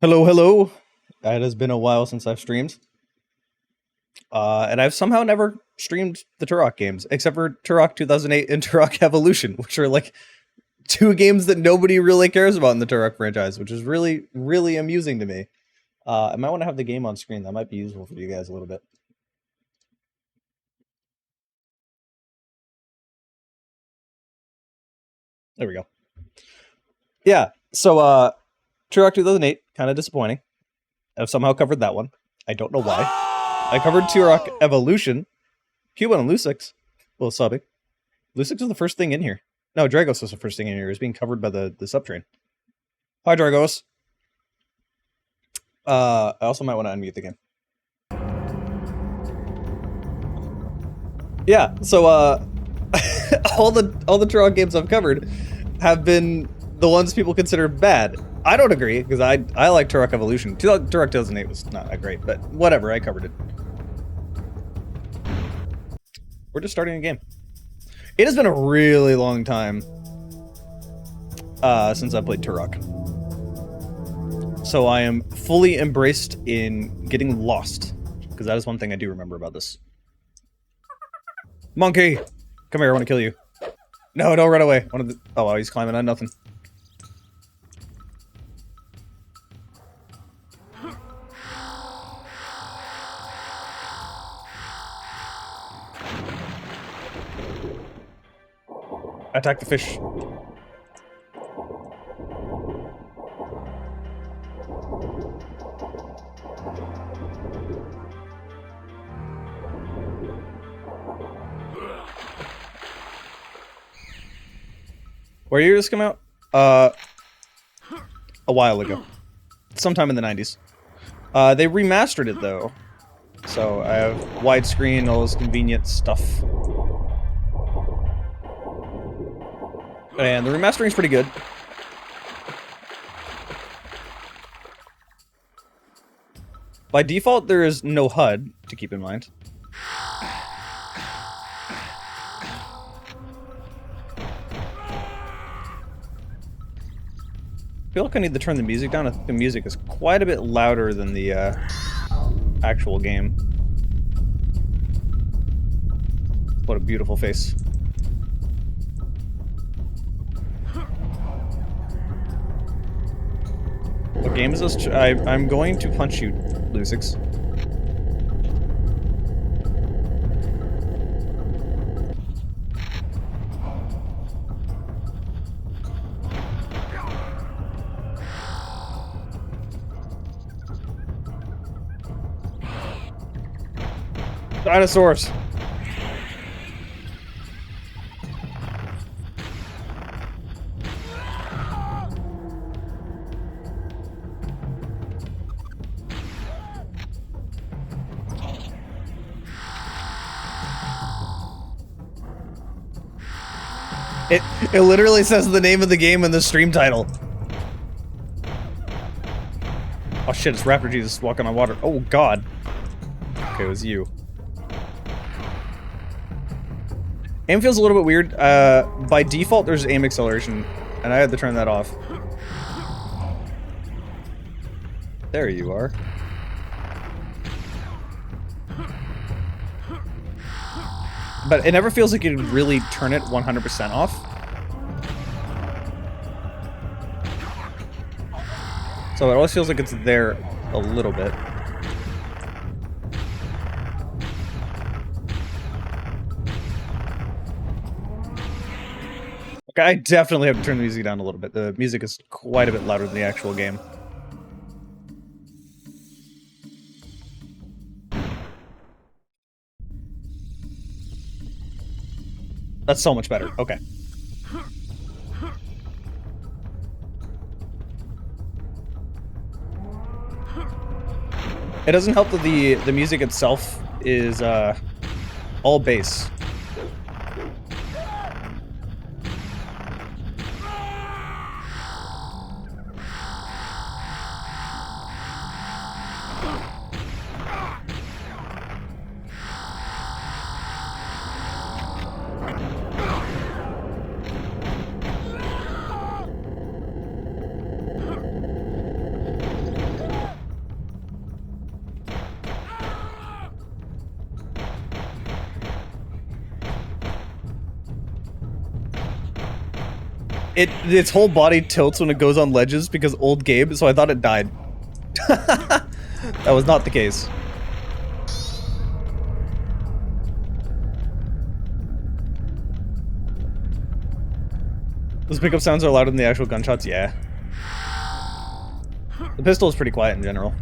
Hello, hello. It has been a while since I've streamed. And I've somehow never streamed the Turok games, except for Turok 2008 and Turok Evolution, which are like two games that nobody really cares about in the Turok franchise, which is really, really amusing to me. I might want to have the game on screen. That might be useful for you guys a little bit. There we go. Yeah, so Turok 2008, kind of disappointing. I've somehow covered that one. I don't know why. I covered Turok Evolution. Cuban and Lusix. Well, subbing. Lusix was the first thing in here. No, Dragos was the first thing in here. It was being covered by the subtrain. Hi, Dragos. I also might want to unmute the game. Yeah, so all the Turok games I've covered have been the ones people consider bad. I don't agree, because I like Turok Evolution. Turok 2008 was not that great, but whatever, I covered it. We're just starting a game. It has been a really long time since I played Turok. So I am fully embraced in getting lost, because that is one thing I do remember about this. Monkey! Come here, I want to kill you. No, don't run away. Oh, wow, he's climbing on nothing. Attack the fish. Where did this come out? A while ago. Sometime in the 90s. They remastered it, though. So I have widescreen, all this convenient stuff. And the remastering's pretty good. By default, there is no HUD, to keep in mind. I feel like I need to turn the music down. I think the music is quite a bit louder than the actual game. What a beautiful face. What game is this? I'm going to punch you, Lusix. Dinosaurs! It literally says the name of the game in the stream title. Oh shit, it's Raptor Jesus walking on water. Oh god. Okay, it was you. Aim feels a little bit weird. By default, there's aim acceleration, and I had to turn that off. There you are. But it never feels like you can really turn it 100% off. So it always feels like it's there a little bit. Okay, I definitely have to turn the music down a little bit. The music is quite a bit louder than the actual game. That's so much better. Okay. It doesn't help that the music itself is all bass. its whole body tilts when it goes on ledges because old Gabe, so I thought it died. That was not the case. Those pickup sounds are louder than the actual gunshots? Yeah. The pistol is pretty quiet in general.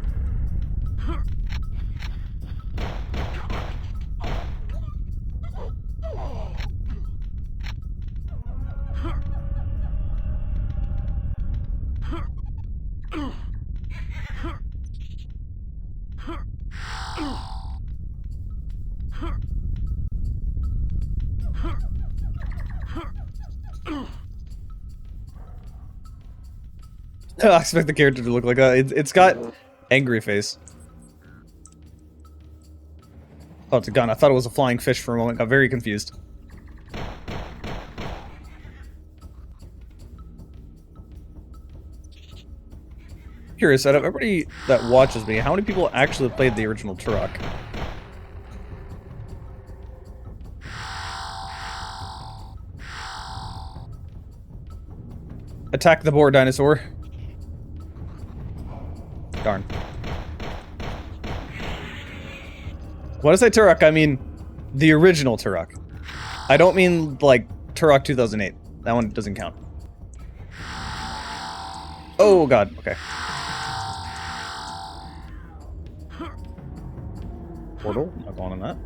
I expect the character to look like that. It's got angry face. Oh, it's a gun. I thought it was a flying fish for a moment. Got very confused. Curious, out of everybody that watches me, how many people actually played the original Turok? Attack the boar, dinosaur. Darn. When I say Turok, I mean the original Turok. I don't mean, like, Turok 2008. That one doesn't count. Oh, God. Okay. Portal. Not going on that.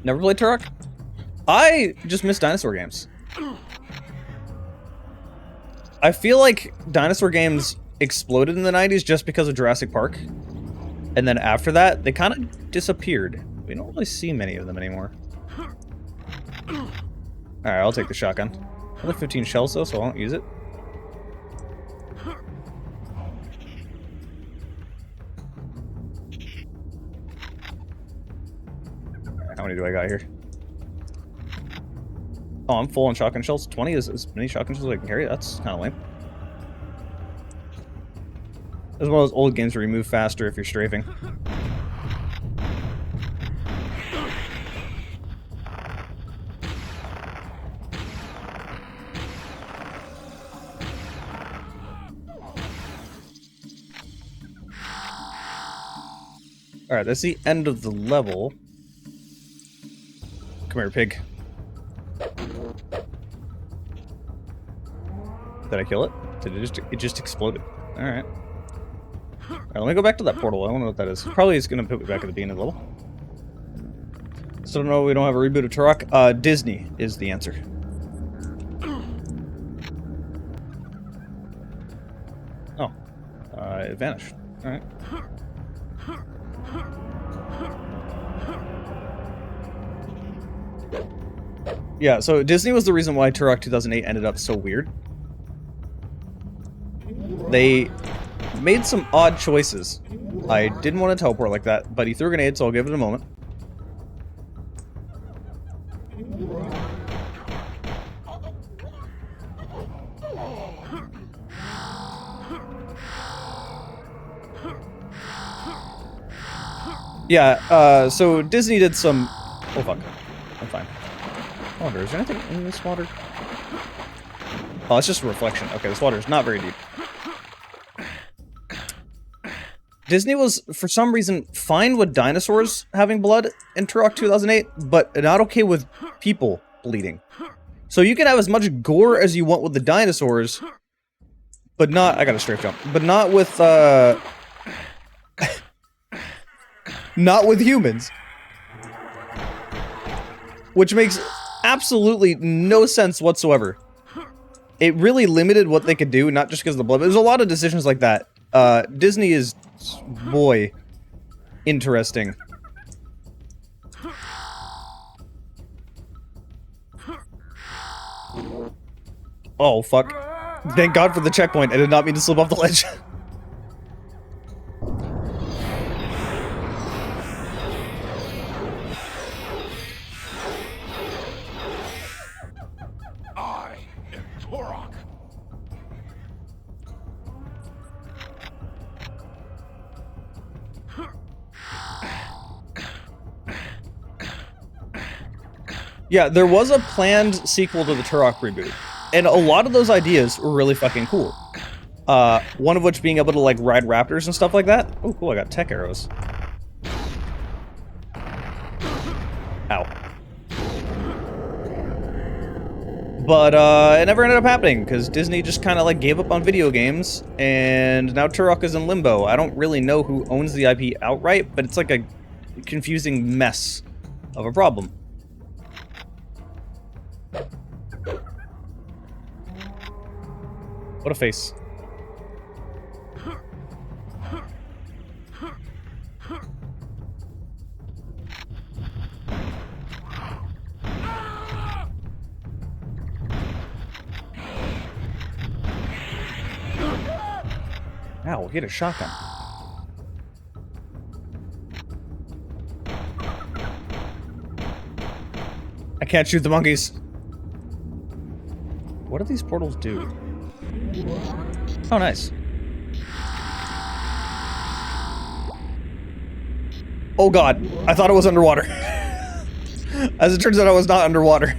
Never played Turok? I just miss dinosaur games. I feel like dinosaur games exploded in the 90s just because of Jurassic Park. And then after that, they kind of disappeared. We don't really see many of them anymore. Alright, I'll take the shotgun. Another 15 shells though, so I won't use it. How many do I got here? Oh, I'm full on shotgun shells. 20 is as many shotgun shells as I can carry. That's kind of lame. This is one of those old games where you move faster if you're strafing. Alright, that's the end of the level. Come here, pig. Did I kill it? Did it just exploded? Alright. Alright, let me go back to that portal. I don't know what that is. Probably it's gonna put me back at the beginning of the level. So no, we don't have a reboot of Turok. Disney is the answer. Oh. It vanished. Alright. Yeah, so Disney was the reason why Turok 2008 ended up so weird. They made some odd choices. I didn't want to teleport like that, but he threw a grenade, so I'll give it a moment. Yeah, so Disney did some... Oh, fuck. I'm fine. I wonder, is there anything in this water? Oh, it's just a reflection. Okay, this water is not very deep. Disney was, for some reason, fine with dinosaurs having blood in Turok 2008, but not okay with people bleeding. So you can have as much gore as you want with the dinosaurs, but not... I got a strafe jump. But not with, not with humans. Which makes absolutely no sense whatsoever. It really limited what they could do, not just because of the blood. There's a lot of decisions like that. Disney is... boy. Interesting. Oh, fuck. Thank God for the checkpoint. I did not mean to slip off the ledge. I am Turok. Yeah, there was a planned sequel to the Turok reboot, and a lot of those ideas were really fucking cool. One of which being able to, like, ride raptors and stuff like that. Oh, cool, I got tech arrows. Ow. But, it never ended up happening, because Disney just kind of, like, gave up on video games, and now Turok is in limbo. I don't really know who owns the IP outright, but it's like a confusing mess of a problem. What a face. Ow, hit a shotgun. I can't shoot the monkeys. What do these portals do? Oh, nice. Oh god, I thought it was underwater. As it turns out, I was not underwater.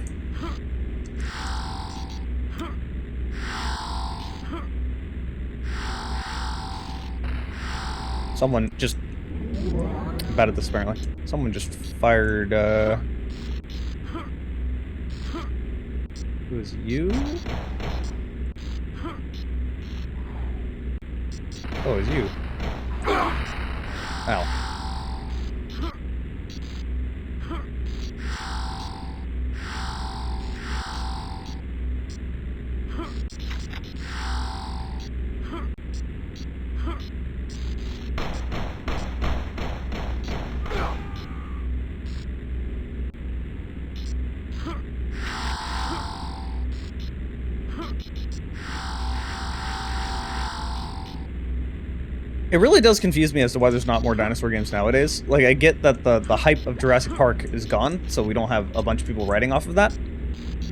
Someone just... I'm bad at this, apparently. Someone just fired, Who is you? Oh, it's you. Ow. It really does confuse me as to why there's not more dinosaur games nowadays. Like, I get that the hype of Jurassic Park is gone, so we don't have a bunch of people writing off of that.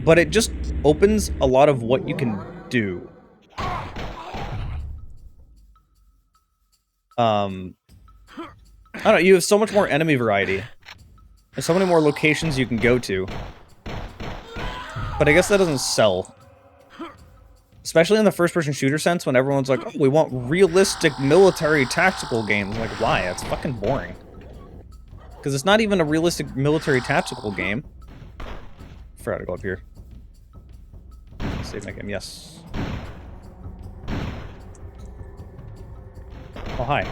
But it just opens a lot of what you can do. I don't know, you have so much more enemy variety. There's so many more locations you can go to. But I guess that doesn't sell. Especially in the first-person shooter sense, when everyone's like, oh, we want realistic military tactical games. Like, why? It's fucking boring. Because it's not even a realistic military tactical game. Forgot to go up here. Save my game, yes. Oh, hi.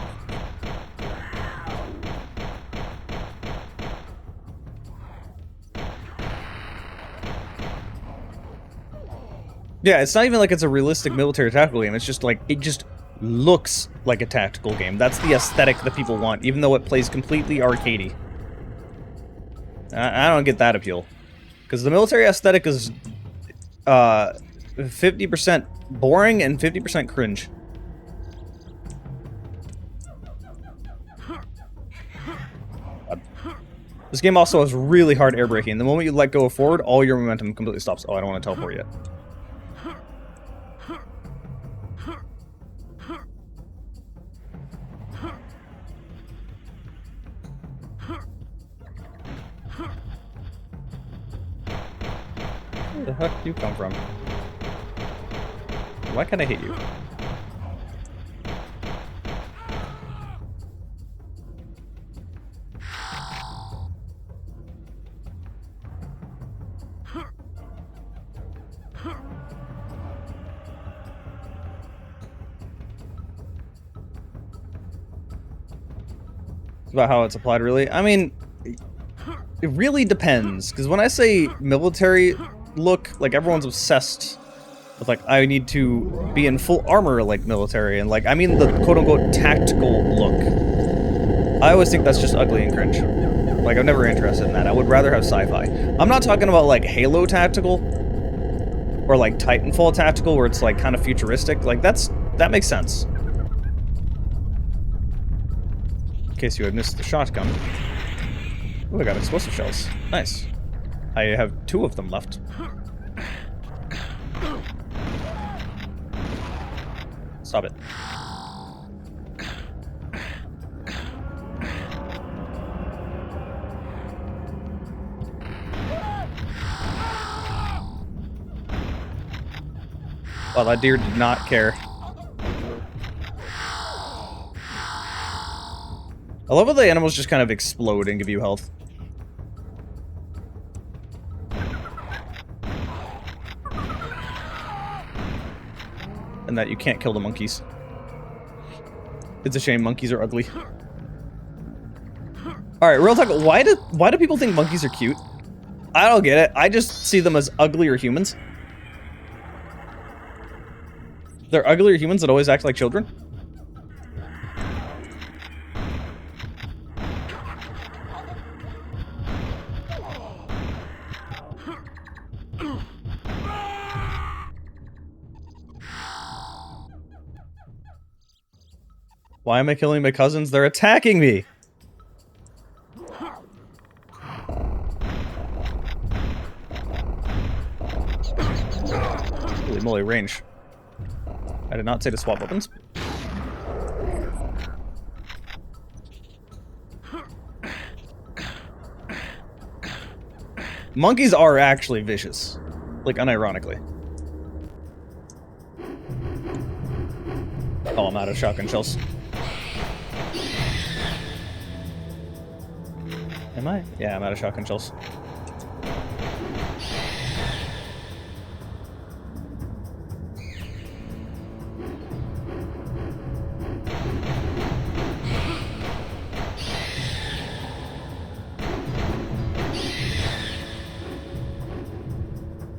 Yeah, it's not even like it's a realistic military tactical game. It's just like, it just looks like a tactical game. That's the aesthetic that people want, even though it plays completely arcadey. I don't get that appeal. Because the military aesthetic is 50% boring and 50% cringe. This game also has really hard air braking. The moment you let go of forward, all your momentum completely stops. Oh, I don't want to teleport yet. Where the heck do you come from? Why can't I hit you? It's about how it's applied, really. I mean, it really depends. Because when I say military look, like, everyone's obsessed with, like, I need to be in full armor like military, and, like, I mean the quote-unquote tactical look. I always think that's just ugly and cringe. Like, I'm never interested in that. I would rather have sci-fi. I'm not talking about, like, Halo tactical, or, like, Titanfall tactical, where it's, like, kind of futuristic. Like, that makes sense. In case you had missed the shotgun. Ooh, I got explosive shells. Nice. I have 2 of them left. Stop it. Well, that deer did not care. I love how the animals just kind of explode and give you health. And that you can't kill the monkeys. It's a shame monkeys are ugly. Alright, real talk, why do people think monkeys are cute? I don't get it. I just see them as uglier humans. They're uglier humans that always act like children. Why am I killing my cousins? They're attacking me! Holy moly, range. I did not say to swap weapons. Monkeys are actually vicious. Like, unironically. Oh, I'm out of shotgun shells. Am I? Yeah, I'm out of shotgun shells.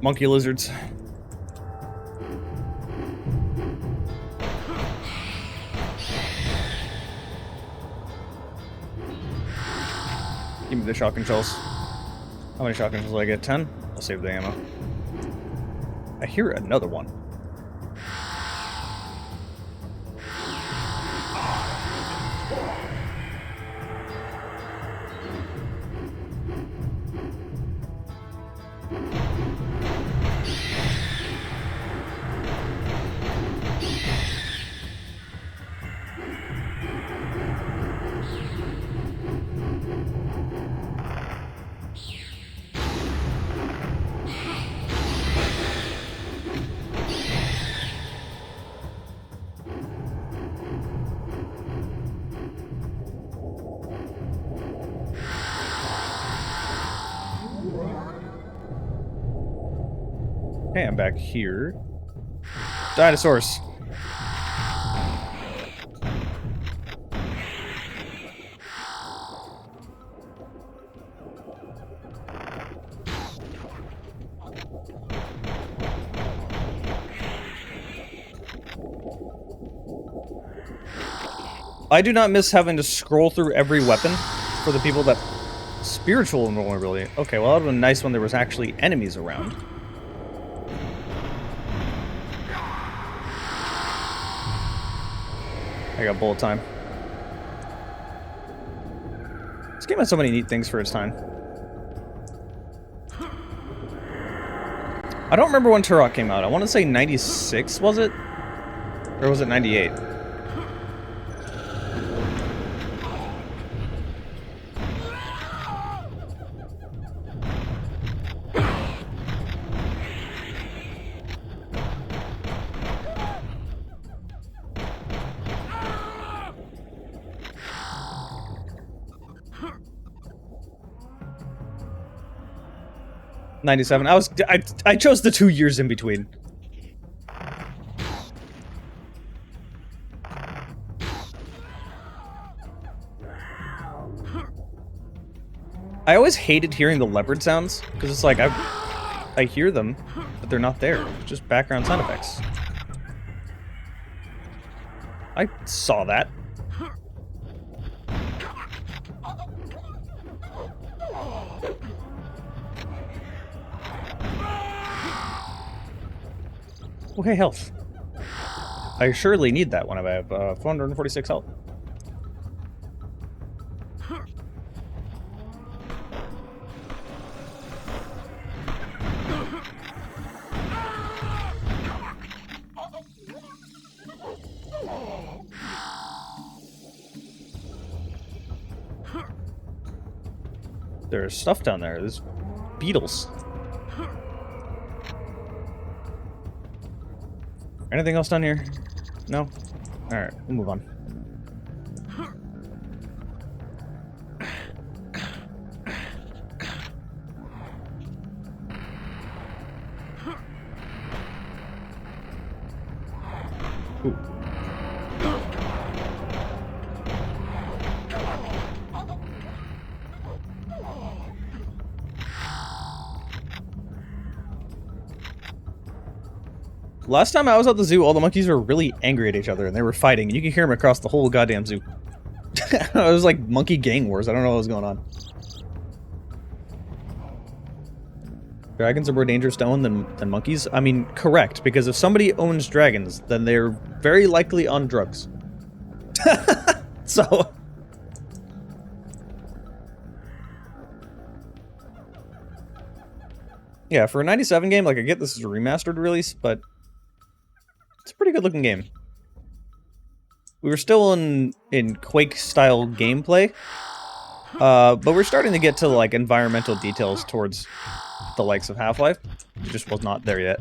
Monkey lizards. Give me the shotgun shells. How many shotgun shells do I get? 10? I'll save the ammo. I hear another one. Okay, I'm back here. Dinosaurs. I do not miss having to scroll through every weapon for the people that... Spiritual vulnerability. Okay, well that would have been nice when there was actually enemies around. I got bullet time. This game has so many neat things for its time. I don't remember when Turok came out. I want to say 96, was it? Or was it 98? '97. I chose the 2 years in between. I always hated hearing the leopard sounds because it's like I hear them, but they're not there. It's just background sound effects. I saw that. Okay, health. I surely need that when I have 446 health. There's stuff down there. There's beetles. Anything else down here? No? Alright, we'll move on. Ooh. Last time I was at the zoo, all the monkeys were really angry at each other, and they were fighting, and you could hear them across the whole goddamn zoo. It was like monkey gang wars. I don't know what was going on. Dragons are more dangerous to own than monkeys? I mean, correct, because if somebody owns dragons, then they're very likely on drugs. So... yeah, for a 97 game, like, I get this is a remastered release, but it's a pretty good looking game. We were still in Quake-style gameplay, but we're starting to get to, like, environmental details towards the likes of Half-Life. It just was not there yet.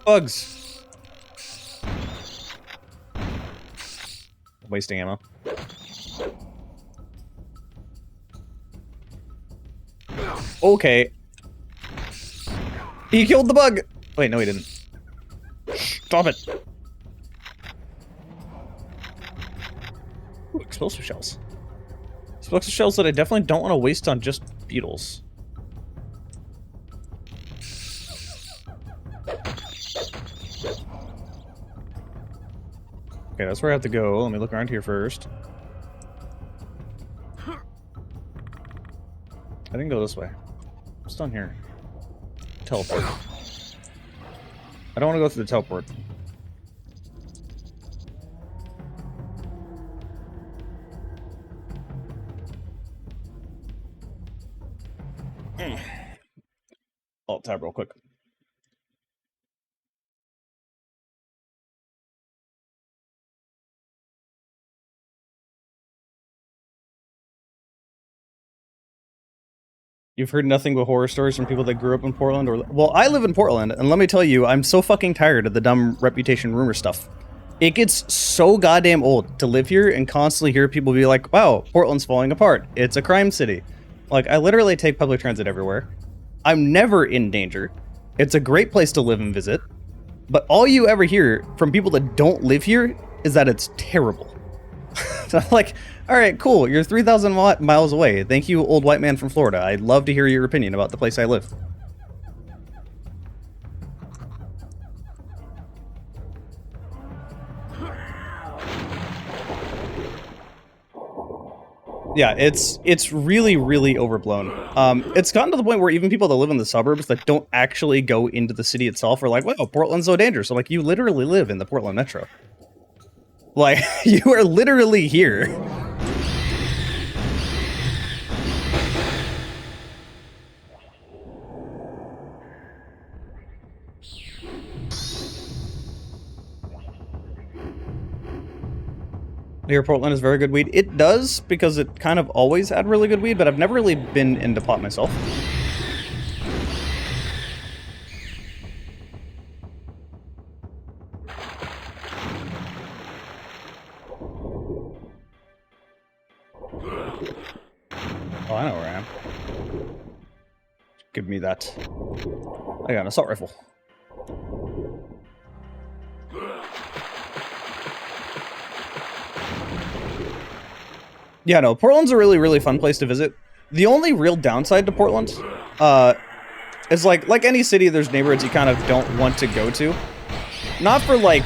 Bugs! Wasting ammo. Okay. He killed the bug! Wait, no he didn't. Stop it! Ooh, explosive shells. Explosive shells that I definitely don't want to waste on just beetles. Okay, that's where I have to go. Let me look around here first. I didn't go this way. What's down here? Teleport. I don't want to go through the teleport. Alt tab real quick. You've heard nothing but horror stories from people that grew up in Portland, or... Well, I live in Portland, and let me tell you, I'm so fucking tired of the dumb reputation rumor stuff. It gets so goddamn old to live here and constantly hear people be like, wow, Portland's falling apart. It's a crime city. Like, I literally take public transit everywhere. I'm never in danger. It's a great place to live and visit. But all you ever hear from people that don't live here is that it's terrible. So I'm like, alright, cool, you're 3,000 miles away. Thank you, old white man from Florida. I'd love to hear your opinion about the place I live. Yeah, it's really, really overblown. It's gotten to the point where even people that live in the suburbs that don't actually go into the city itself are like, wow, Portland's so dangerous. I'm like, you literally live in the Portland Metro. Like, you are literally here. Here, Portland is very good weed. It does, because it kind of always had really good weed, but I've never really been into pot myself. Oh, I know where I am. Give me that. I got an assault rifle. Yeah, no, Portland's a really, really fun place to visit. The only real downside to Portland is like any city, there's neighborhoods you kind of don't want to go to. Not for like,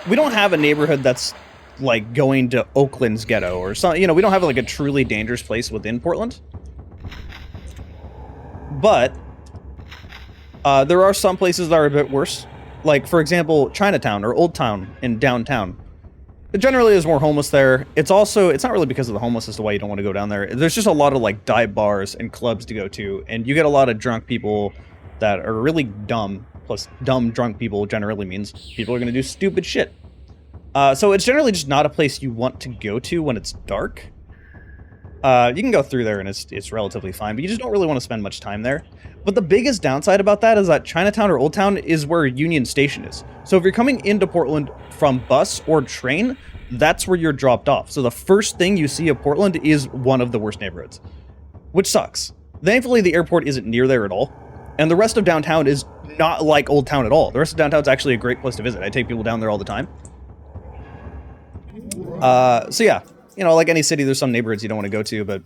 we don't have a neighborhood that's like going to Oakland's ghetto or something. You know, we don't have like a truly dangerous place within Portland. But there are some places that are a bit worse. Like, for example, Chinatown or Old Town in downtown. It generally is more homeless there. It's also, it's not really because of the homeless as to why you don't want to go down there. There's just a lot of like dive bars and clubs to go to, and you get a lot of drunk people that are really dumb. Plus, dumb drunk people generally means people are going to do stupid shit. So it's generally just not a place you want to go to when it's dark. You can go through there and it's relatively fine, but you just don't really want to spend much time there. But the biggest downside about that is that Chinatown or Old Town is where Union Station is. So if you're coming into Portland from bus or train, that's where you're dropped off. So the first thing you see of Portland is one of the worst neighborhoods, which sucks. Thankfully, the airport isn't near there at all. And the rest of downtown is not like Old Town at all. The rest of downtown is actually a great place to visit. I take people down there all the time. So yeah, you know, like any city, there's some neighborhoods you don't want to go to, but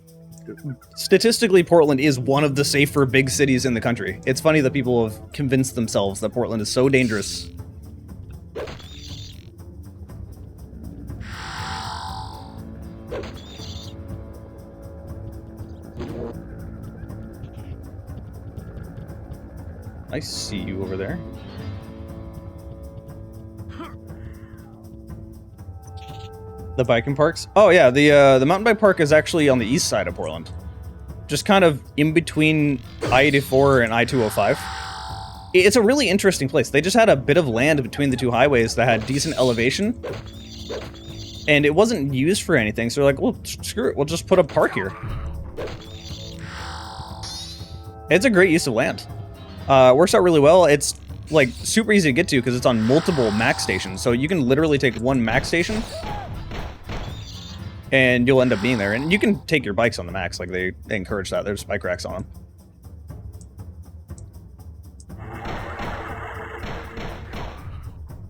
statistically, Portland is one of the safer big cities in the country. It's funny that people have convinced themselves that Portland is so dangerous. I see you over there. The biking parks? Oh yeah, the mountain bike park is actually on the east side of Portland. Just kind of in between I-84 and I-205. It's a really interesting place. They just had a bit of land between the two highways that had decent elevation. And it wasn't used for anything, so they're like, well, screw it, we'll just put a park here. It's a great use of land. Works out really well. It's like super easy to get to because it's on multiple max stations. So you can literally take one max station and you'll end up being there. And you can take your bikes on the max, like they encourage that. There's bike racks on them.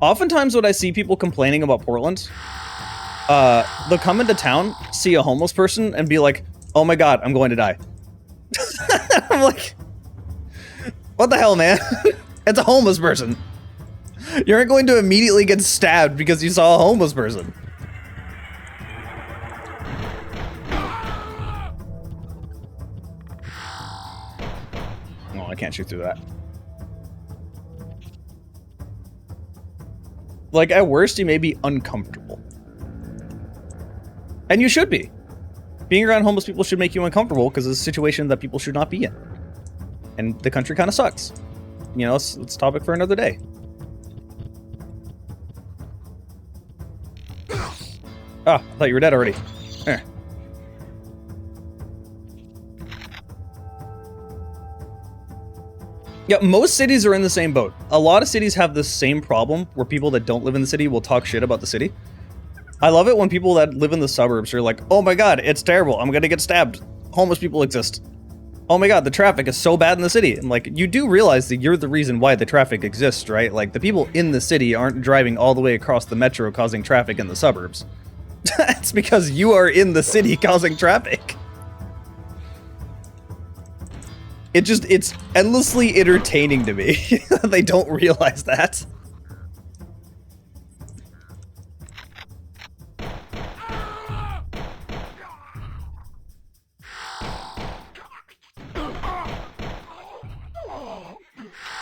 Oftentimes when I see people complaining about Portland, they'll come into town, see a homeless person, and be like, oh my god, I'm going to die. I'm like, what the hell, man? It's a homeless person. You aren't going to immediately get stabbed because you saw a homeless person. Oh, I can't shoot through that. Like, at worst, you may be uncomfortable. And you should be. Being around homeless people should make you uncomfortable because it's a situation that people should not be in. And the country kind of sucks. You know, it's a topic for another day. Ah, I thought you were dead already. Eh. Yeah, most cities are in the same boat. A lot of cities have the same problem where people that don't live in the city will talk shit about the city. I love it when people that live in the suburbs are like, oh my god, it's terrible, I'm gonna get stabbed. Homeless people exist. Oh my god, the traffic is so bad in the city. And like, you do realize that you're the reason why the traffic exists, right? Like, the people in the city aren't driving all the way across the metro causing traffic in the suburbs. It's because you are in the city causing traffic. It's endlessly entertaining to me that they don't realize that.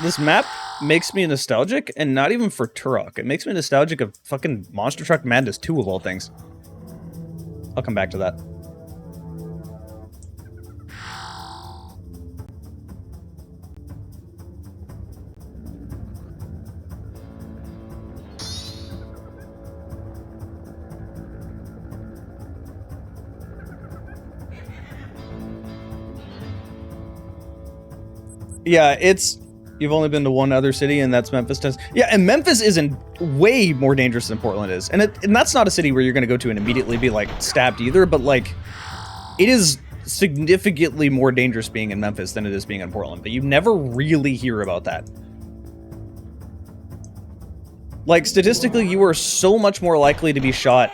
This map makes me nostalgic, and not even for Turok. It makes me nostalgic of fucking Monster Truck Madness 2 of all things. I'll come back to that. Yeah, you've only been to one other city, and that's Memphis, Tennessee. Yeah, and Memphis isn't way more dangerous than Portland is. And that's not a city where you're going to go to and immediately be, like, stabbed either, but, like, it is significantly more dangerous being in Memphis than it is being in Portland, but you never really hear about that. Like, statistically, you are so much more likely to be shot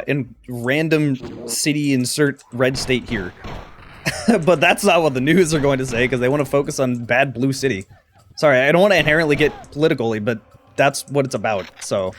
in random city insert red state here. But that's not what the news are going to say, because they want to focus on bad blue city. Sorry, I don't want to inherently get politically, but that's what it's about, so...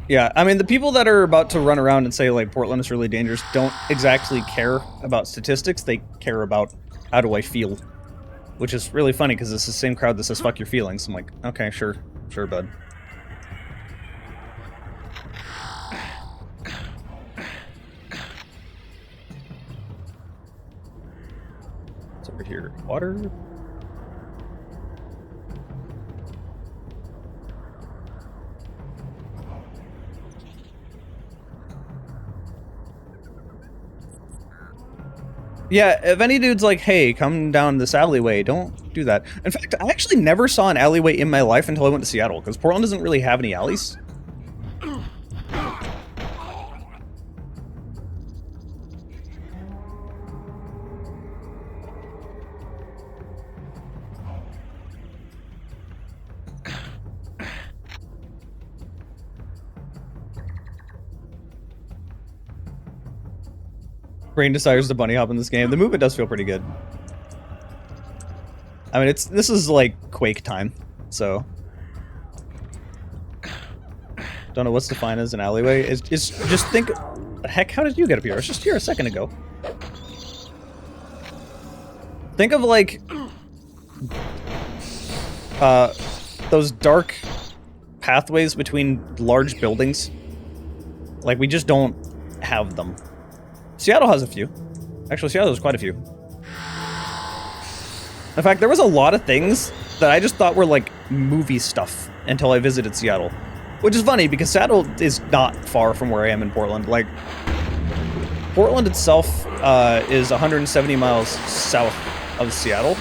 Yeah, I mean, the people that are about to run around and say, like, Portland is really dangerous don't exactly care about statistics. They care about, how do I feel? Which is really funny, because it's the same crowd that says, fuck your feelings. I'm like, okay, sure. Sure, bud. What's over here? Water? Yeah, if any dude's like, hey, come down this alleyway, don't do that. In fact, I actually never saw an alleyway in my life until I went to Seattle, because Portland doesn't really have any alleys. Brain desires to bunny hop in this game. The movement does feel pretty good. I mean, this is like Quake time, so don't know what's defined as an alleyway. It's just think, heck, how did you get up here? I was just here a second ago. Think of like those dark pathways between large buildings. Like, we just don't have them. Seattle has a few. Actually, Seattle has quite a few. In fact, there was a lot of things that I just thought were like movie stuff until I visited Seattle. Which is funny, because Seattle is not far from where I am in Portland. Like, Portland itself is 170 miles south of Seattle.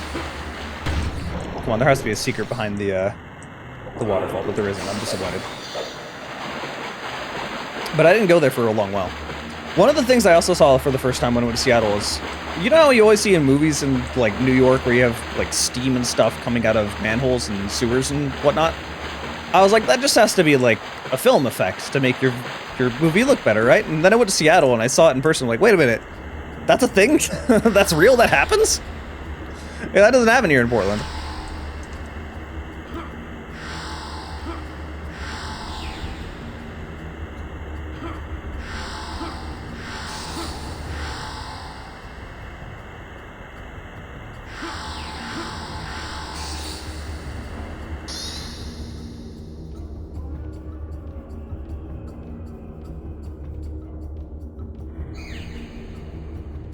Come on, there has to be a secret behind the waterfall, but there isn't. I'm disappointed. But I didn't go there for a long while. One of the things I also saw for the first time when I went to Seattle is, you know how you always see in movies in, like, New York where you have, like, steam and stuff coming out of manholes and sewers and whatnot? I was like, that just has to be, like, a film effect to make your movie look better, right? And then I went to Seattle and I saw it in person, like, wait a minute, that's a thing? That's real? That happens? Yeah, that doesn't happen here in Portland.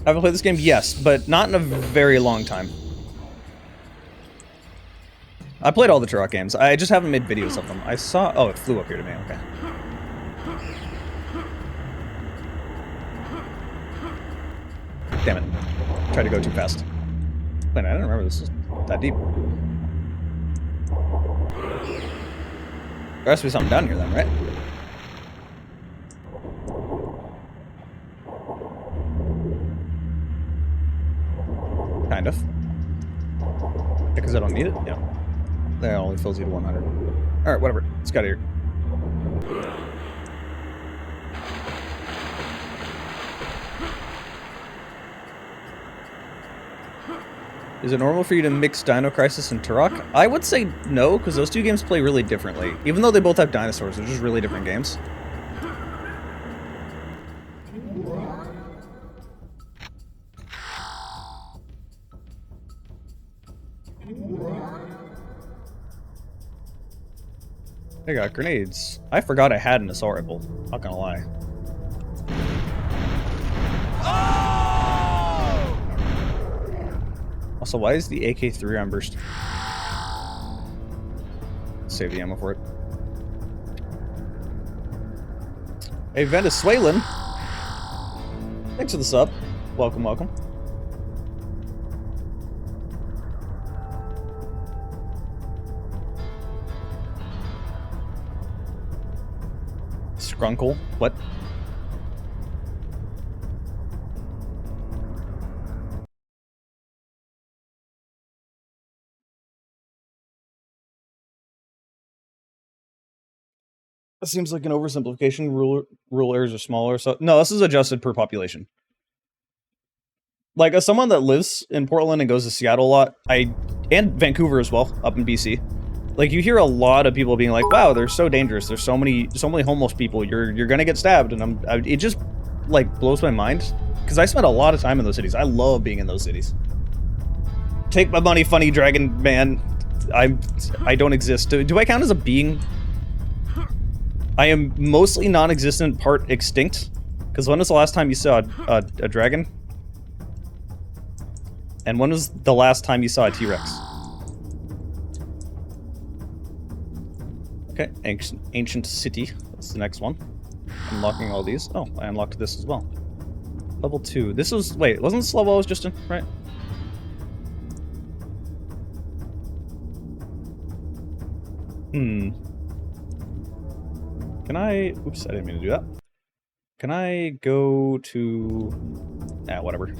Have I played this game? Yes, but not in a very long time. I played all the Turok games. I just haven't made videos of them. I saw... Oh, it flew up here to me. Okay. Damn it. Tried to go too fast. Man, I don't remember this is that deep. There has to be something down here then, right? Kind of. Because I don't need it? Yeah. That only fills you to 100. Alright, whatever. Let's get out of here. Is it normal for you to mix Dino Crisis and Turok? I would say no, because those two games play really differently. Even though they both have dinosaurs, they're just really different games. I got grenades. I forgot I had an assault rifle. Not gonna lie. Also, why is the AK-3 on burst? Save the ammo for it. Hey, Venezuelan. Thanks for the sub. Welcome, welcome. Scrunkle? What? That seems like an oversimplification. Rural areas are smaller, so... No, this is adjusted per population. Like, as someone that lives in Portland and goes to Seattle a lot, and Vancouver as well, up in BC, like, you hear a lot of people being like, wow, they're so dangerous, there's so many homeless people, you're gonna get stabbed, and it just, like, blows my mind, because I spent a lot of time in those cities. I love being in those cities. Take my money, funny dragon man. I don't exist. Do I count as a being? I am mostly non-existent, part extinct. Because when was the last time you saw a dragon? And when was the last time you saw a T-Rex? Okay, ancient city. That's the next one. Unlocking all these. Oh, I unlocked this as well. Level 2. This was... Wait, wasn't this level I was just in? Right? Can I... Oops, I didn't mean to do that. Can I go to... whatever.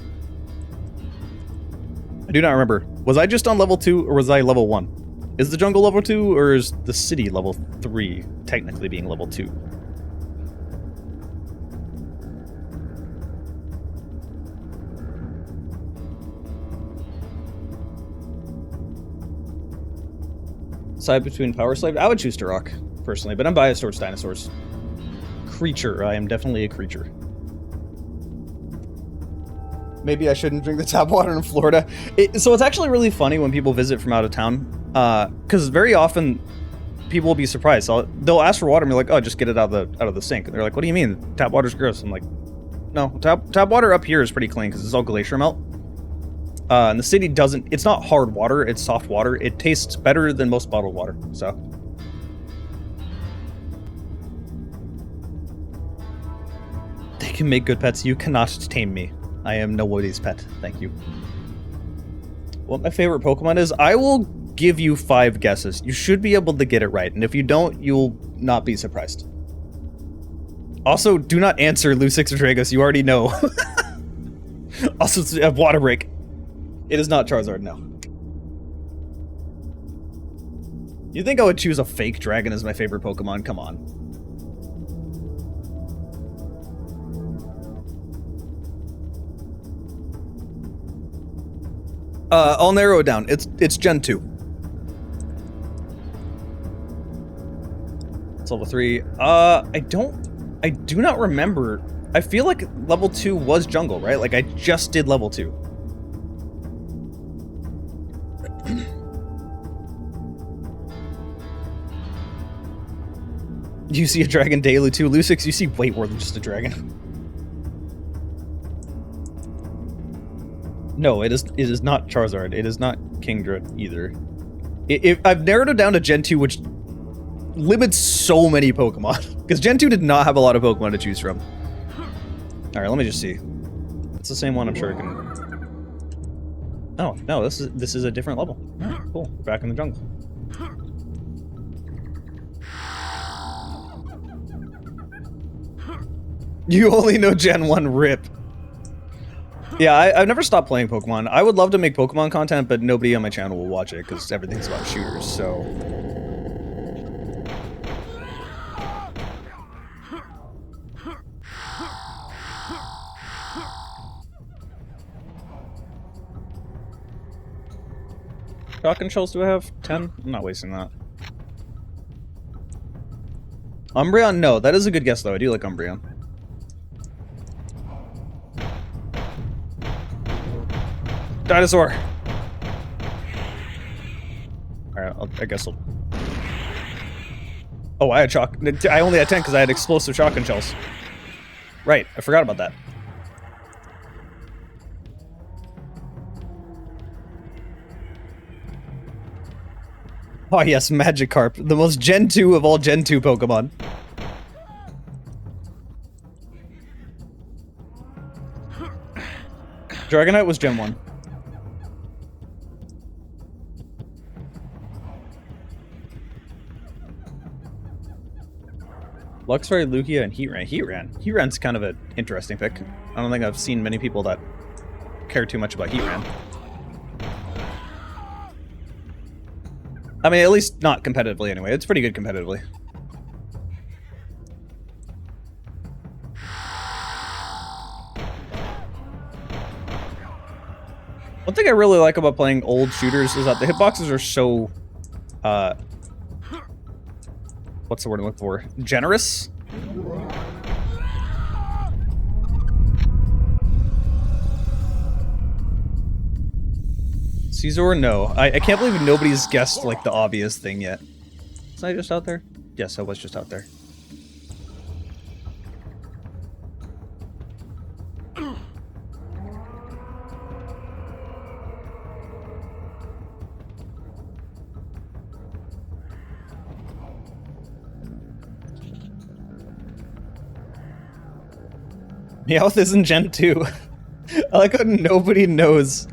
I do not remember. Was I just on level 2 or was I level 1? Is the jungle level 2 or is the city level 3, technically being level 2? Side between Power Slave? I would choose Turok, personally, but I'm biased towards dinosaurs. Creature. I am definitely a creature. Maybe I shouldn't drink the tap water in Florida. So it's actually really funny when people visit from out of town, because very often people will be surprised. They'll ask for water and be like, "Oh, just get it out of the sink." And they're like, "What do you mean? Tap water's gross." I'm like, "No, tap water up here is pretty clean because it's all glacier melt." And the city doesn't. It's not hard water. It's soft water. It tastes better than most bottled water. So. They can make good pets. You cannot tame me. I am nobody's pet. Thank you. What my favorite Pokemon is, I will give you 5 guesses. You should be able to get it right, and if you don't, you'll not be surprised. Also, do not answer Lucix or Dragos. You already know. Also, Water Break. It is not Charizard, no. You think I would choose a fake dragon as my favorite Pokemon? Come on. I'll narrow it down. It's Gen 2. It's level 3. I do not remember. I feel like level 2 was jungle, right? Like I just did level 2. You see a dragon daily too. Lucix, you see way more than just a dragon. No, it is not Charizard. It is not Kingdra either. I've narrowed it down to Gen 2, which limits so many Pokemon. Because Gen 2 did not have a lot of Pokemon to choose from. Alright, let me just see. It's the same one, I'm sure I can... Oh, no, this is a different level. Alright, cool. We're back in the jungle. You only know Gen 1, rip. Yeah, I've never stopped playing Pokemon. I would love to make Pokemon content, but nobody on my channel will watch it because everything's about shooters, so... Shotgun shells do I have? 10? I'm not wasting that. Umbreon? No, that is a good guess though. I do like Umbreon. Dinosaur! Alright, I guess I'll... Oh, I had I only had 10 because I had explosive shotgun shells. Right, I forgot about that. Oh yes, Magikarp, the most Gen 2 of all Gen 2 Pokemon. Dragonite was Gen 1. Luxray, Lugia, and Heatran. Heatran's kind of an interesting pick. I don't think I've seen many people that care too much about Heatran. I mean, at least not competitively anyway. It's pretty good competitively. One thing I really like about playing old shooters is that the hitboxes are so, what's the word I'm looking for? Generous? Caesar, no. I can't believe nobody's guessed, like, the obvious thing yet. Was I just out there? Yes, I was just out there. Meowth isn't Gen 2. I like how nobody knows.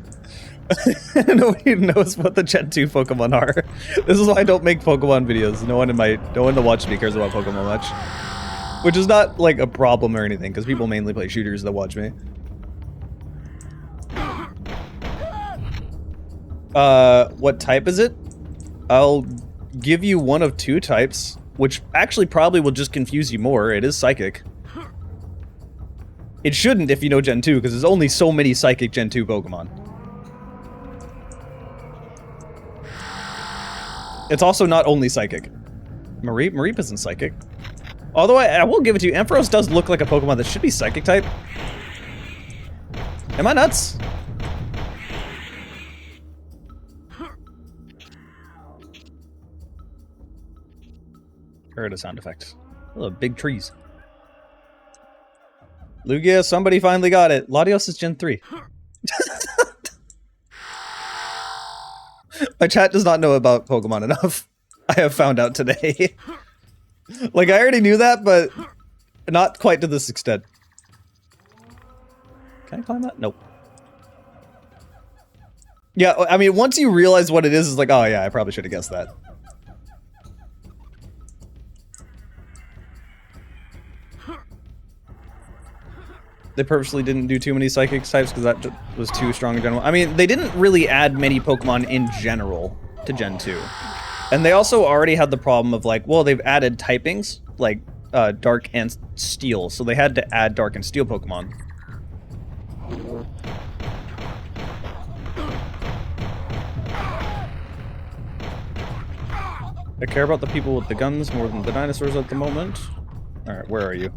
Nobody knows what the Gen 2 Pokemon are. This is why I don't make Pokemon videos. No one that watches me cares about Pokemon much. Which is not like a problem or anything, because people mainly play shooters that watch me. What type is it? I'll give you one of two types, which actually probably will just confuse you more. It is Psychic. It shouldn't if you know Gen 2, because there's only so many Psychic Gen 2 Pokemon. It's also not only Psychic. Mareep isn't Psychic. Although I will give it to you, Ampharos does look like a Pokemon that should be Psychic type. Am I nuts? Heard a sound effect. Oh, big trees. Lugia, somebody finally got it. Latios is Gen 3. My chat does not know about Pokemon enough. I have found out today. Like, I already knew that, but not quite to this extent. Can I climb that? Nope. Yeah, I mean, once you realize what it is, it's like, oh yeah, I probably should have guessed that. They purposely didn't do too many Psychic types because that was too strong in general. I mean, they didn't really add many Pokemon in general to Gen 2. And they also already had the problem of like, well, they've added typings, like Dark and Steel, so they had to add Dark and Steel Pokemon. I care about the people with the guns more than the dinosaurs at the moment. Alright, where are you?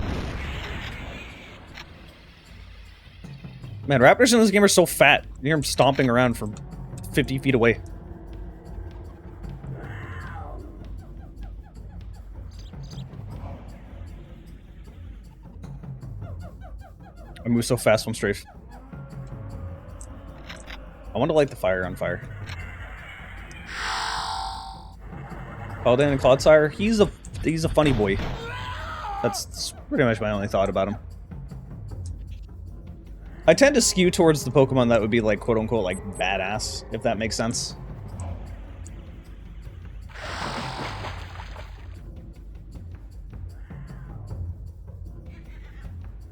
Man, raptors in this game are so fat. You hear them stomping around from 50 feet away. I move so fast when strafe. I want to light the fire on fire. Paladin and Clodsire, he's a funny boy. That's pretty much my only thought about him. I tend to skew towards the Pokemon that would be like quote-unquote like badass, if that makes sense.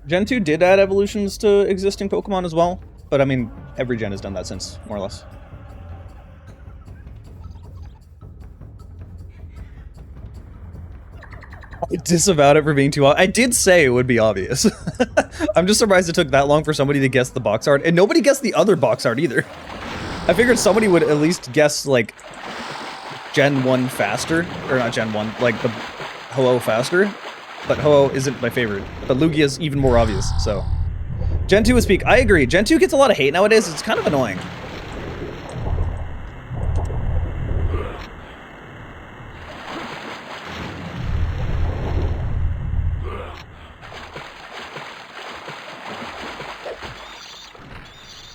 Gen 2 did add evolutions to existing Pokemon as well, but I mean, every gen has done that since, more or less. I disavowed it for being too obvious. I did say it would be obvious. I'm just surprised it took that long for somebody to guess the box art, and nobody guessed the other box art either. I figured somebody would at least guess, like, Gen 1 faster, or not Gen 1, like the Ho-Oh faster, but Ho-Oh isn't my favorite, but Lugia is even more obvious, so. Gen 2 is peak. I agree. Gen 2 gets a lot of hate nowadays. It's kind of annoying.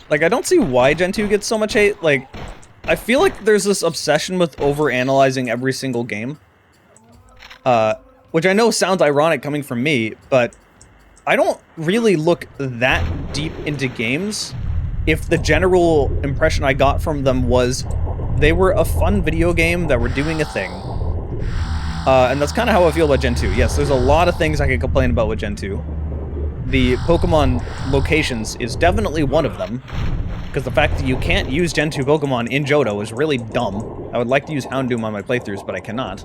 Like, I don't see why Gen 2 gets so much hate. Like, I feel like there's this obsession with overanalyzing every single game. Which I know sounds ironic coming from me, but I don't really look that deep into games if the general impression I got from them was they were a fun video game that were doing a thing. And that's kind of how I feel about Gen 2. Yes, there's a lot of things I could complain about with Gen 2. The Pokemon locations is definitely one of them, because the fact that you can't use Gen 2 Pokemon in Johto is really dumb. I would like to use Houndoom on my playthroughs, but I cannot.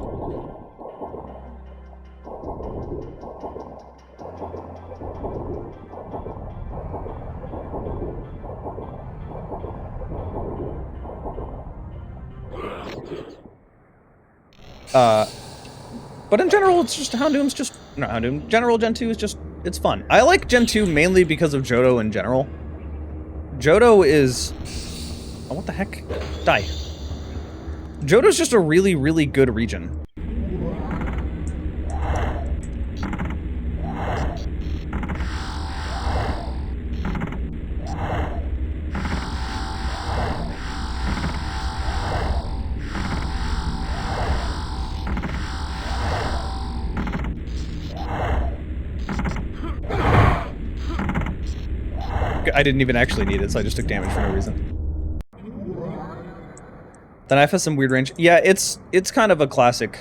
But in general, it's just Houndoom's just... No, Houndoom. General Gen 2 is just... It's fun. I like Gen 2 mainly because of Johto in general. Johto is Oh, what the heck? Die. Johto's just a really, really good region. I didn't even actually need it, so I just took damage for no reason. The knife has some weird range. Yeah, it's kind of a classic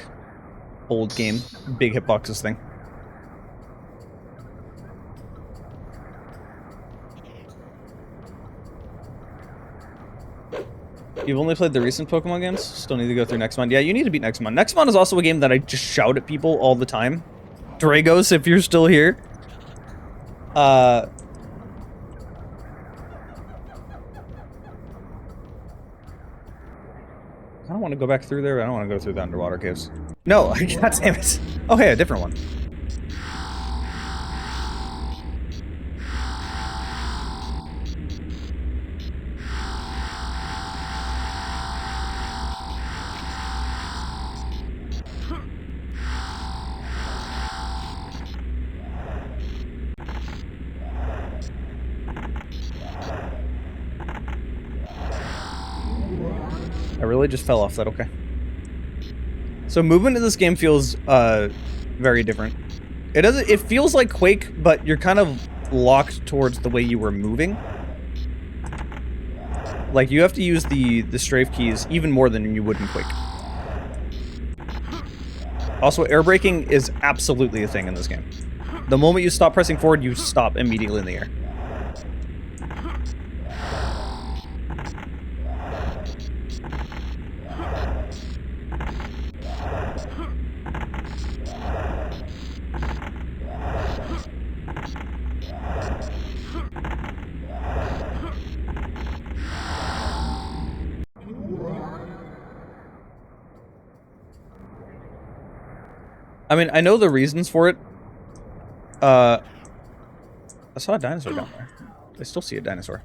old game, big hitboxes thing. You've only played the recent Pokemon games? Still need to go through Nextmon. Yeah, you need to beat Nextmon. Nextmon is also a game that I just shout at people all the time. Dragos, if you're still here. I don't want to go back through there. I don't want to go through the underwater caves. No, god damn it. Oh, hey, a different one. I really just fell off that, okay. So movement in this game feels very different. It feels like Quake, but you're kind of locked towards the way you were moving. Like you have to use the strafe keys even more than you would in Quake. Also, air braking is absolutely a thing in this game. The moment you stop pressing forward, you stop immediately in the air. I mean, I know the reasons for it. I saw a dinosaur down there. I still see a dinosaur.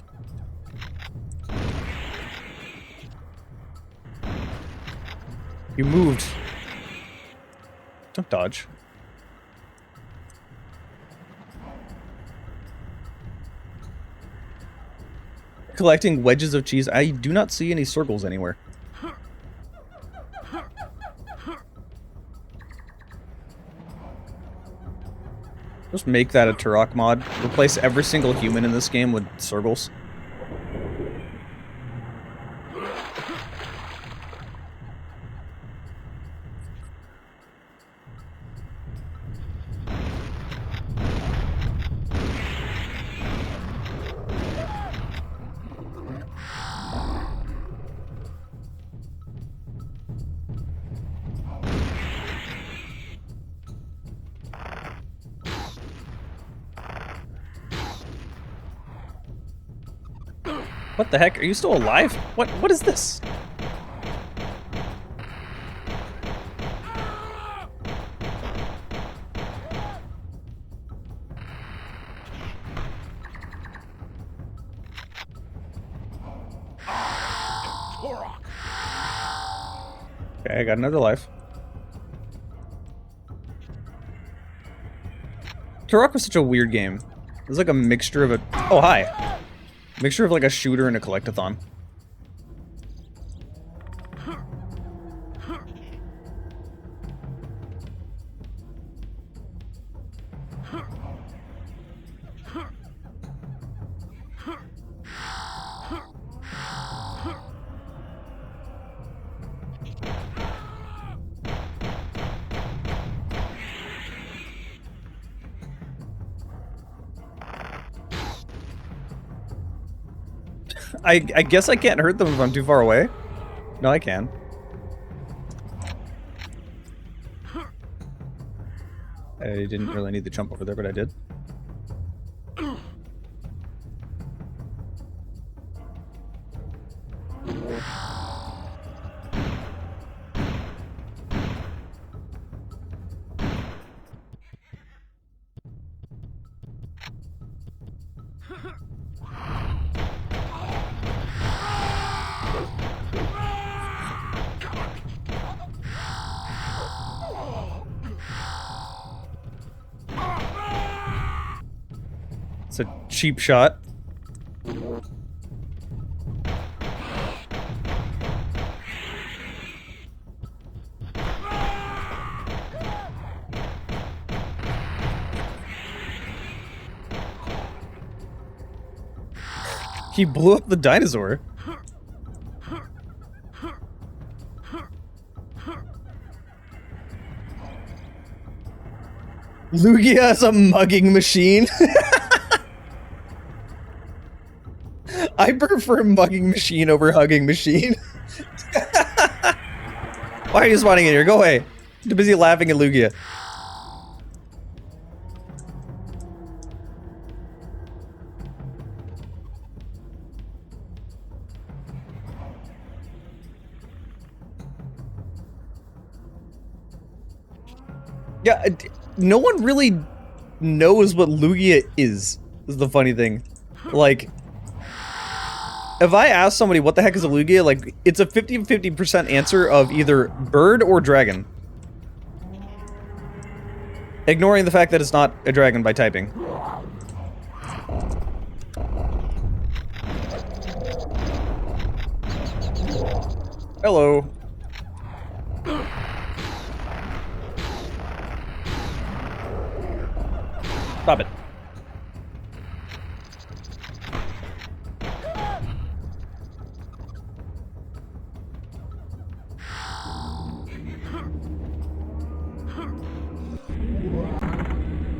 You moved. Don't dodge. Collecting wedges of cheese. I do not see any circles anywhere. Just make that a Turok mod. Replace every single human in this game with circles. What the heck? Are you still alive? What is this? Turok. Okay, I got another life. Turok was such a weird game. It was like a mixture of a... Oh, hi. Mixture of like a shooter and a collectathon. I guess I can't hurt them if I'm too far away. No, I can. I didn't really need to jump over there, but I did. It's a cheap shot. He blew up the dinosaur. Lugia is a mugging machine. I prefer mugging machine over hugging machine. Why are you spawning in here? Go away. I'm too busy laughing at Lugia. Yeah, no one really knows what Lugia is the funny thing. Like, if I ask somebody what the heck is a Lugia, like, it's a 50-50% answer of either bird or dragon. Ignoring the fact that it's not a dragon by typing. Hello. Stop it.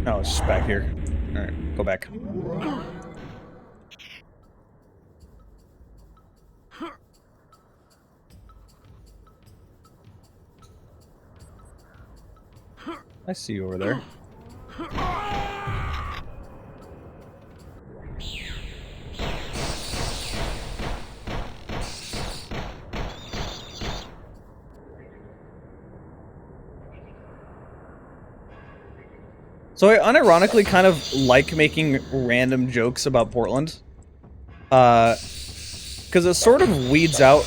Oh, it's just back here. Alright, go back. I see you over there. So I unironically kind of like making random jokes about Portland. Because it sort of weeds out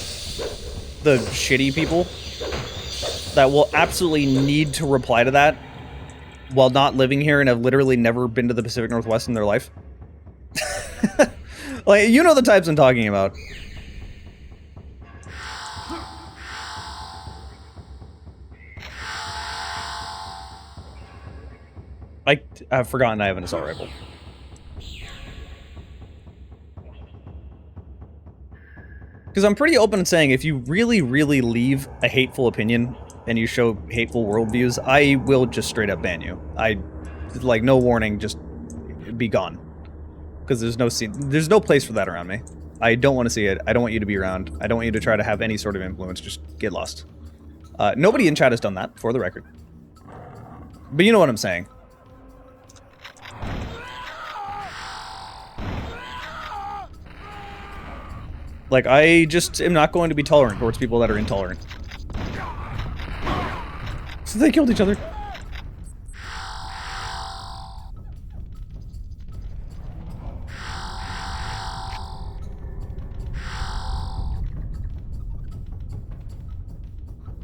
the shitty people that will absolutely need to reply to that while not living here and have literally never been to the Pacific Northwest in their life. Like, you know the types I'm talking about. I've forgotten I have an assault rifle. Because I'm pretty open in saying if you really, really leave a hateful opinion and you show hateful worldviews, I will just straight up ban you. Like, no warning, just be gone. Because there's no place for that around me. I don't want to see it. I don't want you to be around. I don't want you to try to have any sort of influence. Just get lost. Nobody in chat has done that, for the record. But you know what I'm saying. Like, I just am not going to be tolerant towards people that are intolerant. So they killed each other.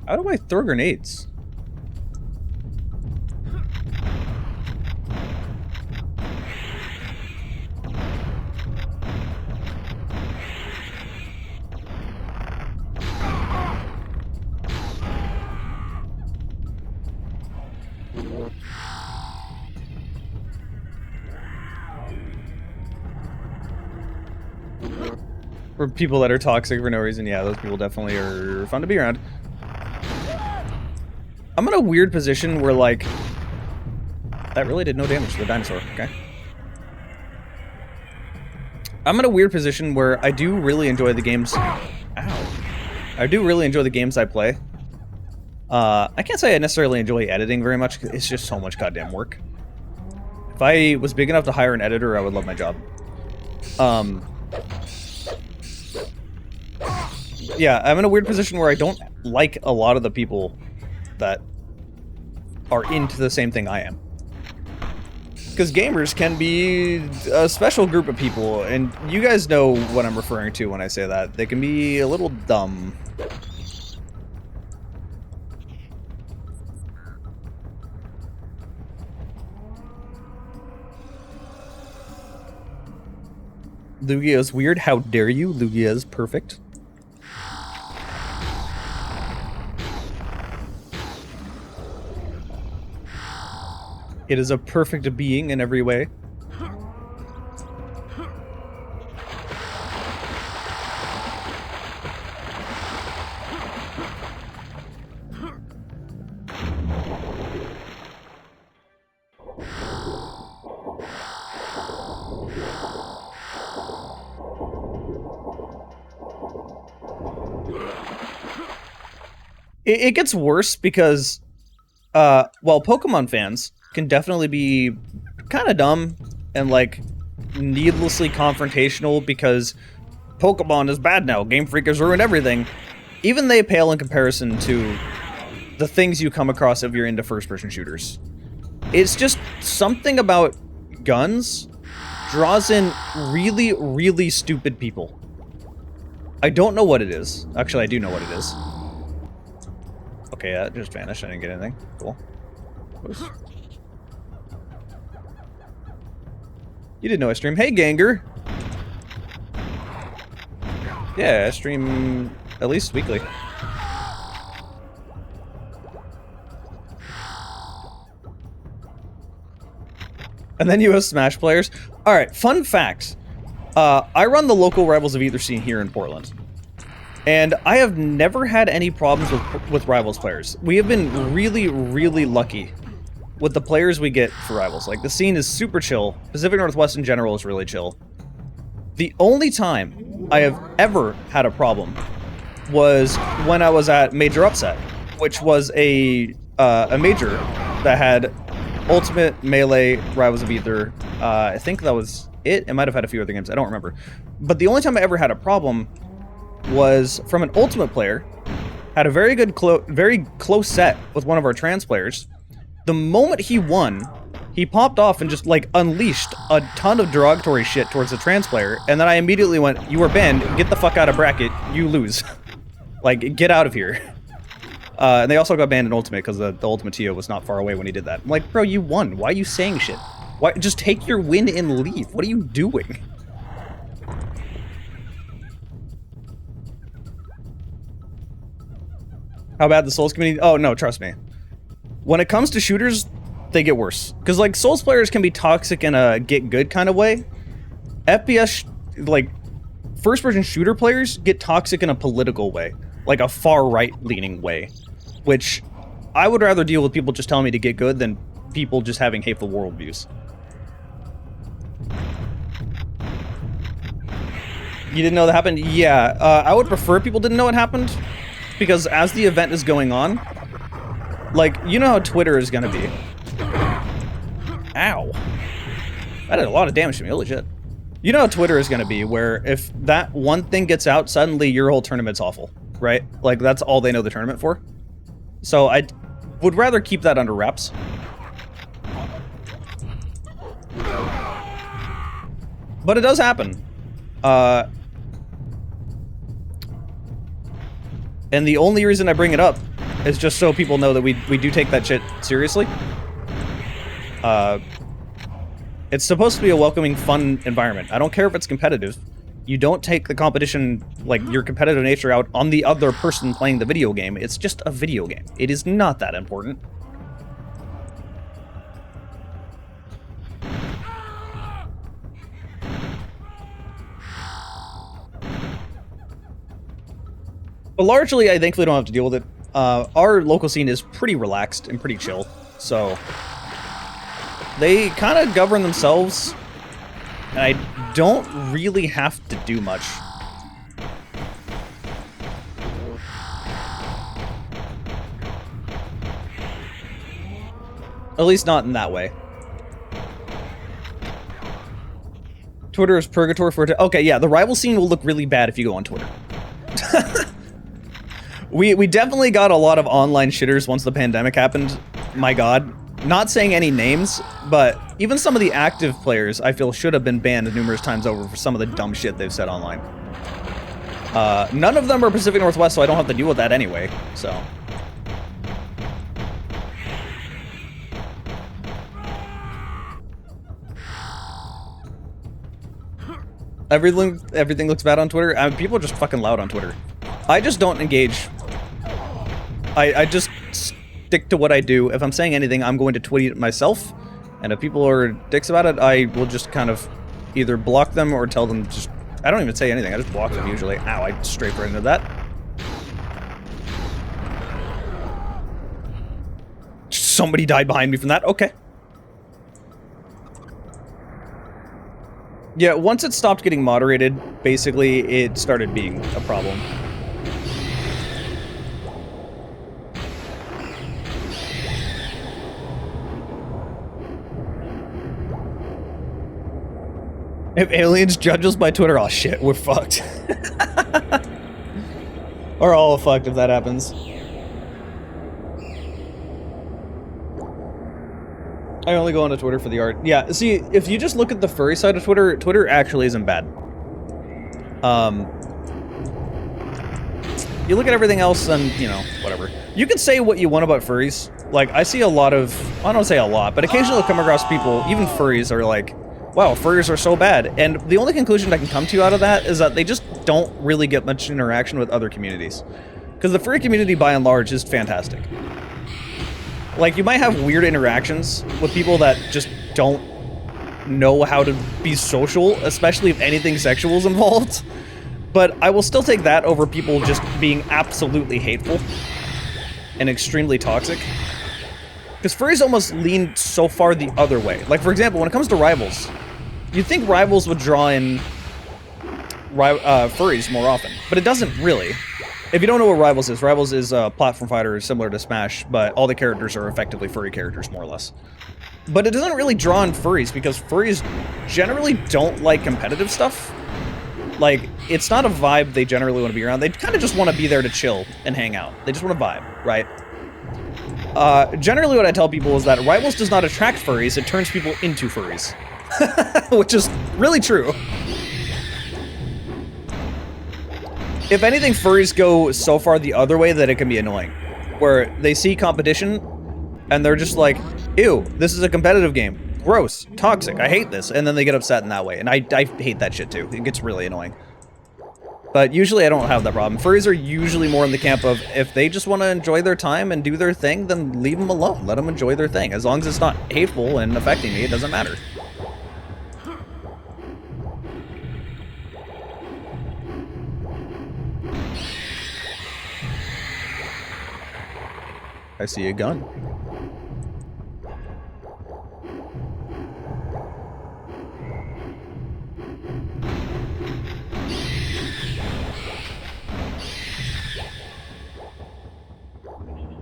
How do I throw grenades? For people that are toxic for no reason, yeah, those people definitely are fun to be around. I'm in a weird position where, like... That really did no damage to the dinosaur, okay? I'm in a weird position where I do really enjoy the games... Ow. I do really enjoy the games I play. I can't say I necessarily enjoy editing very much, 'cause it's just so much goddamn work. If I was big enough to hire an editor, I would love my job. Yeah, I'm in a weird position where I don't like a lot of the people that are into the same thing I am. Because gamers can be a special group of people, and you guys know what I'm referring to when I say that. They can be a little dumb. Lugia is weird. How dare you? Lugia is perfect. It is a perfect being in every way. It gets worse because, while Pokemon fans can definitely be kind of dumb and, like, needlessly confrontational because Pokemon is bad now, Game Freak has ruined everything, even they pale in comparison to the things you come across if you're into first-person shooters. It's just something about guns draws in really, really stupid people. I don't know what it is. Actually, I do know what it is. Okay, that just vanished. I didn't get anything. Cool. Oops. You didn't know I stream. Hey, Ganger! Yeah, I stream at least weekly. And then you have Smash players. Alright, fun fact. I run the local Rivals of Either scene here in Portland. And I have never had any problems with Rivals players. We have been really, really lucky with the players we get for Rivals. Like, the scene is super chill. Pacific Northwest in general is really chill. The only time I have ever had a problem was when I was at Major Upset, which was a major that had Ultimate, Melee, Rivals of Ether. I think that was it. It might have had a few other games. I don't remember. But the only time I ever had a problem was from an Ultimate player. Had a very good, very close set with one of our trans players. The moment he won, he popped off and just, like, unleashed a ton of derogatory shit towards the trans player. And then I immediately went, "You are banned. Get the fuck out of bracket. You lose. Like, get out of here." And they also got banned in Ultimate because the Ultimate Tio was not far away when he did that. I'm like, bro, you won. Why are you saying shit? Why? Just take your win and leave. What are you doing? How bad the Souls community? Oh, no, trust me. When it comes to shooters, they get worse. Because, like, Souls players can be toxic in a get-good kind of way. FPS, like, first-person shooter players get toxic in a political way. Like, a far-right-leaning way. Which, I would rather deal with people just telling me to get good than people just having hateful worldviews. You didn't know that happened? Yeah, I would prefer people didn't know it happened. Because as the event is going on, like, you know how Twitter is gonna be. Ow. That did a lot of damage to me, holy shit. You know how Twitter is gonna be, where if that one thing gets out, suddenly your whole tournament's awful, right? Like, that's all they know the tournament for. So I would rather keep that under wraps. But it does happen. And the only reason I bring it up is just so people know that we do take that shit seriously. It's supposed to be a welcoming, fun environment. I don't care if it's competitive. You don't take the competition, like, your competitive nature out on the other person playing the video game. It's just a video game. It is not that important. But largely, I thankfully don't have to deal with it. Our local scene is pretty relaxed and pretty chill, so they kind of govern themselves, and I don't really have to do much. At least not in that way. Twitter is purgatory for... Okay, yeah, the rival scene will look really bad if you go on Twitter. We definitely got a lot of online shitters once the pandemic happened. My god. Not saying any names, but even some of the active players I feel should have been banned numerous times over for some of the dumb shit they've said online. None of them are Pacific Northwest, so I don't have to deal with that anyway, so... Everything looks bad on Twitter. I mean, people are just fucking loud on Twitter. I just don't engage. I just stick to what I do. If I'm saying anything, I'm going to tweet it myself. And if people are dicks about it, I will just kind of either block them or tell them just... I don't even say anything. I just block them usually. Ow, I straight right into that. Somebody died behind me from that. Okay. Yeah, once it stopped getting moderated, basically, it started being a problem. If aliens judge us by Twitter, oh shit, we're fucked. We're all fucked if that happens. I only go onto Twitter for the art. Yeah, see, if you just look at the furry side of Twitter, Twitter actually isn't bad. You look at everything else and, you know, whatever. You can say what you want about furries. Like, I see a lot of... I don't say a lot, but occasionally I'll come across people, even furries, are like, wow, furries are so bad. And the only conclusion I can come to out of that is that they just don't really get much interaction with other communities. Because the furry community, by and large, is fantastic. Like, you might have weird interactions with people that just don't know how to be social, especially if anything sexual is involved. But I will still take that over people just being absolutely hateful and extremely toxic. Because furries almost lean so far the other way. Like, for example, when it comes to Rivals, you'd think Rivals would draw in furries more often, but it doesn't really. If you don't know what Rivals is a platform fighter similar to Smash, but all the characters are effectively furry characters, more or less. But it doesn't really draw in furries, because furries generally don't like competitive stuff. Like, it's not a vibe they generally want to be around. They kind of just want to be there to chill and hang out. They just want to vibe, right? Generally what I tell people is that Rivals does not attract furries, it turns people into furries. Which is really true. If anything, furries go so far the other way that it can be annoying. Where they see competition, and they're just like, ew, this is a competitive game. Gross, toxic, I hate this. And then they get upset in that way. And I hate that shit too. It gets really annoying. But usually I don't have that problem. Furries are usually more in the camp of, if they just want to enjoy their time and do their thing, then leave them alone. Let them enjoy their thing. As long as it's not hateful and affecting me, it doesn't matter. I see a gun.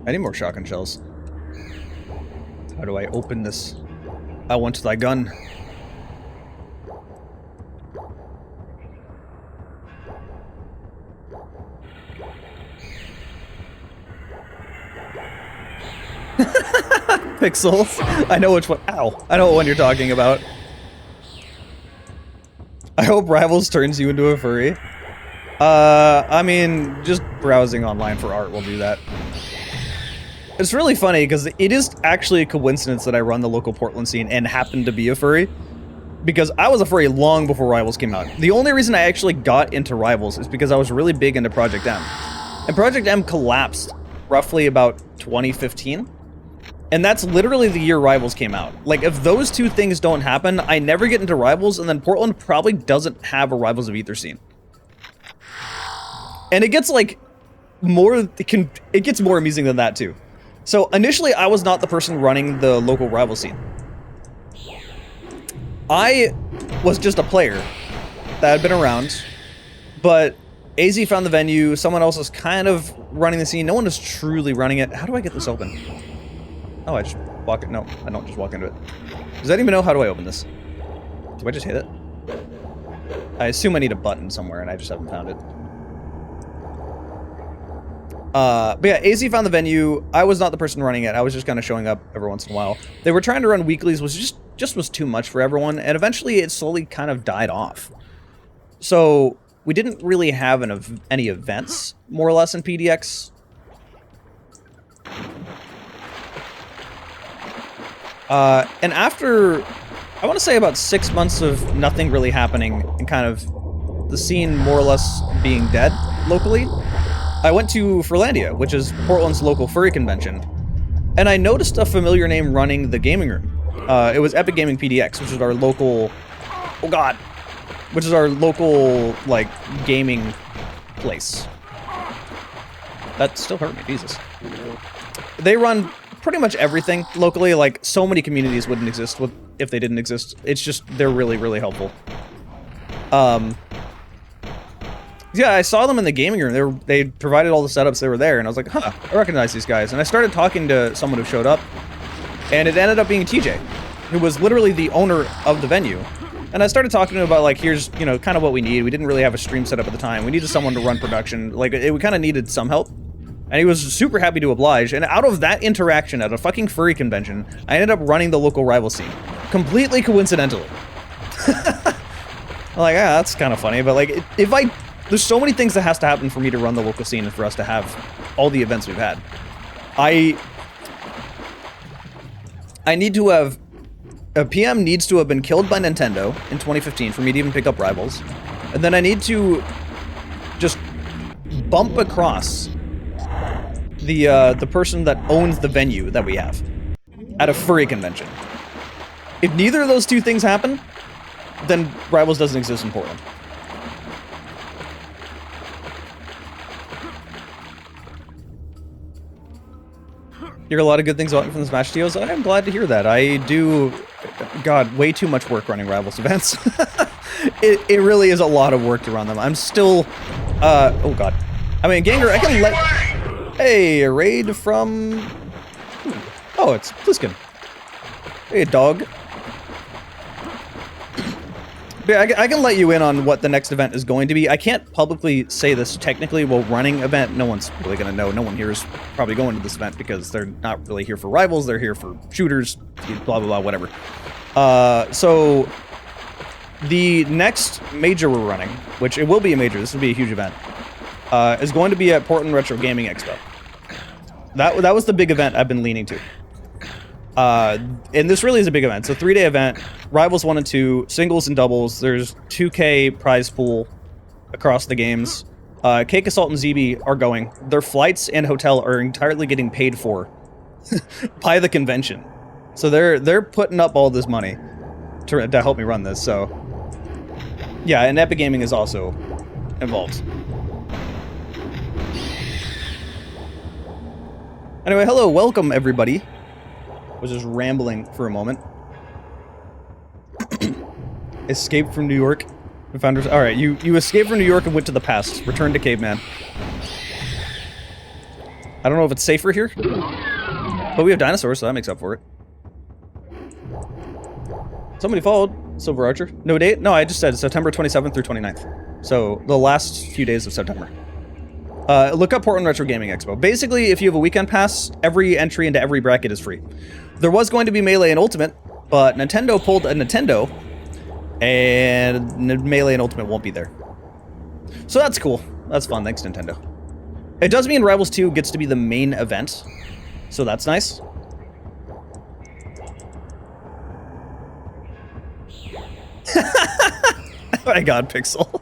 I need more shotgun shells. How do I open this? I want thy gun. Pixels. I know which one. Ow. I know what one you're talking about. I hope Rivals turns you into a furry. I mean, just browsing online for art will do that. It's really funny because it is actually a coincidence that I run the local Portland scene and happen to be a furry. Because I was a furry long before Rivals came out. The only reason I actually got into Rivals is because I was really big into Project M. And Project M collapsed roughly about 2015. And that's literally the year Rivals came out. Like, if those two things don't happen, I never get into Rivals, and then Portland probably doesn't have a Rivals of Ether scene. And it gets, like, it gets more amusing than that, too. So, initially, I was not the person running the local Rival scene. I was just a player that had been around, but AZ found the venue, someone else was kind of running the scene, no one is truly running it. How do I get this open? Oh, I just walk it. No, I don't just walk into it. Does that even know how do I open this? Do I just hit it? I assume I need a button somewhere and I just haven't found it. But yeah, AZ found the venue. I was not the person running it. I was just kind of showing up every once in a while. They were trying to run weeklies, which just was too much for everyone, and eventually it slowly kind of died off. So we didn't really have any events, more or less, in PDX. And after I want to say about 6 months of nothing really happening and kind of the scene more or less being dead locally. I went to Furlandia, which is Portland's local furry convention, and I noticed a familiar name running the gaming room. It was Epic Gaming PDX, which is our local... Oh god! Which is our local, like, gaming place. That still hurt me, Jesus. They run pretty much everything locally. Like, so many communities wouldn't exist if they didn't exist. It's just, they're really, really helpful. Yeah, I saw them in the gaming room. They provided all the setups. They were there, and I was like, huh, I recognize these guys. And I started talking to someone who showed up, and it ended up being TJ, who was literally the owner of the venue. And I started talking to him about, like, here's, you know, kind of what we need. We didn't really have a stream set up at the time. We needed someone to run production. Like, we kind of needed some help. And he was super happy to oblige. And out of that interaction at a fucking furry convention, I ended up running the local rival scene. Completely coincidentally. I'm like, ah, that's kind of funny. But, like, there's so many things that has to happen for me to run the local scene and for us to have all the events we've had. I need to have... A PM needs to have been killed by Nintendo in 2015 for me to even pick up Rivals. And then I need to just bump across the person that owns the venue that we have at a furry convention. If neither of those two things happen, then Rivals doesn't exist in Portland. You hear a lot of good things about me from the Smash Deals. I'm glad to hear that. I do, God, way too much work running Rivals events. It really is a lot of work to run them. I'm still, oh God. I mean, Ganger, I can let, hey, a raid from, oh, it's Pliskin. Hey, dog. But I can let you in on what the next event is going to be. I can't publicly say this technically while running event. No one's really going to know. No one here is probably going to this event because they're not really here for Rivals. They're here for shooters, blah, blah, blah, whatever. So the next major we're running, which it will be a major, this will be a huge event, is going to be at Portland Retro Gaming Expo. That was the big event I've been leaning to. And this really is a big event. It's a 3-day event. Rivals 1 and 2, singles and doubles. There's 2K prize pool across the games. Cake Assault and ZB are going. Their flights and hotel are entirely getting paid for by the convention. So they're putting up all this money to help me run this. So yeah, and Epic Gaming is also involved. Anyway, hello, welcome everybody. Was just rambling for a moment. Escaped from New York. Founders. All right, you escaped from New York and went to the past. Return to caveman. I don't know if it's safer here, but we have dinosaurs, so that makes up for it. Somebody followed Silver Archer. No date? No, I just said September 27th through 29th. So the last few days of September. Look up Portland Retro Gaming Expo. Basically, if you have a weekend pass, every entry into every bracket is free. There was going to be Melee and Ultimate, but Nintendo pulled a Nintendo, and Melee and Ultimate won't be there. So that's cool. That's fun. Thanks, Nintendo. It does mean Rivals 2 gets to be the main event, so that's nice. My God, Pixel.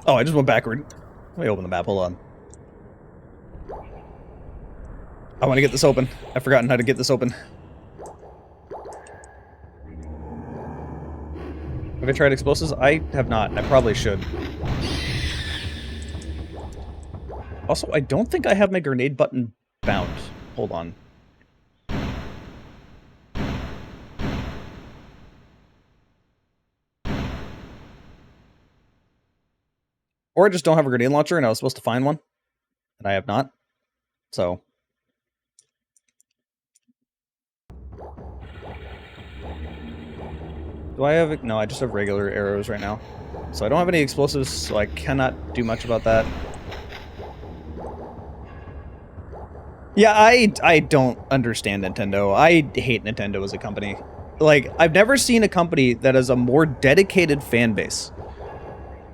Oh, I just went backward. Let me open the map, hold on. I want to get this open. I've forgotten how to get this open. Have I tried explosives? I have not. I probably should. Also, I don't think I have my grenade button bound. Hold on. Or I just don't have a grenade launcher and I was supposed to find one. And I have not. So. Do I have... No, I just have regular arrows right now. So I don't have any explosives, so I cannot do much about that. Yeah, I don't understand Nintendo. I hate Nintendo as a company. Like, I've never seen a company that has a more dedicated fan base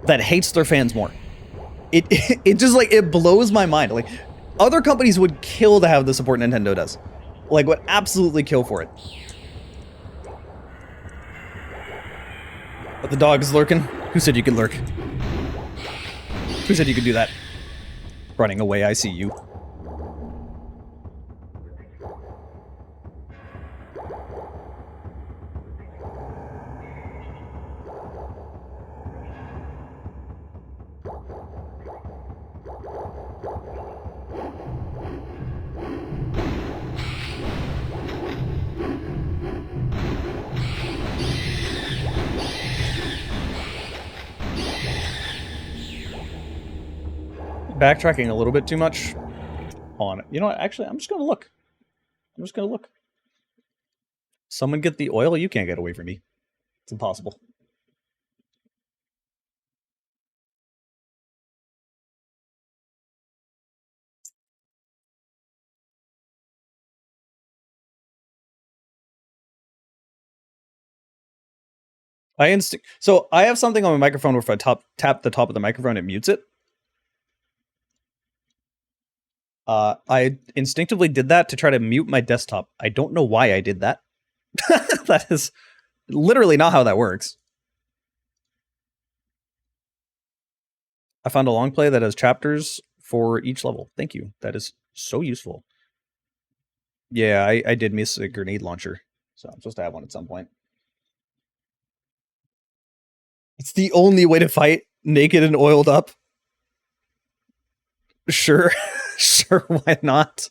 that hates their fans more. It just, like, it blows my mind. Like, other companies would kill to have the support Nintendo does. Like, would absolutely kill for it. But the dog is lurking. Who said you could lurk? Who said you could do that? Running away, I see you. Backtracking a little bit too much on it. You know what? Actually, I'm just gonna look. I'm just gonna look. Someone get the oil? You can't get away from me. It's impossible. So I have something on my microphone where if I tap the top of the microphone, it mutes it. I instinctively did that to try to mute my desktop. I don't know why I did that. That is literally not how that works. I found a long play that has chapters for each level. Thank you. That is so useful. Yeah, I did miss a grenade launcher, so I'm supposed to have one at some point. It's the only way to fight naked and oiled up. Sure. Sure, why not?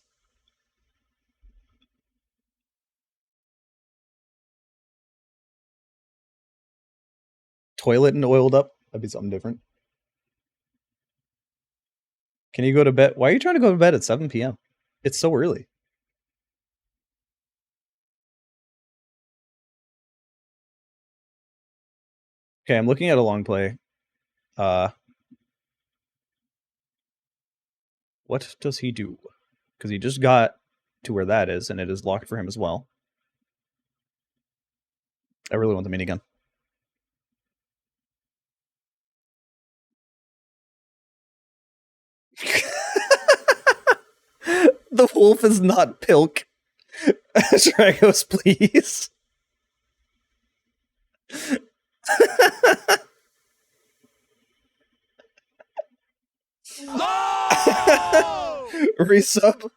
Toilet and oiled up? That'd be something different. Can you go to bed? Why are you trying to go to bed at 7 p.m.? It's so early. Okay, I'm looking at a long play. What does he do? Because he just got to where that is, and it is locked for him as well. I really want the minigun. The wolf is not Pilk. Dragos, please. No! Resub.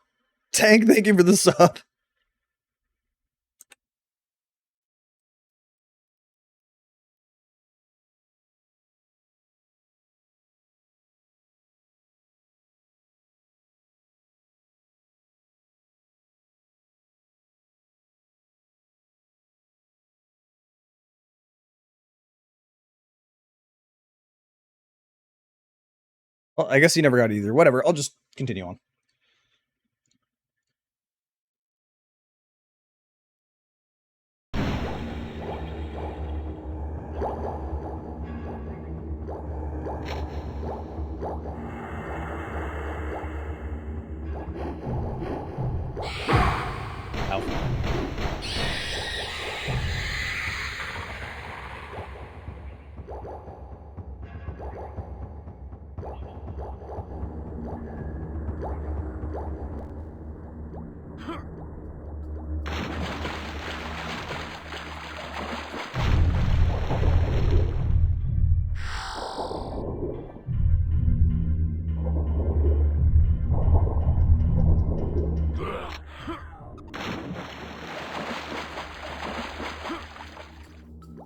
Tank, thank you for the sub. Well, I guess he never got it either. Whatever, I'll just continue on.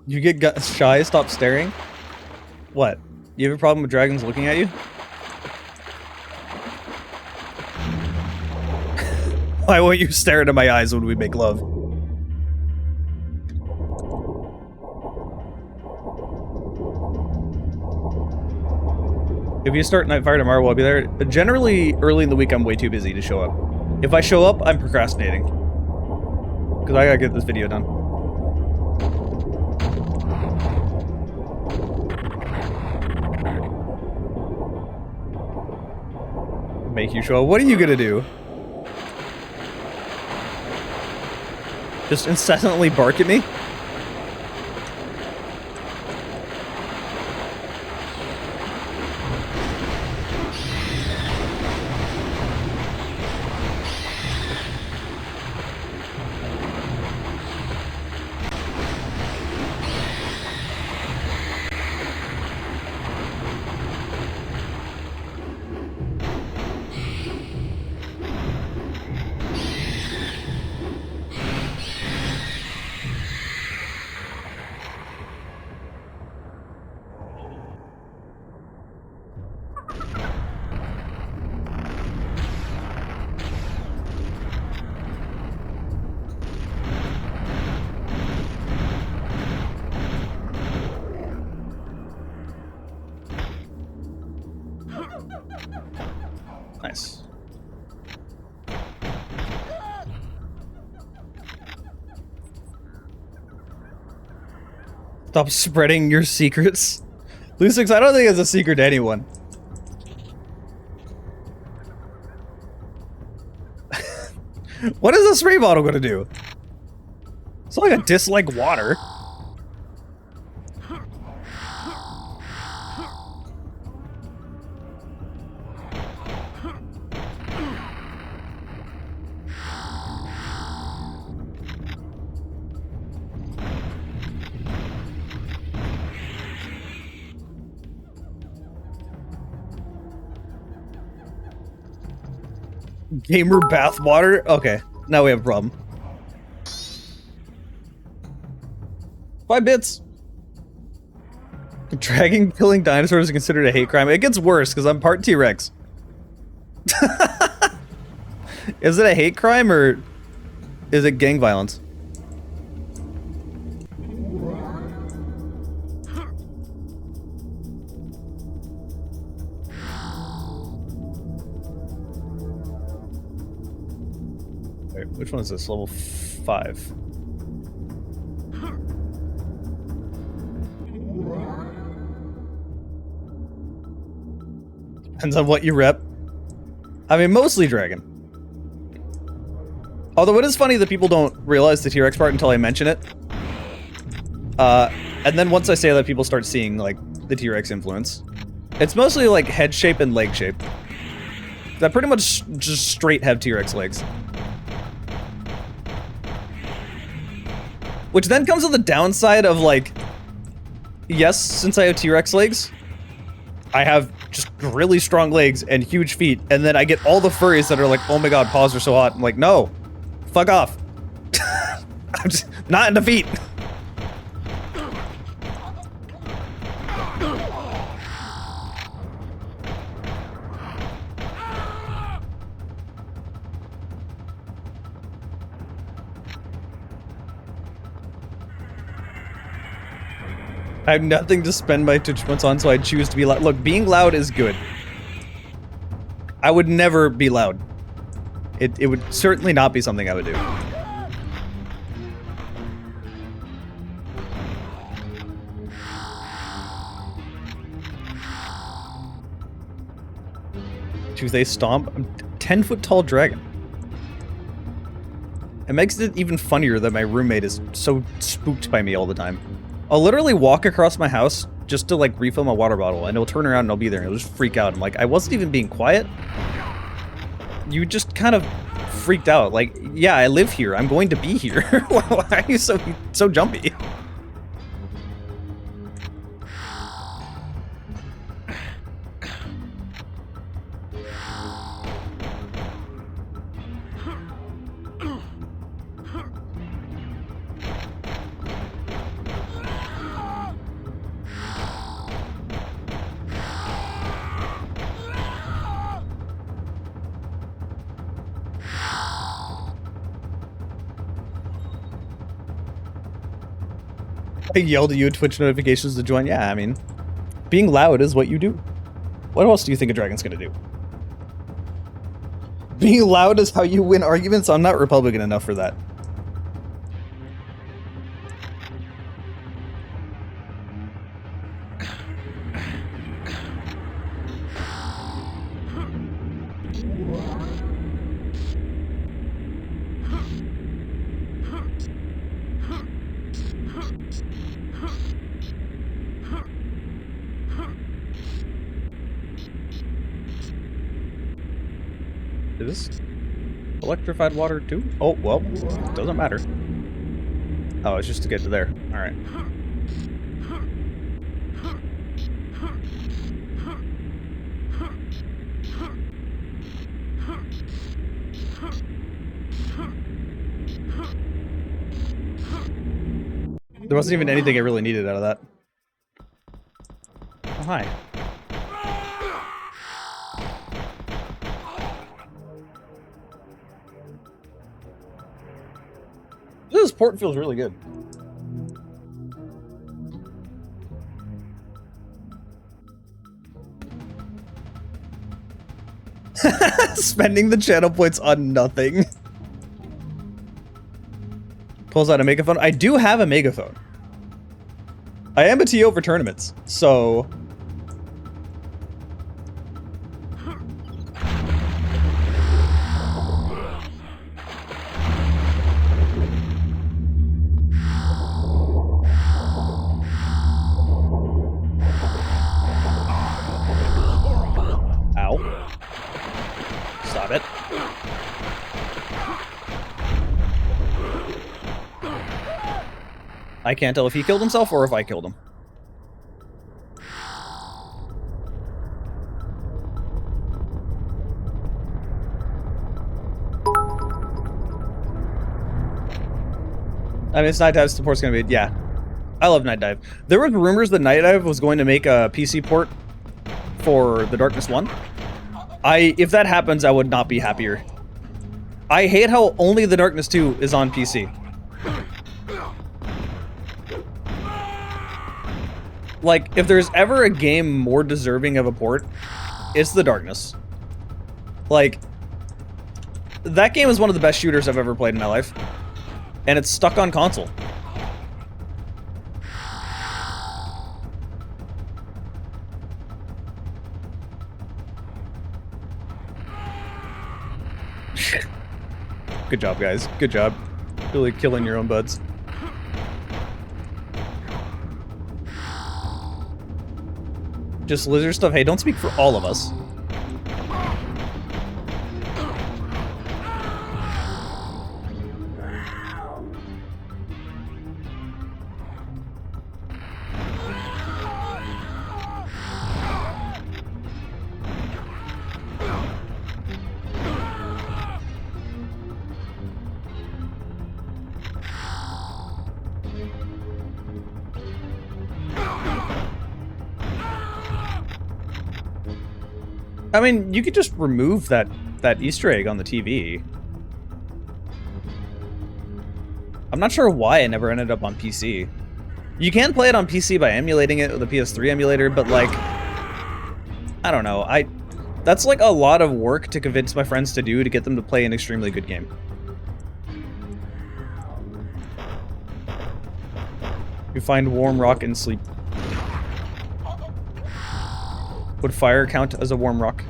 You get shy, stop staring? What? You have a problem with dragons looking at you? Why won't you stare into my eyes when we make love? If you start Nightfire tomorrow, I'll be there. Generally, early in the week, I'm way too busy to show up. If I show up, I'm procrastinating. Because I gotta get this video done. Make you show up. What are you gonna do? Just incessantly bark at me? Nice. Stop spreading your secrets. Lucix, I don't think it's a secret to anyone. What is a spray bottle gonna do? It's not like I dislike water. Gamer bathwater? Okay, now we have a problem. 5 bits. Dragging killing dinosaurs is considered a hate crime. It gets worse because I'm part T-Rex. Is it a hate crime or is it gang violence? Wait, which one is this? Level 5. Depends on what you rep. I mean, mostly dragon. Although it is funny that people don't realize the T-Rex part until I mention it. And then once I say that, people start seeing, like, the T-Rex influence. It's mostly, like, head shape and leg shape. I pretty much just straight have T-Rex legs. Which then comes with the downside of, like, yes, since I have T-Rex legs, I have just really strong legs and huge feet, and then I get all the furries that are like, oh my god, paws are so hot. I'm like, no, fuck off. I'm just not into feet. I have nothing to spend my Twitch points on, so I choose to be loud. Look, being loud is good. I would never be loud. It would certainly not be something I would do. Tuesday stomp. I'm a 10-foot tall dragon. It makes it even funnier that my roommate is so spooked by me all the time. I'll literally walk across my house just to, like, refill my water bottle, and he'll turn around and I'll be there, and he'll just freak out. I'm like, I wasn't even being quiet. You just kind of freaked out. Like, yeah, I live here. I'm going to be here. Why are you so jumpy? I yelled at you at Twitch notifications to join. Yeah, I mean, being loud is what you do. What else do you think a dragon's gonna do? Being loud is how you win arguments? I'm not Republican enough for that. Is this electrified water too? Oh, well, doesn't matter. Oh, it's just to get to there. Alright. There wasn't even anything I really needed out of that. Oh, hi. This port feels really good. Spending the channel points on nothing. Pulls out a megaphone. I do have a megaphone. I am a TO for tournaments, so... Ow. Stop it. I can't tell if he killed himself or if I killed him. I mean, it's Night Dive support's gonna be, yeah. I love Night Dive. There were rumors that Night Dive was going to make a PC port for the Darkness 1. If that happens, I would not be happier. I hate how only the Darkness 2 is on PC. Like, if there's ever a game more deserving of a port, it's the Darkness. Like, that game is one of the best shooters I've ever played in my life. And it's stuck on console. Good job, guys. Good job. Really killing your own buds. Just lizard stuff. Hey, don't speak for all of us. I mean, you could just remove that Easter egg on the TV. I'm not sure why it never ended up on PC. You can play it on PC by emulating it with a PS3 emulator, but like, I don't know. That's like a lot of work to convince my friends to do to get them to play an extremely good game. You find warm rock and sleep. Would fire count as a warm rock?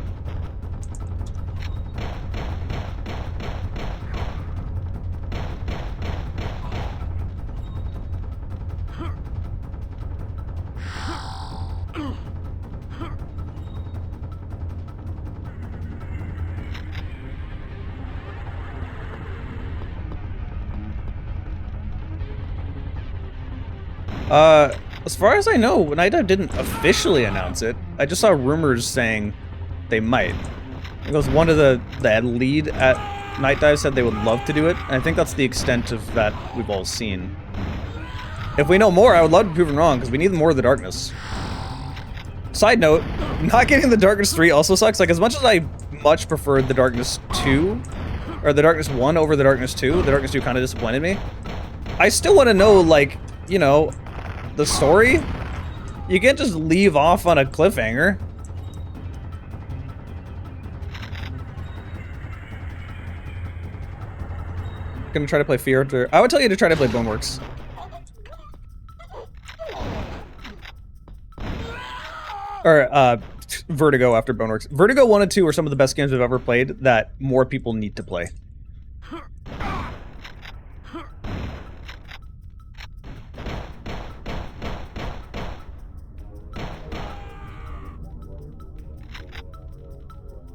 As far as I know, Night Dive didn't officially announce it. I just saw rumors saying they might. Because one of the lead at Night Dive said they would love to do it, and I think that's the extent of that we've all seen. If we know more, I would love to be proven wrong, because we need more of the Darkness. Side note, not getting the Darkness 3 also sucks. Like, as much as I much preferred the Darkness 2, or the Darkness 1 over the Darkness 2, the Darkness 2 kind of disappointed me. I still want to know, like, you know, the story? You can't just leave off on a cliffhanger. Gonna try to play Fear after... I would tell you to try to play Boneworks. Or, Vertigo after Boneworks. Vertigo 1 and 2 are some of the best games I've ever played that more people need to play.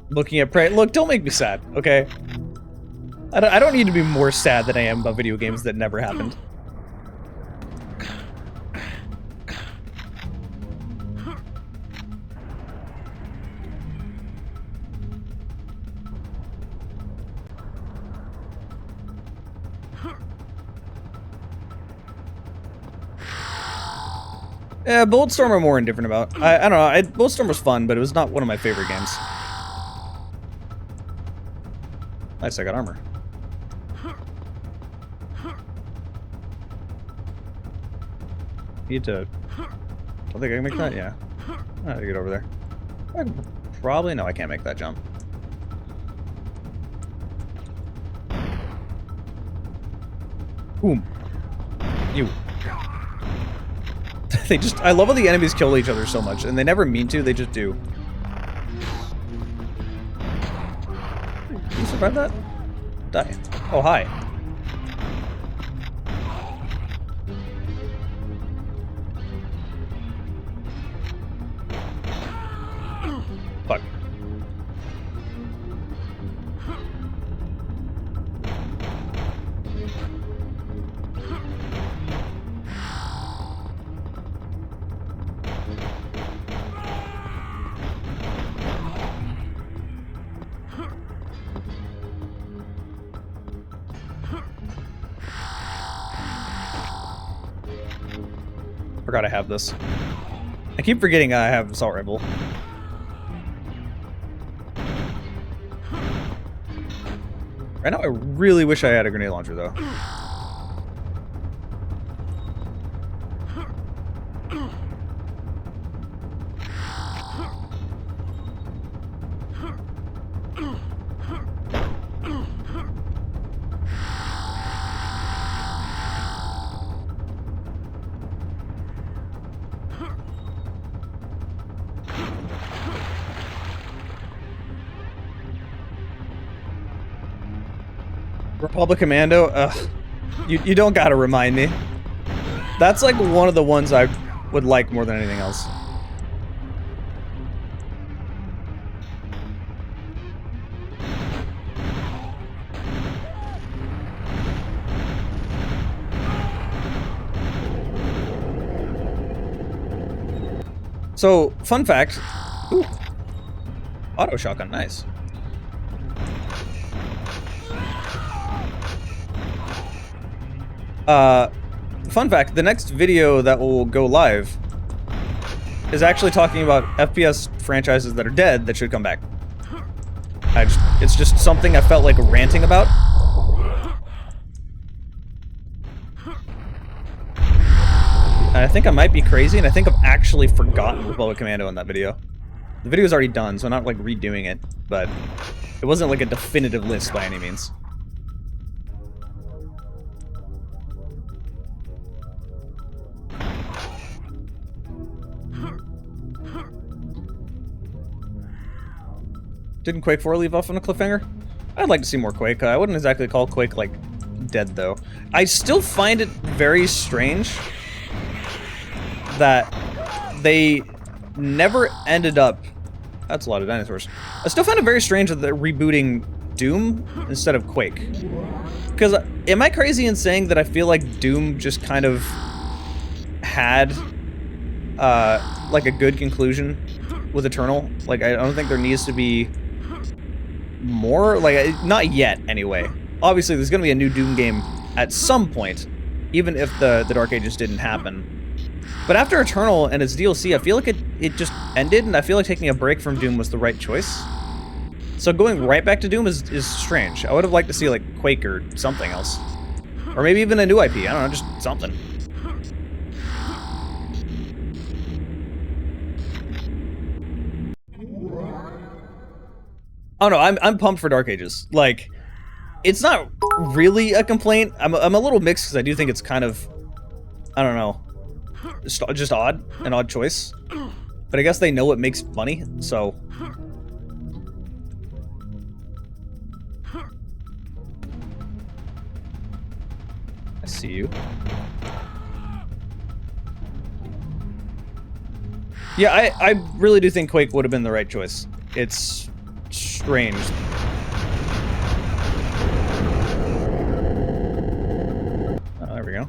Looking at Prey. Look, don't make me sad, okay? I don't need to be more sad than I am about video games that never happened. Yeah, Bulletstorm I'm more indifferent about. I don't know, Bulletstorm was fun, but it was not one of my favorite games. Nice, I got armor. Need to... Don't think I can make that? Yeah. I gotta get over there. Probably... No, I can't make that jump. Boom. You. They just... I love how the enemies kill each other so much, and they never mean to, they just do. Did you survive that? Die. Oh, hi. Fuck. Forgot I have this. I keep forgetting I have Assault Rifle. Right now, I really wish I had a grenade launcher, though. Republic Commando? Ugh. You don't gotta remind me. That's like one of the ones I would like more than anything else. So, fun fact. Ooh. Auto shotgun, nice. Fun fact, the next video that will go live is actually talking about FPS franchises that are dead that should come back. It's just something I felt like ranting about. And I think I might be crazy, and I think I've actually forgotten Republic Commando in that video. The video's already done, so I'm not like redoing it, but it wasn't like a definitive list by any means. Didn't Quake 4 leave off on a cliffhanger? I'd like to see more Quake. I wouldn't exactly call Quake, like, dead, though. I still find it very strange that they never ended up... That's a lot of dinosaurs. I still find it very strange that they're rebooting Doom instead of Quake. Because, am I crazy in saying that I feel like Doom just kind of had, like, a good conclusion with Eternal? Like, I don't think there needs to be more, like, not yet anyway. Obviously there's gonna be a new Doom game at some point, even if the Dark Ages didn't happen. But after Eternal and its DLC, I feel like it just ended, and I feel like taking a break from Doom was the right choice. So going right back to Doom is strange. I would have liked to see like Quake or something else, or maybe even a new IP. I don't know, just something. Oh no, I'm pumped for Dark Ages. Like, it's not really a complaint. I'm a little mixed because I do think it's kind of, I don't know, just odd, an odd choice. But I guess they know it makes money, so. I see you. Yeah, I really do think Quake would have been the right choice. It's strange. Oh, there we go.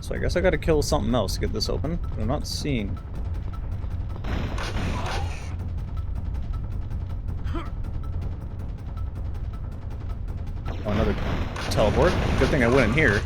So I guess I gotta kill something else to get this open. I'm not seeing. Oh, another teleport. Good thing I went in here.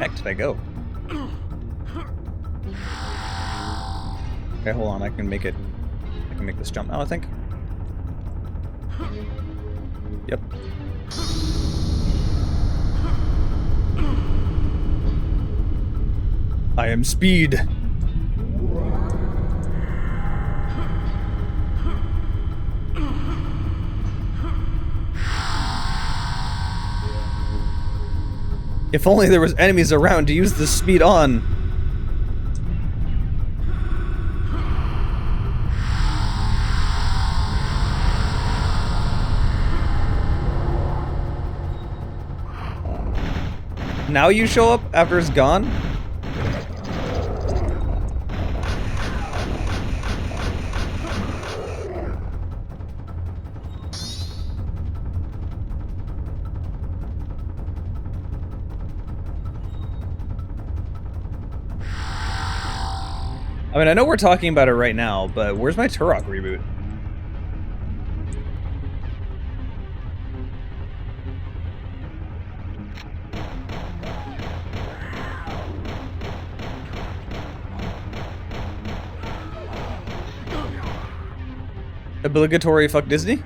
heck did I go? Okay, hold on. I can make this jump now, I think. Yep. I am speed. If only there was enemies around to use the speed on. Now you show up after it's gone? I mean, I know we're talking about it right now, but where's my Turok reboot? Obligatory fuck Disney?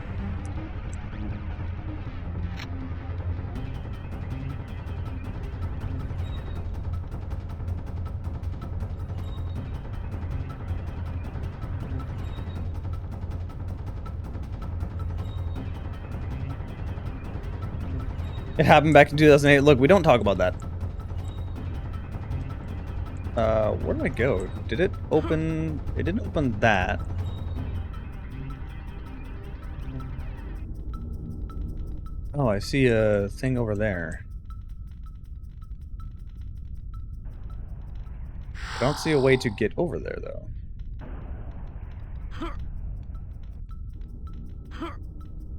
It happened back in 2008. Look, we don't talk about that. Where did I go? Did it open? It didn't open that. Oh, I see a thing over there. I don't see a way to get over there, though.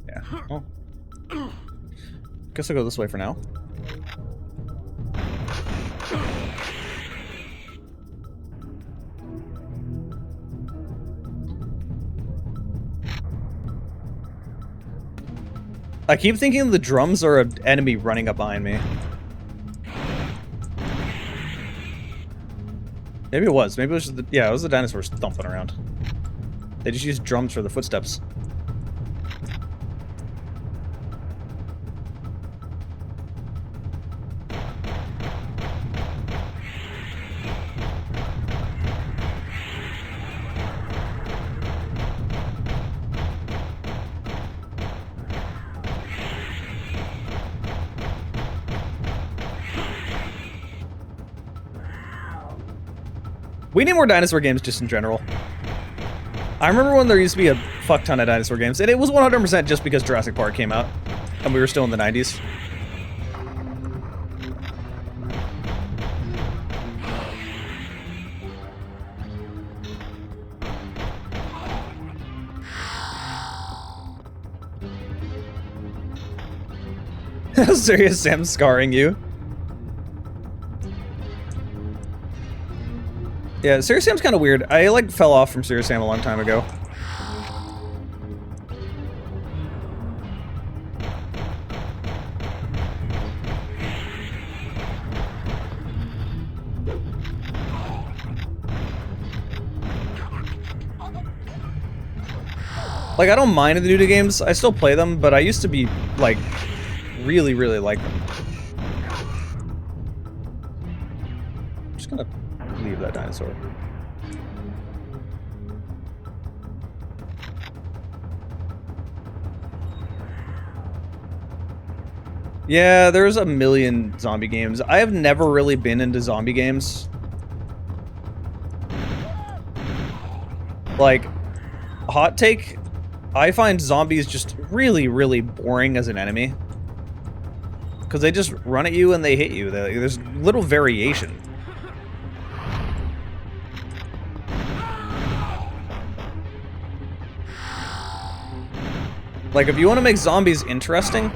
Yeah. Oh. Guess I'll go this way for now. I keep thinking the drums are an enemy running up behind me. Maybe it was. Maybe it was just the, yeah, it was the dinosaurs thumping around. They just used drums for the footsteps. We need more dinosaur games just in general. I remember when there used to be a fuck ton of dinosaur games, and it was 100% just because Jurassic Park came out, and we were still in the 90s. Serious Sam scarring you? Yeah, Serious Sam's kind of weird. I, like, fell off from Serious Sam a long time ago. Like, I don't mind the nudie games. I still play them, but I used to be, like, really, really like them. I'm just gonna leave that dinosaur. Yeah, there's a million zombie games. I have never really been into zombie games. Like, hot take, I find zombies just really, really boring as an enemy. Because they just run at you and they hit you. There's little variation. Like, if you want to make zombies interesting...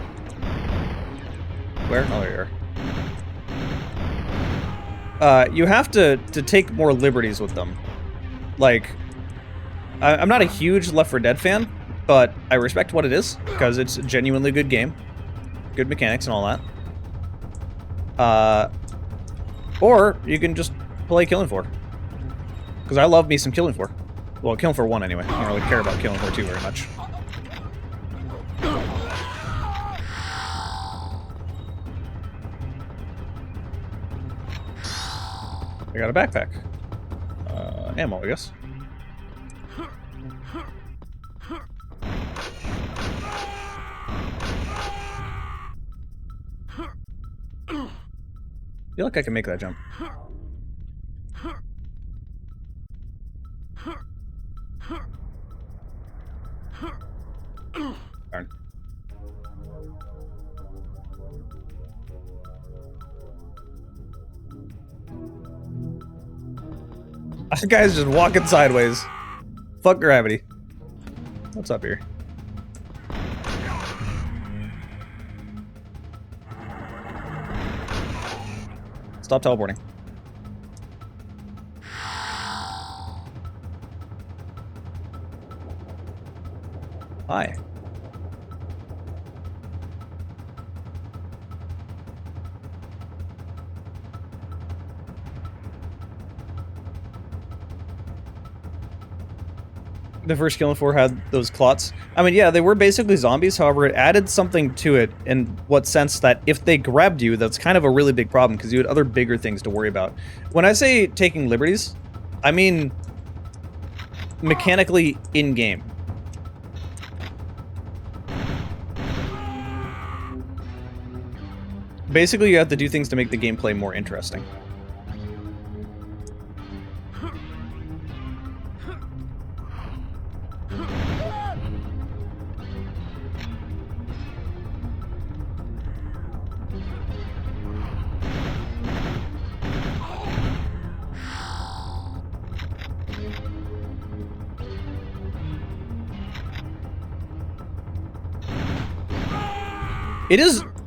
Where? Oh, there you are. You have to take more liberties with them. Like, I'm not a huge Left 4 Dead fan, but I respect what it is, because it's a genuinely good game. Good mechanics and all that. Or you can just play Killing Floor. Because I love me some Killing Floor. Well, Killing Floor 1 anyway. I don't really care about Killing Floor 2 very much. I got a backpack. Ammo, I guess. I feel like I can make that jump. Darn. That guy's just walking sideways. Fuck gravity. What's up here? Stop teleporting. Hi. The first Killing Floor had those clots. I mean, yeah, they were basically zombies. However, it added something to it in what sense that if they grabbed you, that's kind of a really big problem because you had other bigger things to worry about. When I say taking liberties, I mean mechanically in-game. Basically, you have to do things to make the gameplay more interesting.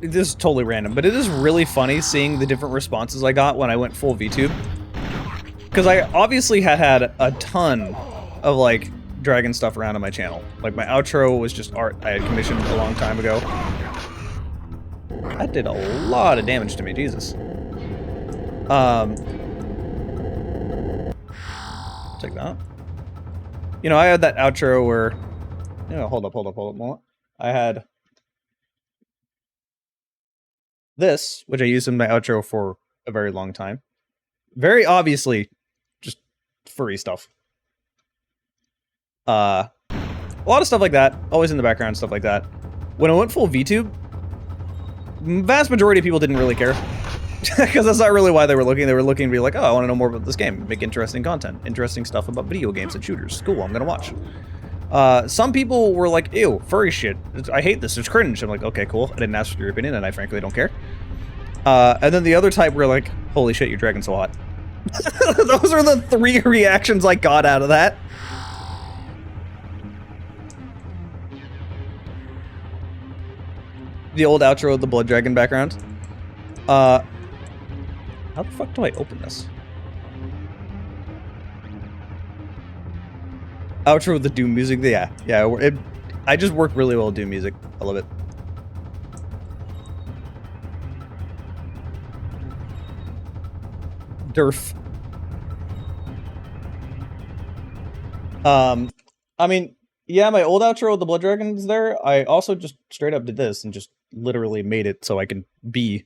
This is totally random, but it is really funny seeing the different responses I got when I went full VTube. Because I obviously had a ton of, like, dragon stuff around on my channel. Like, my outro was just art I had commissioned a long time ago. That did a lot of damage to me, Jesus. Take that. You know, I had that outro where... You know, hold up. I had... this, which I used in my outro for a very long time. Very obviously, just furry stuff. A lot of stuff like that, always in the background, stuff like that. When I went full VTube, vast majority of people didn't really care. Because that's not really why they were looking. They were looking to be like, oh, I want to know more about this game. Make interesting content. Interesting stuff about video games and shooters. Cool, I'm gonna watch. Some people were like, ew, furry shit. I hate this, it's cringe. I'm like, okay, cool. I didn't ask for your opinion, and I frankly don't care. And then the other type were like, holy shit, your dragon's so hot. Those are the 3 reactions I got out of that. The old outro with the blood dragon background. How the fuck do I open this? Outro with the Doom music, yeah. I just work really well with Doom music. I love it. Derf. I mean, yeah, my old outro with the Blood Dragon's there. I also just straight up did this and just literally made it so I can be...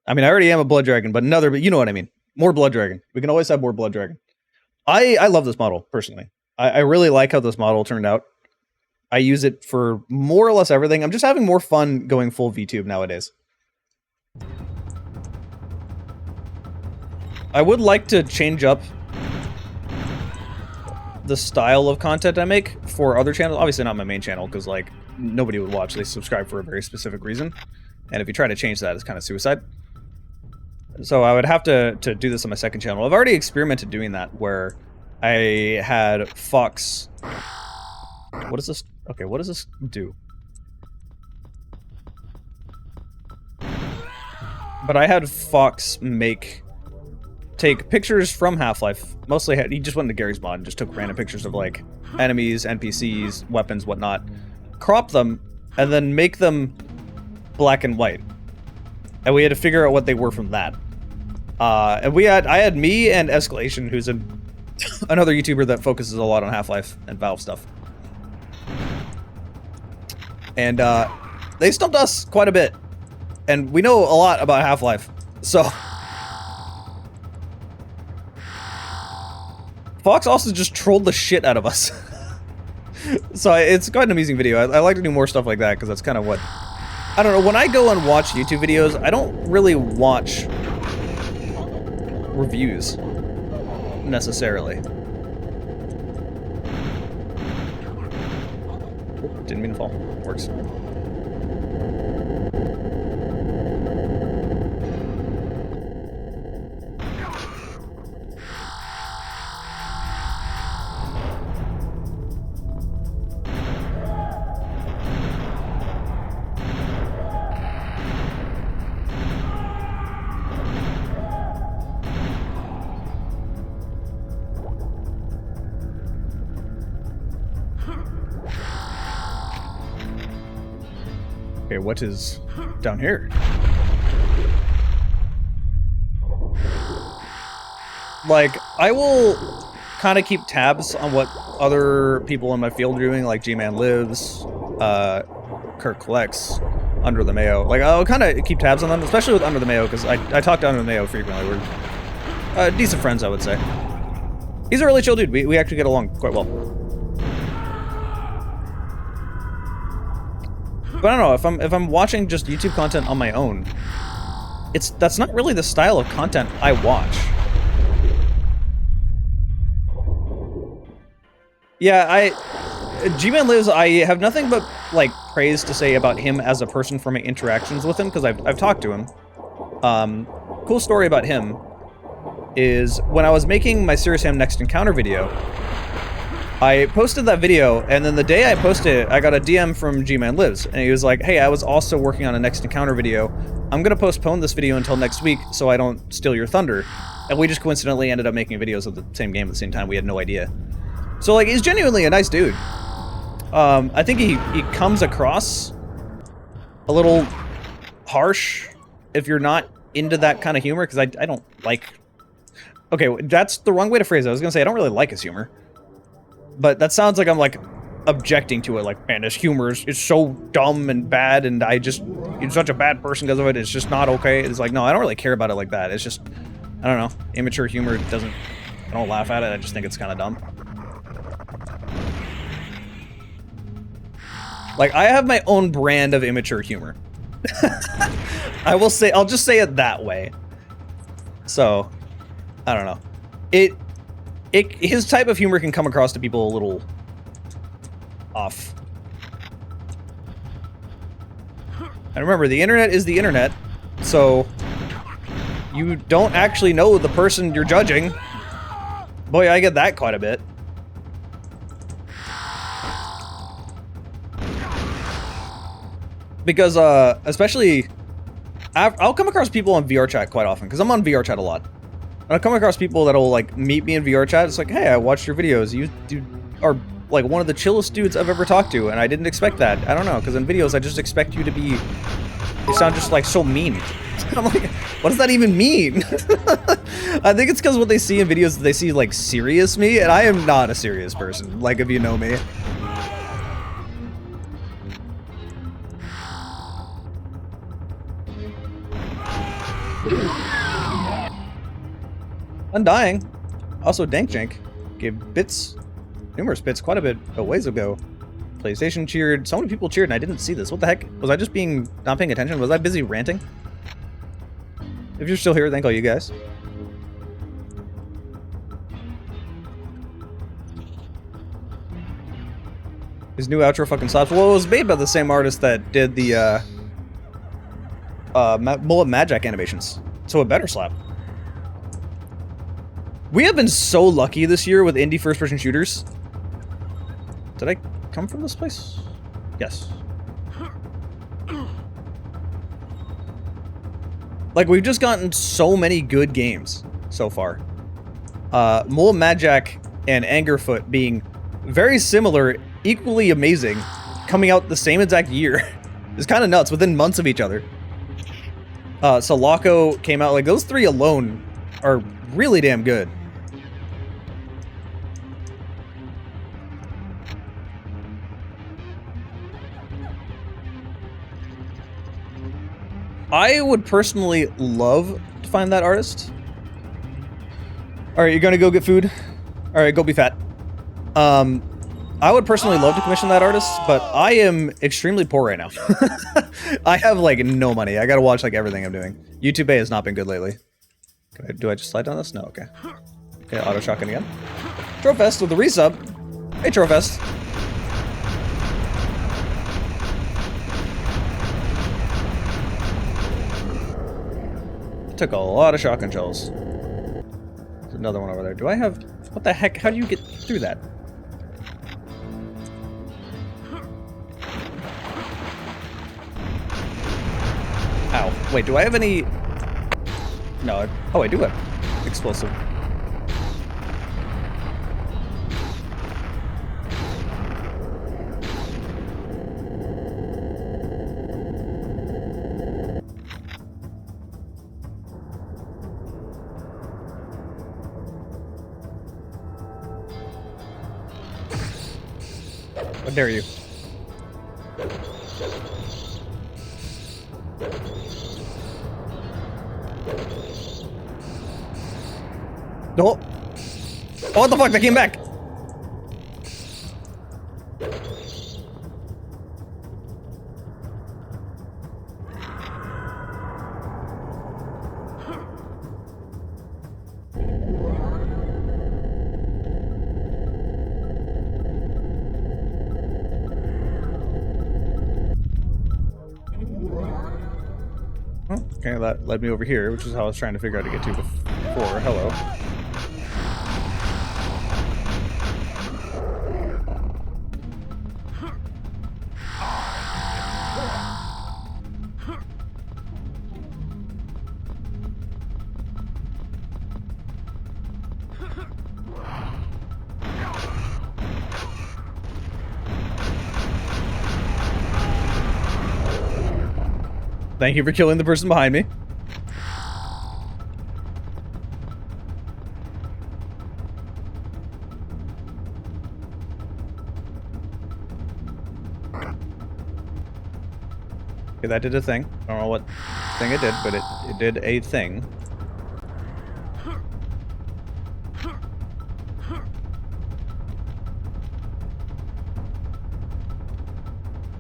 I mean, I already am a Blood Dragon, but you know what I mean. More Blood Dragon. We can always have more Blood Dragon. I love this model, personally. I really like how this model turned out. I use it for more or less everything. I'm just having more fun going full VTube nowadays. I would like to change up the style of content I make for other channels. Obviously not my main channel, because, like, nobody would watch. They subscribe for a very specific reason. And if you try to change that, it's kind of suicide. So I would have to do this on my second channel. I've already experimented doing that, where I had Fox... What is this? Okay, what does this do? But I had Fox take pictures from Half-Life. Mostly, he just went into Gary's mod and just took random pictures of, like, enemies, NPCs, weapons, whatnot. Crop them, and then make them black and white. And we had to figure out what they were from that. And I had me and Escalation, who's another YouTuber that focuses a lot on Half-Life and Valve stuff. And they stumped us quite a bit. And we know a lot about Half-Life. So Fox also just trolled the shit out of us. So it's quite an amusing video. I like to do more stuff like that because that's kind of what... I don't know, when I go and watch YouTube videos, I don't really watch reviews, necessarily. Didn't mean to fall. Works. Okay, what is down here? Like, I will kind of keep tabs on what other people in my field are doing, like G-Man Lives, Kirk Collects, Under the Mayo. Like, I'll kind of keep tabs on them, especially with Under the Mayo, because I talk to Under the Mayo frequently. We're decent friends, I would say. He's a really chill dude. We actually get along quite well. But I don't know, if I'm watching just YouTube content on my own, that's not really the style of content I watch. Yeah, G-Man Lives, I have nothing but, like, praise to say about him as a person from my interactions with him, because I've talked to him. Cool story about him is when I was making my Serious Sam Next Encounter video, I posted that video, and then the day I posted it, I got a DM from G-Man Lives, and he was like, hey, I was also working on a Next Encounter video. I'm gonna postpone this video until next week so I don't steal your thunder. And we just coincidentally ended up making videos of the same game at the same time. We had no idea. So, like, he's genuinely a nice dude. I think he comes across a little harsh if you're not into that kind of humor, because I don't like... Okay, that's the wrong way to phrase it. I was gonna say I don't really like his humor. But that sounds like I'm, like, objecting to it. Like, man, this humor is so dumb and bad, and you're such a bad person because of it. It's just not okay. It's like, no, I don't really care about it like that. It's just, I don't know. Immature humor I don't laugh at it. I just think it's kind of dumb. Like, I have my own brand of immature humor. I'll just say it that way. So, I don't know. His type of humor can come across to people a little off. And remember, the internet is the internet, so you don't actually know the person you're judging. Boy, I get that quite a bit. Because, especially, I'll come across people on VR chat quite often, because I'm on VR chat a lot. And I'll come across people that'll, like, meet me in VR chat. It's like, hey, I watched your videos. You are, like, one of the chillest dudes I've ever talked to, and I didn't expect that. I don't know, because in videos, I just expect you to be... You sound just, like, so mean. I'm like, what does that even mean? I think it's because what they see in videos, they see, like, serious me, and I am not a serious person, like, if you know me. Undying. Also, Dankjank gave numerous bits, quite a bit a ways ago. PlayStation cheered. So many people cheered, and I didn't see this. What the heck? Was I just not paying attention? Was I busy ranting? If you're still here, thank all you guys. His new outro fucking slaps. Well, it was made by the same artist that did the Mullet Magic animations, so it better slap. We have been so lucky this year with indie first-person shooters. Did I come from this place? Yes. Like, we've just gotten so many good games so far. Mullet Magic and Angerfoot being very similar, equally amazing, coming out the same exact year. It's kind of nuts, within months of each other. Sulaco came out, like, those three alone are really damn good. I would personally love to find that artist. Alright, you're gonna go get food? Alright, go be fat. I would personally love to commission that artist, but I am extremely poor right now. I have, like, no money. I gotta watch, like, everything I'm doing. YouTube Pay has not been good lately. Do I just slide down this? No, okay. Okay, auto shotgun again. Trofest with the resub. Hey, Trofest. Took a lot of shotgun shells. There's another one over there. Do I have... What the heck? How do you get through that? Ow. Wait, do I have any... No. Oh, I do have explosive. How dare you? No. Oh, what the fuck? They came back. Okay, that led me over here, which is how I was trying to figure out how to get to before. Hello. Thank you for killing the person behind me. Okay, that did a thing. I don't know what thing it did, but it did a thing.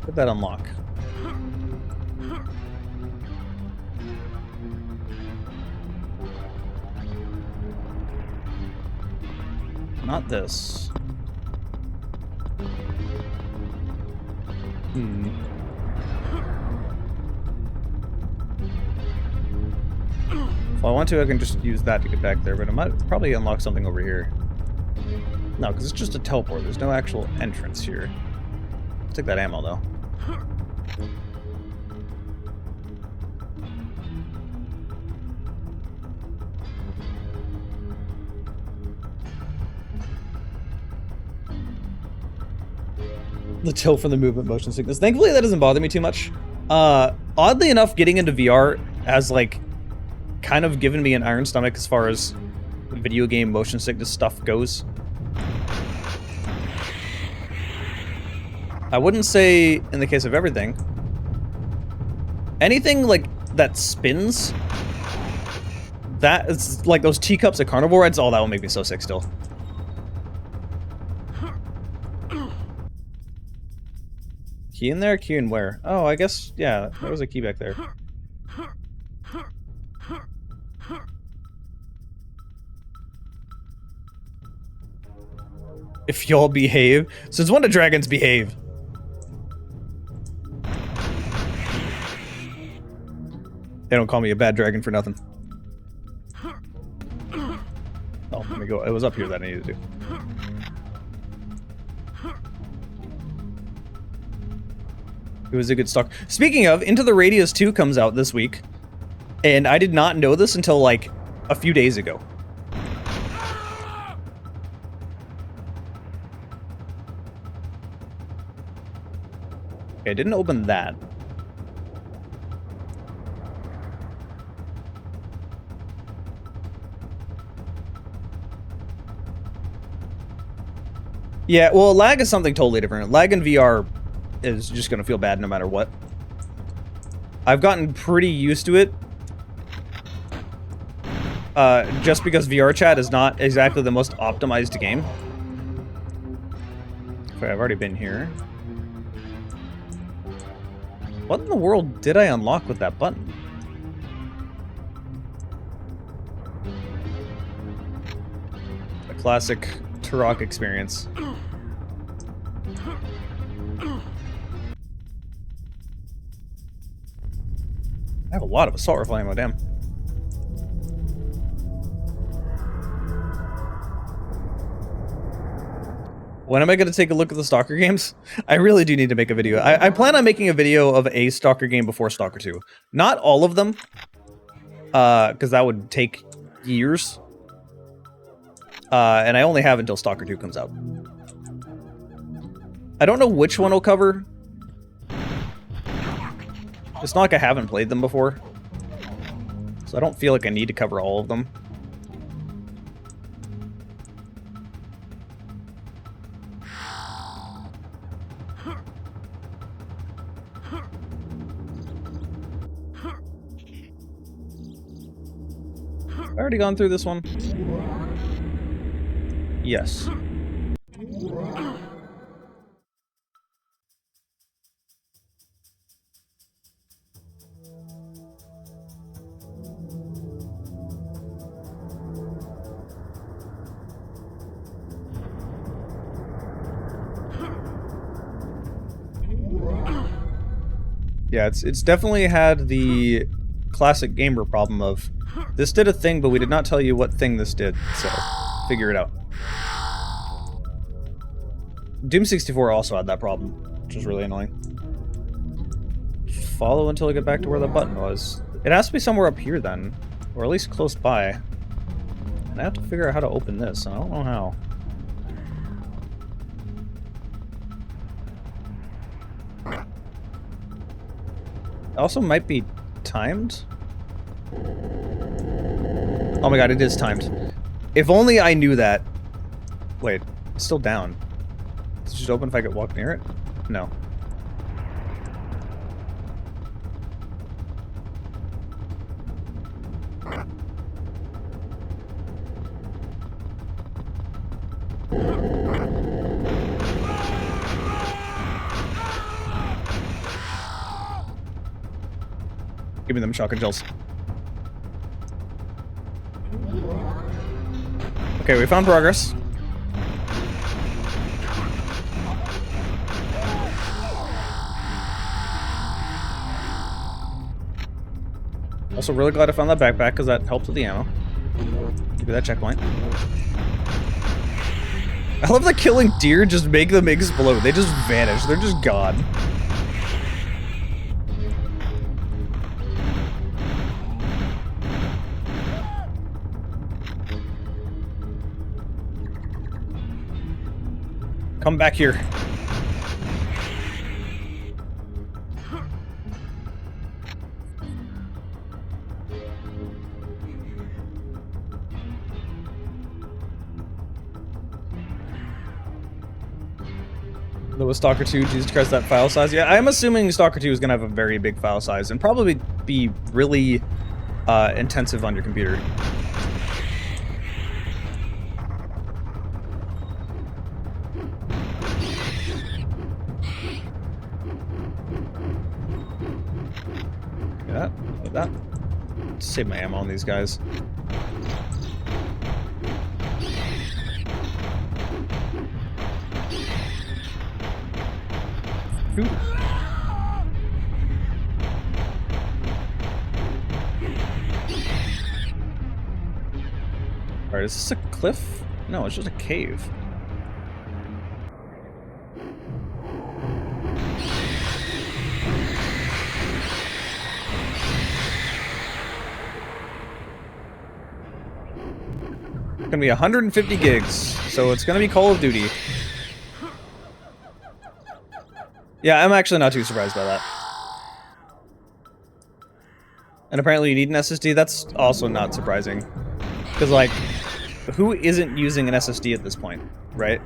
Did that unlock? Not this. If I want to, I can just use that to get back there, but I might probably unlock something over here. No, because it's just a teleport. There's no actual entrance here. I'll take that ammo, though. The tilt from the movement motion sickness. Thankfully, that doesn't bother me too much. Oddly enough, getting into VR has, like, kind of given me an iron stomach as far as video game motion sickness stuff goes. I wouldn't say in the case of everything. Anything, like, that spins, that is, like, those teacups at carnival rides, oh, that will make me so sick still. Key in there? Key in where? Oh, I guess, yeah, there was a key back there. If y'all behave. Since when do dragons behave? They don't call me a bad dragon for nothing. Oh, let me go. It was up here that I needed to do. It was a good stock. Speaking of, Into the Radius 2 comes out this week. And I did not know this until, like, a few days ago. Okay, I didn't open that. Yeah, well, lag is something totally different. Lag in VR is just going to feel bad no matter what. I've gotten pretty used to it. Just because VR chat is not exactly the most optimized game. Okay, I've already been here. What in the world did I unlock with that button? A classic Turok experience. I have a lot of assault rifle ammo, damn. When am I going to take a look at the Stalker games? I really do need to make a video. I plan on making a video of a Stalker game before Stalker 2. Not all of them, because that would take years. And I only have until Stalker 2 comes out. I don't know which one will cover. It's not like I haven't played them before. So I don't feel like I need to cover all of them. I've already gone through this one. Yes. Yeah, it's definitely had the classic gamer problem of this did a thing, but we did not tell you what thing this did, so figure it out. Doom 64 also had that problem, which was really annoying. Follow until I get back to where the button was. It has to be somewhere up here then, or at least close by. And I have to figure out how to open this, and I don't know how. It also might be timed. Oh my god, it is timed. If only I knew that. Wait, it's still down. Does it just open if I get walk near it? No. Give me them shotgun shells. Okay, we found progress. Also really glad I found that backpack because that helped with the ammo. Give me that checkpoint. I love that killing deer just make them explode. They just vanish. They're just gone. Come back here. Though with Stalker 2, Jesus Christ, that file size. Yeah, I'm assuming Stalker 2 is going to have a very big file size and probably be really intensive on your computer. Like that. Save my ammo on these guys. Ooh. Alright, is this a cliff? No, it's just a cave. It's gonna be 150 gigs, so it's gonna be Call of Duty. Yeah, I'm actually not too surprised by that. And apparently you need an SSD, that's also not surprising. Because, like, who isn't using an SSD at this point, right?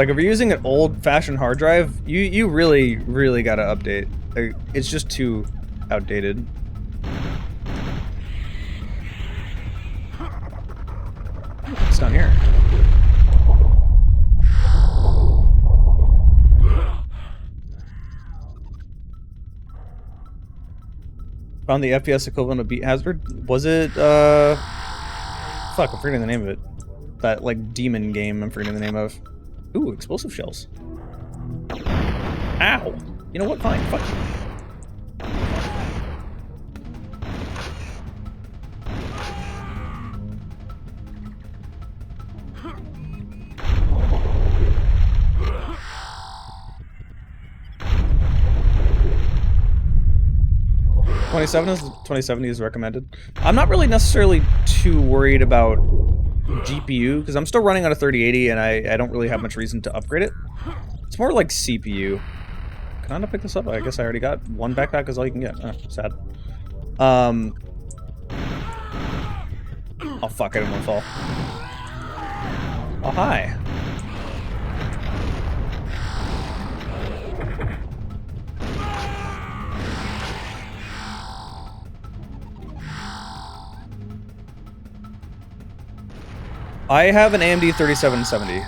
Like, if you're using an old-fashioned hard drive, you really, really gotta update. Like, it's just too outdated. It's down here. Found the FPS equivalent of Beat Hazard. Was it, fuck, I'm forgetting the name of it. That, like, demon game I'm forgetting the name of. Ooh, explosive shells. Ow! You know what? Fine, fuck you. 2070 is recommended. I'm not really necessarily too worried about GPU because I'm still running on a 3080 and I don't really have much reason to upgrade it. It's more like CPU. Can I not pick this up? I guess I already got one backpack is all you can get. Oh, sad. Oh fuck, I didn't want to fall. Oh hi. I have an AMD 3770.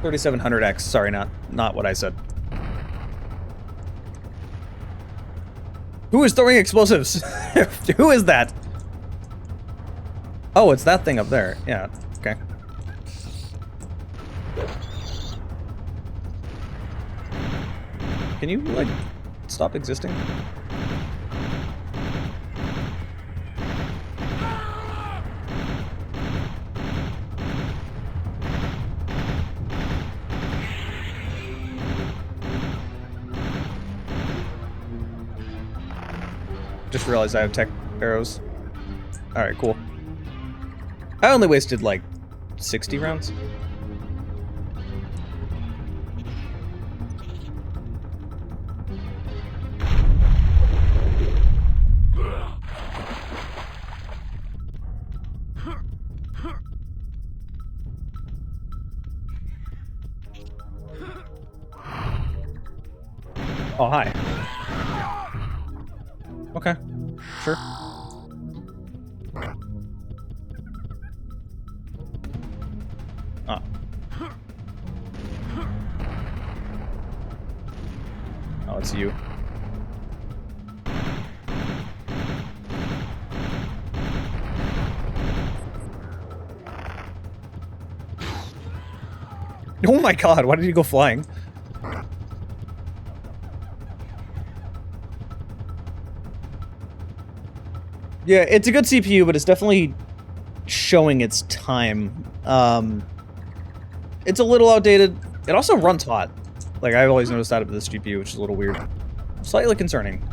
3700X, sorry, not what I said. Who is throwing explosives? Who is that? Oh, it's that thing up there. Yeah, okay. Can you, like, stop existing? Just realized I have tech arrows. Alright, cool. I only wasted like 60 rounds. Oh, hi. Okay, sure. Ah. Oh, it's you. Oh my god, why did you go flying? Yeah, it's a good CPU, but it's definitely showing its time. It's a little outdated. It also runs hot. Like, I've always noticed that with this GPU, which is a little weird. Slightly concerning.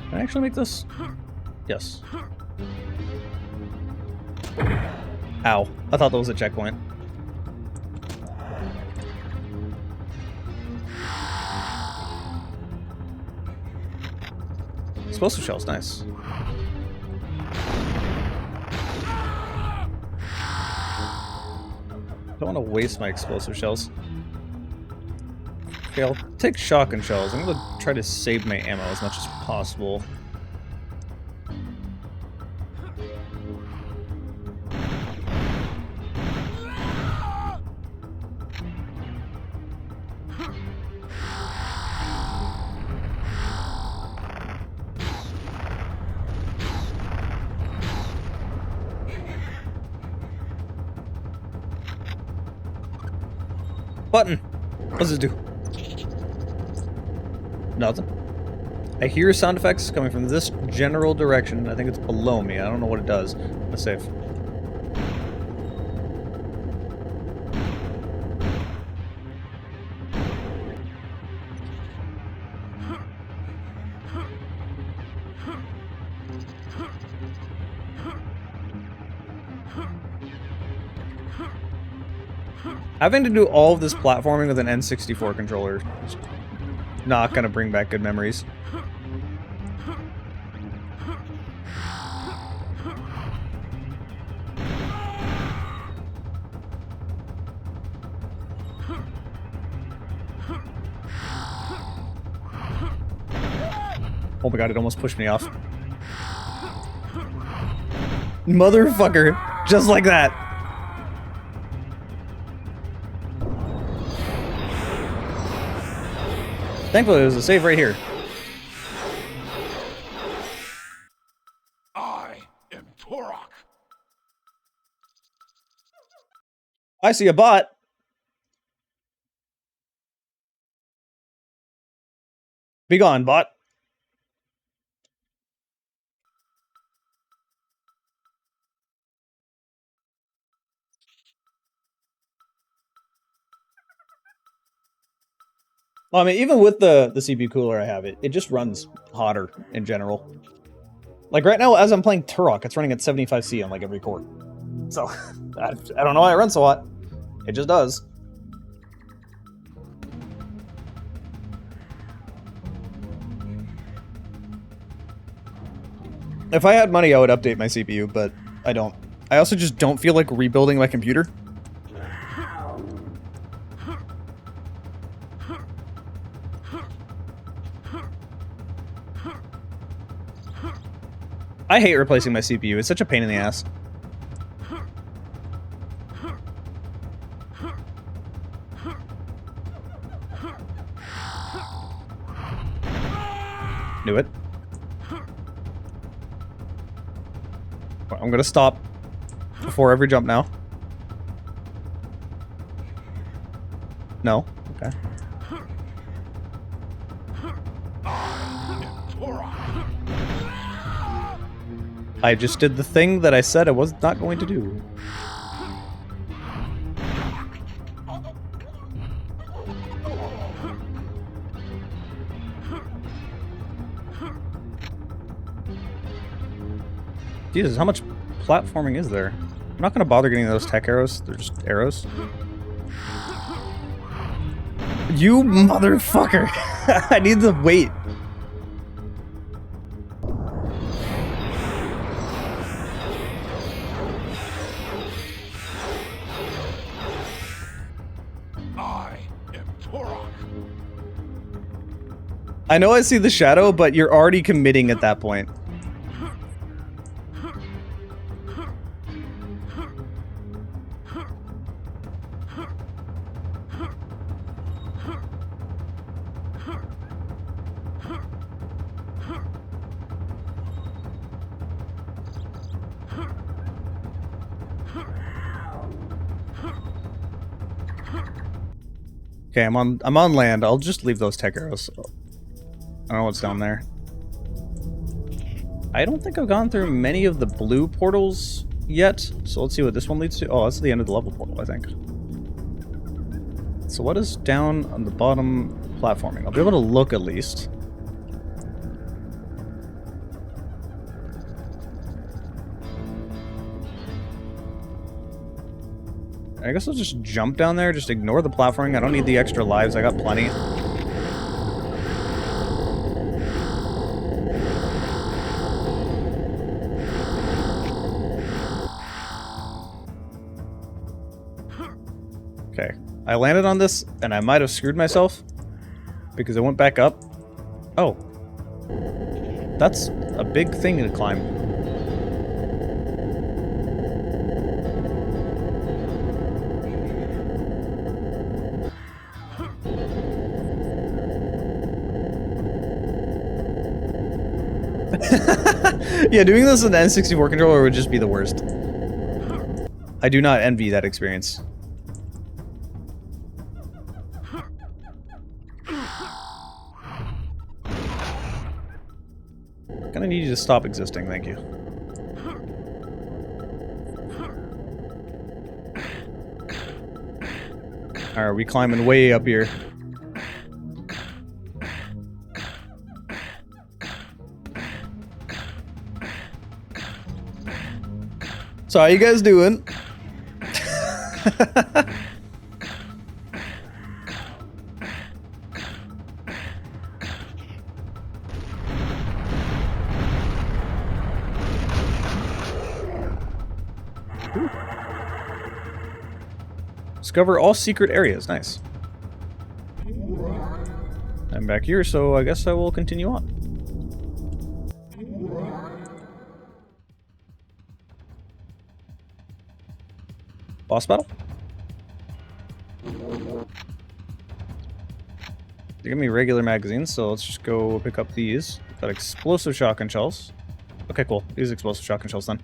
Can I actually make this? Yes. Ow. I thought that was a checkpoint. Explosive shells, nice. Don't want to waste my explosive shells. Okay, I'll take shotgun shells. I'm gonna try to save my ammo as much as possible. Button! What does it do? Nothing. I hear sound effects coming from this general direction. I think it's below me. I don't know what it does. I'm gonna save. Having to do all of this platforming with an N64 controller is not gonna bring back good memories. Oh my god, it almost pushed me off. Motherfucker! Just like that! Thankfully, there's a save right here. I am Turok. I see a bot! Be gone, bot. Well, I mean, even with the CPU cooler I have, it just runs hotter in general. Like right now, as I'm playing Turok, it's running at 75C on like every core. So, I don't know why it runs so hot. It just does. If I had money, I would update my CPU, but I don't. I also just don't feel like rebuilding my computer. I hate replacing my CPU. It's such a pain in the ass. Knew it. I'm gonna stop before every jump now. No? Okay. I just did the thing that I said I was not going to do. Jesus, how much platforming is there? I'm not gonna bother getting those tech arrows. They're just arrows. You motherfucker! I need the weight. I am Turok. I know I see the shadow, but you're already committing at that point. Okay, I'm on land. I'll just leave those tech arrows. I don't know what's down there. I don't think I've gone through many of the blue portals yet, so let's see what this one leads to. Oh, that's the end of the level portal, I think. So what is down on the bottom platforming? I'll be able to look at least. I guess I'll just jump down there, just ignore the platforming. I don't need the extra lives, I got plenty. Okay, I landed on this, and I might have screwed myself, because it went back up. Oh. That's a big thing to climb. Yeah, doing this with an N64 controller would just be the worst. I do not envy that experience. Gonna need you to stop existing, thank you. Alright, we climbing way up here. So how you guys doing? Discover all secret areas. Nice. I'm back here, so I guess I will continue on. Boss battle? They give me regular magazines, so let's just go pick up these. Got explosive shotgun shells. Okay, cool. These explosive shotgun shells then.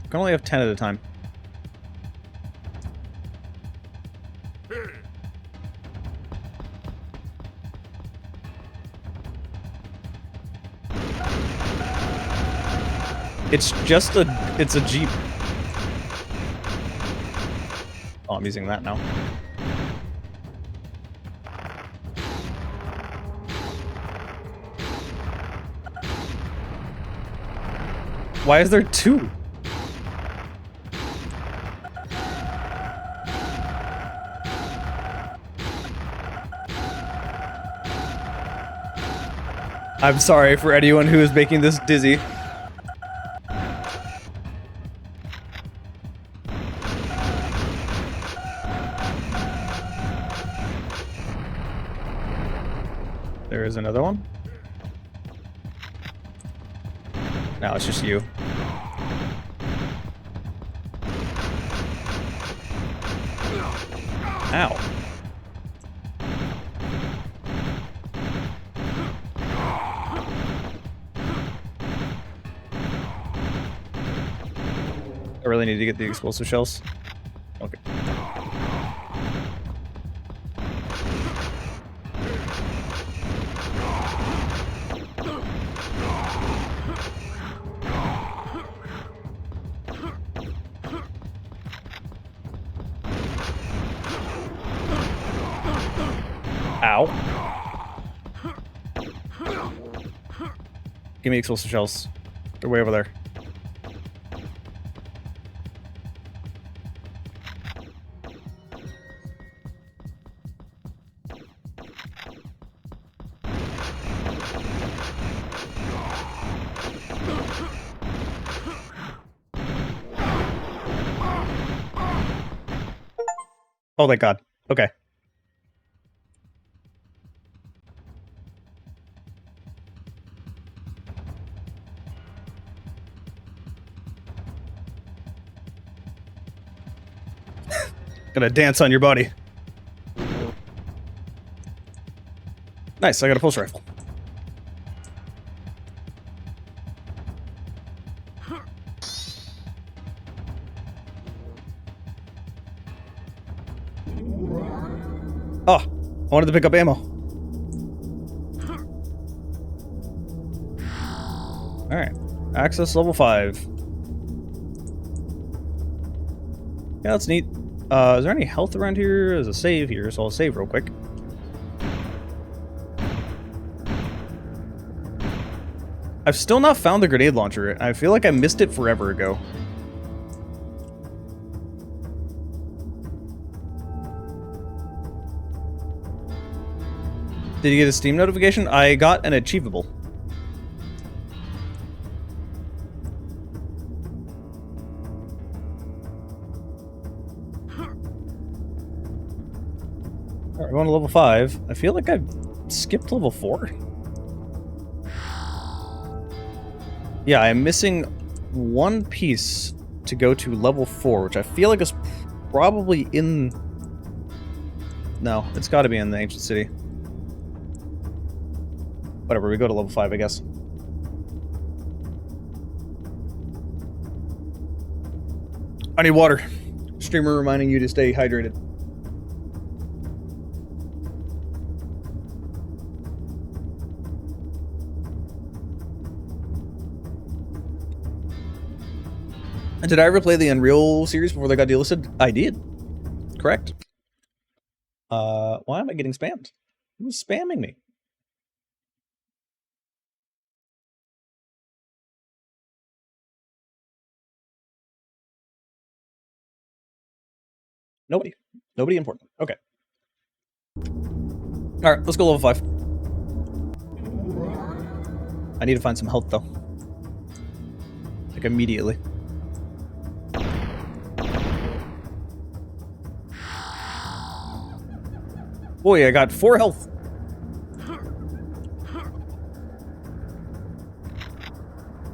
I can only have 10 at a time. It's just it's a Jeep. Oh, I'm using that now. Why is there two? I'm sorry for anyone who is making this dizzy. There is another one. Now it's just you. Ow. I really need to get the explosive shells. Okay. Ow. Give me explosive shells. They're way over there. Oh, thank God. Okay. Gonna dance on your body. Nice, I got a pulse rifle. Oh, I wanted to pick up ammo. Alright, access level 5. Yeah, that's neat. Is there any health around here? There's a save here, so I'll save real quick. I've still not found the grenade launcher. I feel like I missed it forever ago. Did you get a Steam notification? I got an achievable. Alright, we're going to level 5. I feel like I've skipped level 4. Yeah, I'm missing one piece to go to level 4, which I feel like is probably in... No, it's got to be in the ancient city. Whatever, we go to level 5, I guess. I need water. Streamer reminding you to stay hydrated. Did I ever play the Unreal series before they got delisted? I did. Correct. Why am I getting spammed? Who's spamming me? Nobody. Nobody important. Okay. Alright, let's go level 5. I need to find some health, though. Like, immediately. Boy, I got 4 health.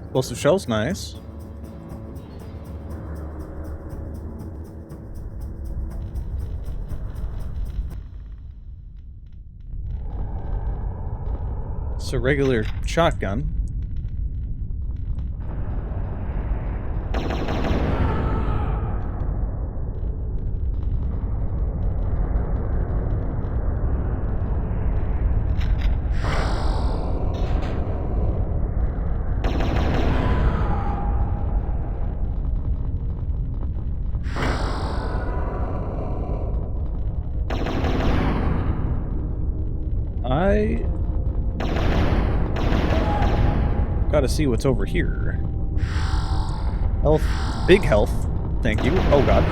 Explosive shells, nice. It's a regular shotgun. I gotta see what's over here. Health. Big health. Thank you. Oh god.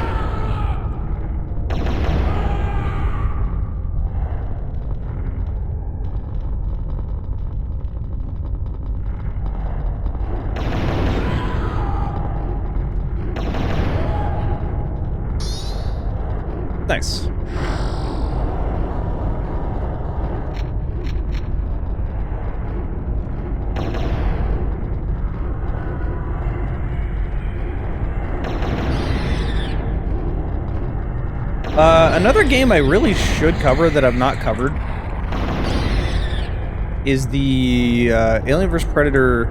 Nice. Another game I really should cover that I've not covered is the Alien vs. Predator.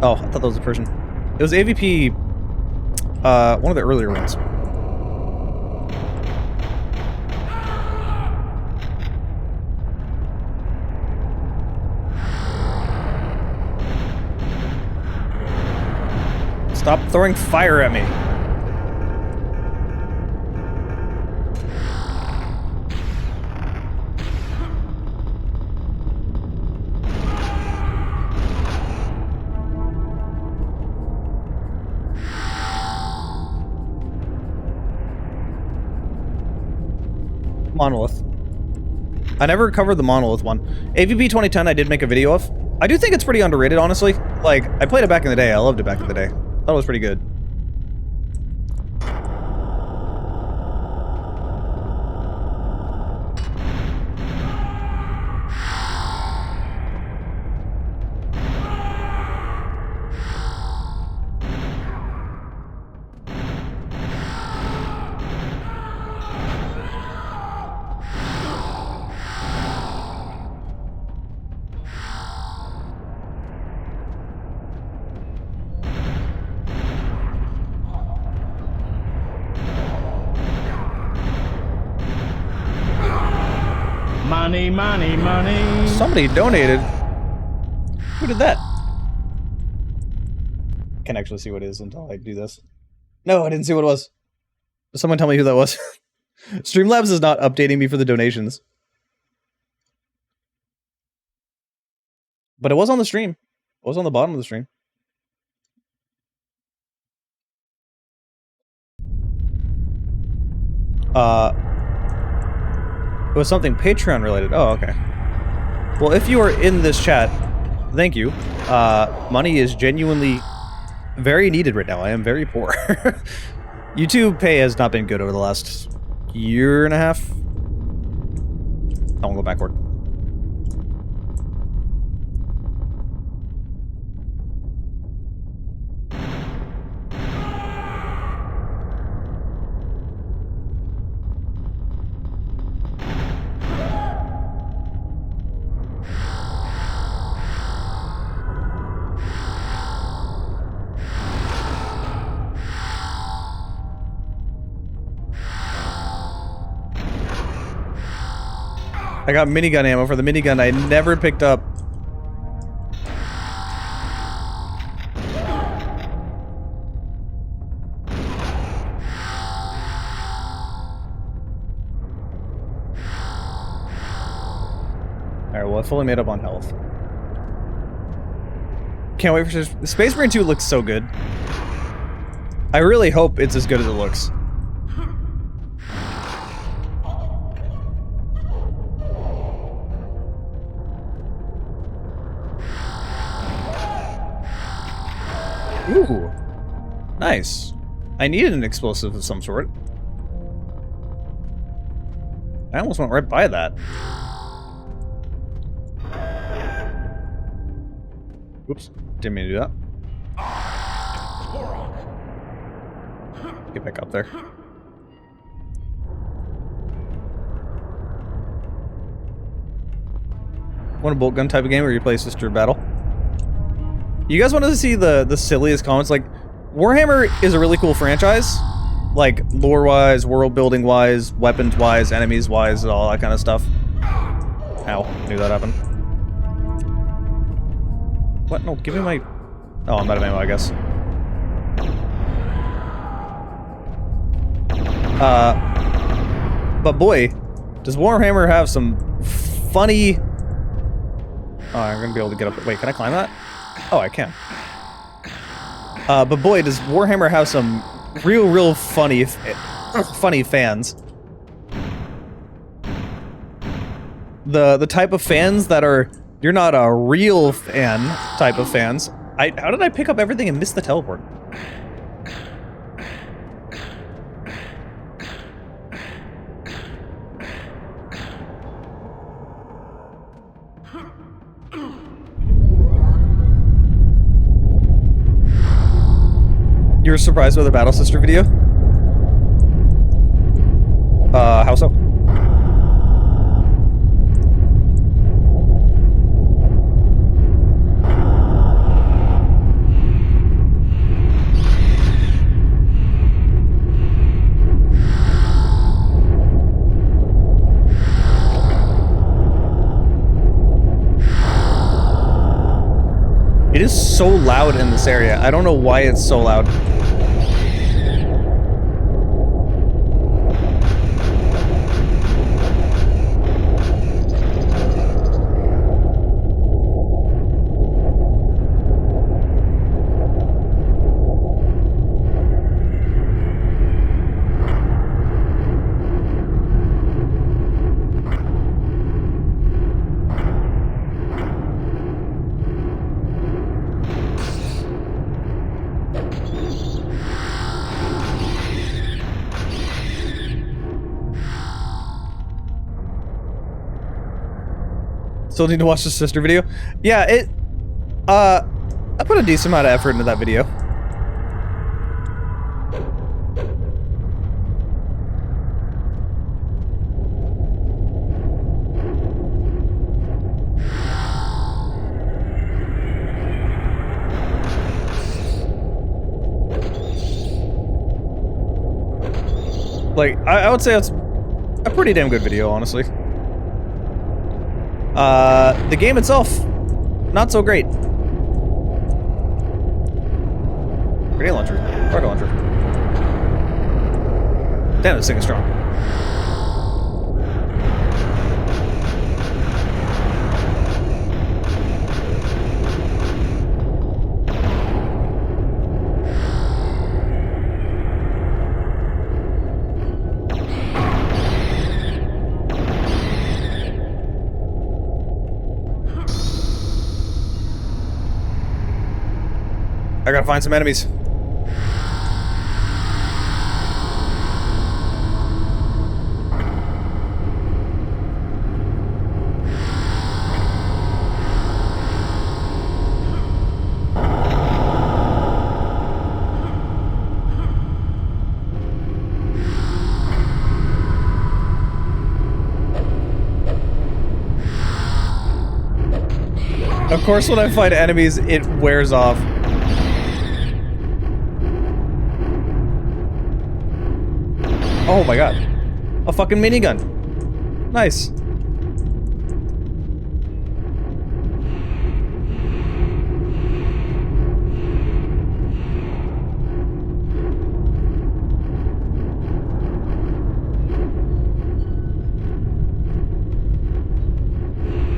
Oh, I thought that was a person. It was AVP, one of the earlier ones. Stop throwing fire at me. Monolith. I never covered the Monolith one. AVP 2010 I did make a video of. I do think it's pretty underrated, honestly. Like, I played it back in the day. I loved it back in the day. Thought it was pretty good. Money, money, money. Somebody donated. Who did that? Can't actually see what it is until I do this. No, I didn't see what it was. Someone tell me who that was. Streamlabs is not updating me for the donations. But it was on the stream. It was on the bottom of the stream. It was something Patreon related. Oh, okay. Well, if you are in this chat, thank you. Money is genuinely very needed right now. I am very poor. YouTube pay has not been good over the last year and a half. I won't go backward. I got minigun ammo for the minigun I never picked up. Alright, well, I fully made up on health. Can't wait for Space Marine 2 looks so good. I really hope it's as good as it looks. Ooh. Nice. I needed an explosive of some sort. I almost went right by that. Oops, didn't mean to do that. Turok. Get back up there. Want a bolt gun type of game where you play sister battle? You guys want to see the silliest comments? Like, Warhammer is a really cool franchise. Like, lore-wise, world-building-wise, weapons-wise, enemies-wise, all that kind of stuff. Ow, knew that happened. What? No, give me my... Oh, I'm out of ammo, I guess. But boy, does Warhammer have some funny... Oh, I'm gonna be able to get up... Wait, can I climb that? Oh, I can. But boy, does Warhammer have some real funny fans. The type of fans that are... You're not a real fan type of fans. How did I pick up everything and miss the teleport? You were surprised by the Battle Sister video? How so? It is so loud in this area. I don't know why it's so loud. Still need to watch the sister video? Yeah, I put a decent amount of effort into that video. Like, I would say it's a pretty damn good video, honestly. The game itself, not so great. Grenade launcher, rocket launcher. Damn, this thing is strong. I gotta find some enemies. Of course, when I find enemies, it wears off. Oh my god. A fucking minigun. Nice.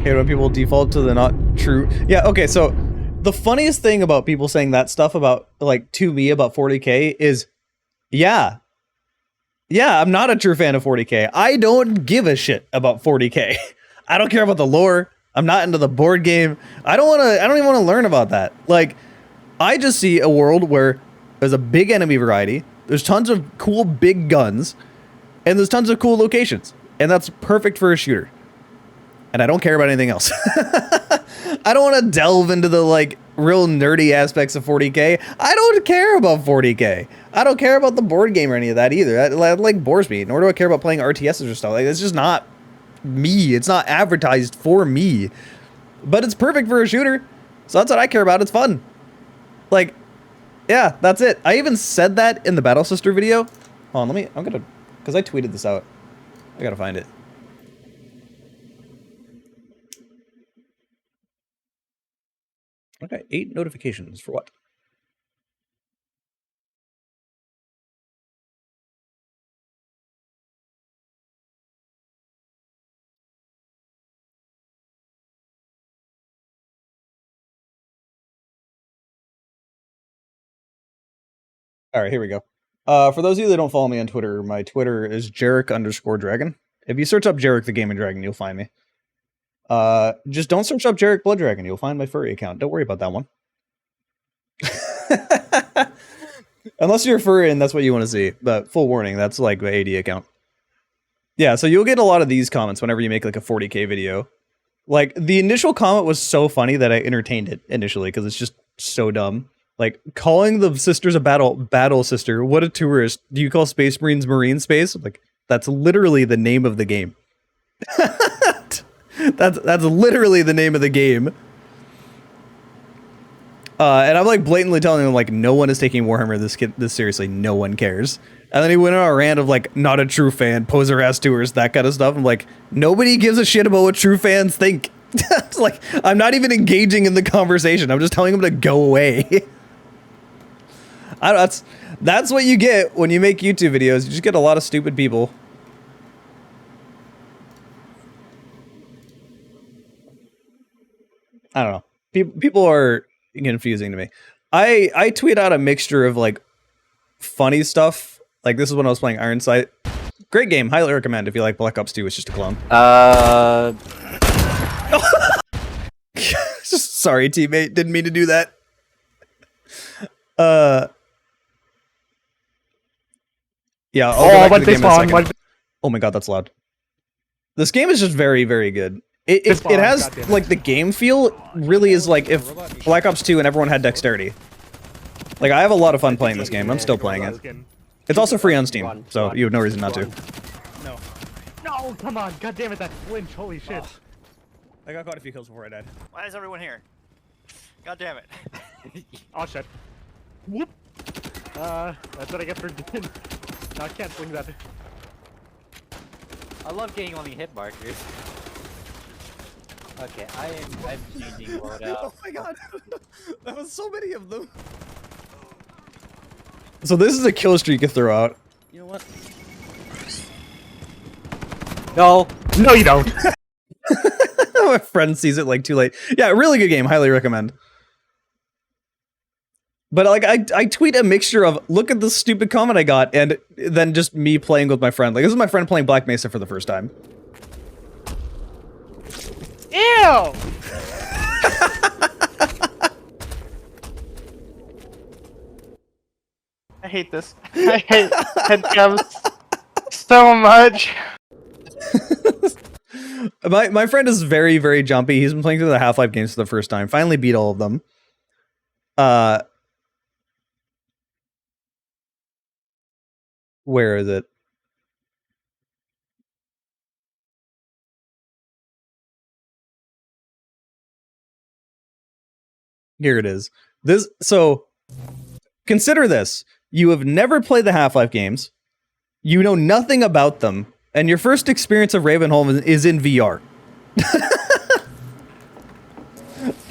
Hate when people default to the not true. Yeah, okay, so the funniest thing about people saying that stuff about, like, to me about 40k is, yeah, I'm not a true fan of 40k. I don't give a shit about 40k. I don't care about the lore. I'm not into the board game. I don't even want to learn about that. Like, I just see a world where there's a big enemy variety, there's tons of cool big guns, and there's tons of cool locations. And that's perfect for a shooter. And I don't care about anything else. I don't want to delve into the like real nerdy aspects of 40K. I don't care about 40K. I don't care about the board game or any of that either. That like bores me. Nor do I care about playing RTSs or stuff. Like it's just not me. It's not advertised for me. But it's perfect for a shooter. So that's what I care about. It's fun. Like, yeah, that's it. I even said that in the Battle Sister video. Hold on, I'm gonna, because I tweeted this out. I gotta find it. Okay, 8 notifications for what? All right, here we go. For those of you that don't follow me on Twitter, my Twitter is Jarek_Dragon. If you search up Jarek the Gaming Dragon, you'll find me. Just don't search up Jarek Blood Dragon. You'll find my furry account. Don't worry about that one. Unless you're a furry and that's what you want to see. But full warning, that's like the AD account. Yeah, so you'll get a lot of these comments whenever you make like a 40K video. Like, the initial comment was so funny that I entertained it initially because it's just so dumb. Like, calling the sisters a battle sister, what a tourist. Do you call Space Marines Marine Space? Like, that's literally the name of the game. That's literally the name of the game. And I'm like blatantly telling him like no one is taking Warhammer this seriously. No one cares. And then he went on a rant of like not a true fan, poser ass tours, that kind of stuff. I'm like, nobody gives a shit about what true fans think. It's like I'm not even engaging in the conversation. I'm just telling him to go away. That's what you get when you make YouTube videos. You just get a lot of stupid people. I don't know. People are confusing to me. I tweet out a mixture of like funny stuff. Like this is when I was playing Ironsight. Great game, highly recommend if you like Black Ops 2. It's just a clone. Sorry, teammate. Didn't mean to do that. Yeah. I'll go back to the game in a second. Oh my god, that's loud. This game is just very, very good. It has, like, the game feel really is like if Black Ops 2 and everyone had dexterity. Like, I have a lot of fun playing this game. I'm still playing it. It's also free on Steam, so you have no reason not to. No. No, come on. God damn it, that flinch. Holy shit. Oh. I got quite a few kills before I died. Why is everyone here? God damn it. Oh, shit. Whoop. That's what I get for not canceling that. I love getting only hit markers. Okay, I'm changing loadout. Oh my god. That was so many of them. So this is a kill streak you throw out. You know what? No. No, you don't. My friend sees it like too late. Yeah, really good game. Highly recommend. But like I tweet a mixture of look at the stupid comment I got and then just me playing with my friend. Like this is my friend playing Black Mesa for the first time. Ew! I hate this. I hate headcams so much. My friend is very, very jumpy. He's been playing through the Half-Life games for the first time. Finally beat all of them. Where is it? Here it is. So consider this. You have never played the Half-Life games. You know nothing about them. And your first experience of Ravenholm is in VR.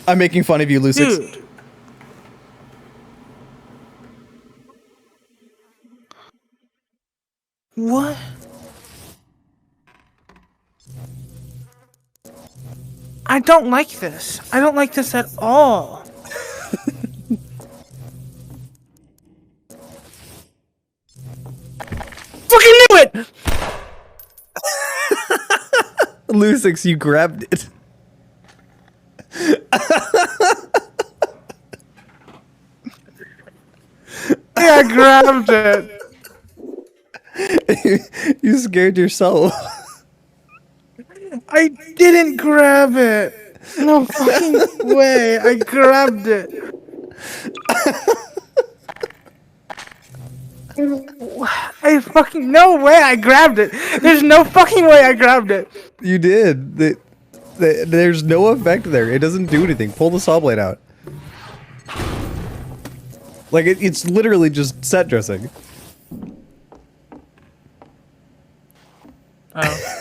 I'm making fun of you, Lucix. Dude. What? I don't like this. I don't like this at all. Fucking knew it! Lucix, you grabbed it. Yeah, I grabbed it. You scared yourself. I didn't grab it. No fucking way. I grabbed it. I fucking no way I grabbed it. There's no fucking way I grabbed it. You did. There's no effect there. It doesn't do anything. Pull the saw blade out. Like, it's literally just set dressing. Oh.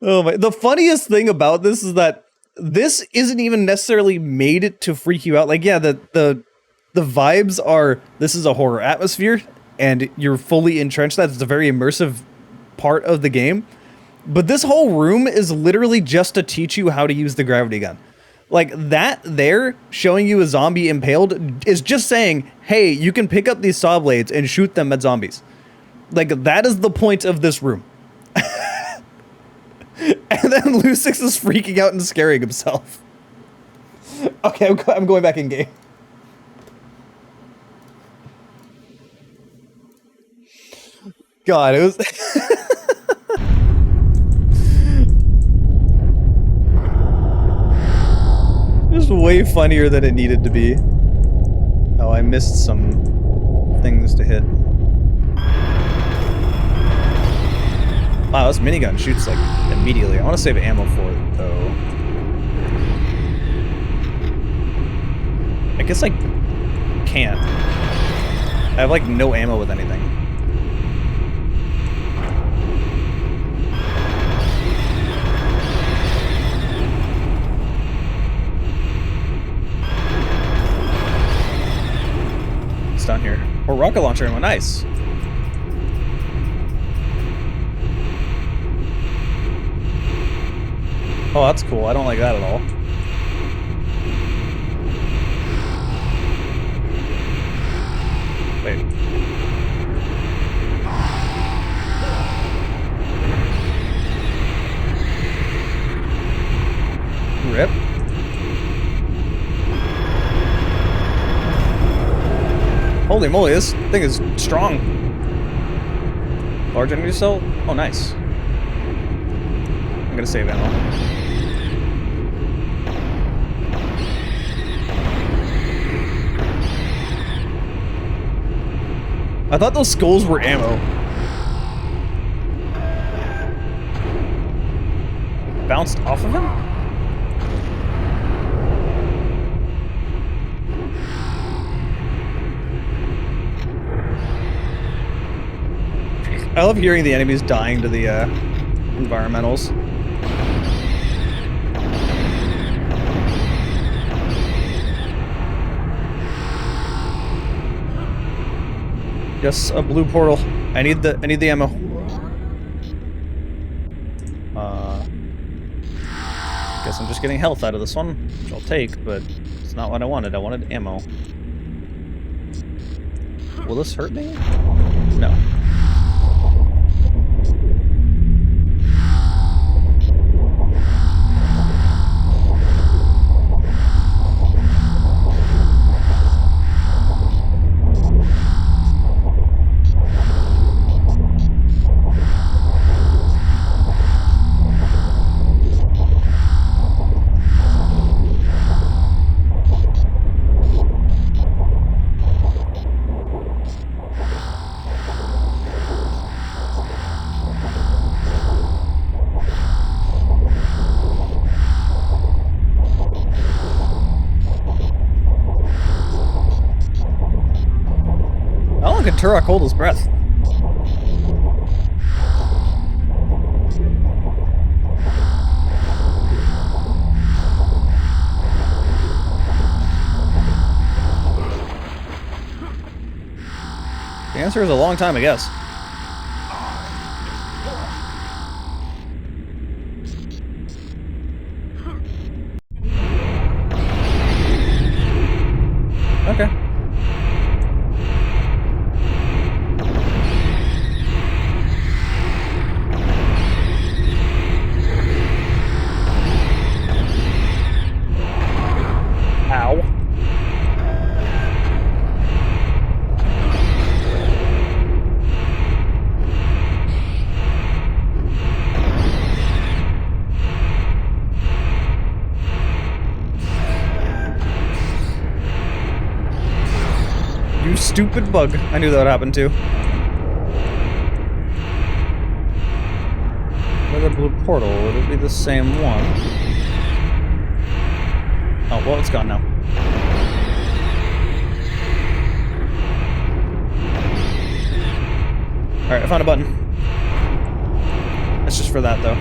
Oh my! The funniest thing about this is that this isn't even necessarily made to freak you out. Like, yeah, the vibes are, this is a horror atmosphere, and you're fully entrenched. That's a very immersive part of the game. But this whole room is literally just to teach you how to use the gravity gun. Like, that there, showing you a zombie impaled, is just saying, hey, you can pick up these saw blades and shoot them at zombies. Like, that is the point of this room. And then Lucix is freaking out and scaring himself. Okay, I'm going back in game. God, it was... It was way funnier than it needed to be. Oh, I missed some things to hit. Wow, this minigun shoots, like, immediately. I want to save ammo for it, though. I guess I can't. I have, like, no ammo with anything. It's down here. Or rocket launcher ammo, nice. Oh, that's cool. I don't like that at all. Wait. Rip. Holy moly, this thing is strong. Large energy cell? Oh, nice. I'm gonna save ammo. I thought those skulls were ammo. Bounced off of him? I love hearing the enemies dying to the environmentals. Yes, a blue portal. I need the ammo. Guess I'm just getting health out of this one, which I'll take, but it's not what I wanted. I wanted ammo. Will this hurt me? No. How long can Turok hold his breath? The answer is a long time, I guess. Okay. Ow. stupid bug. I knew that would happen too. Another blue portal. Would it be the same one? Oh, well, it's gone now. Alright, I found a button. That's just for that, though.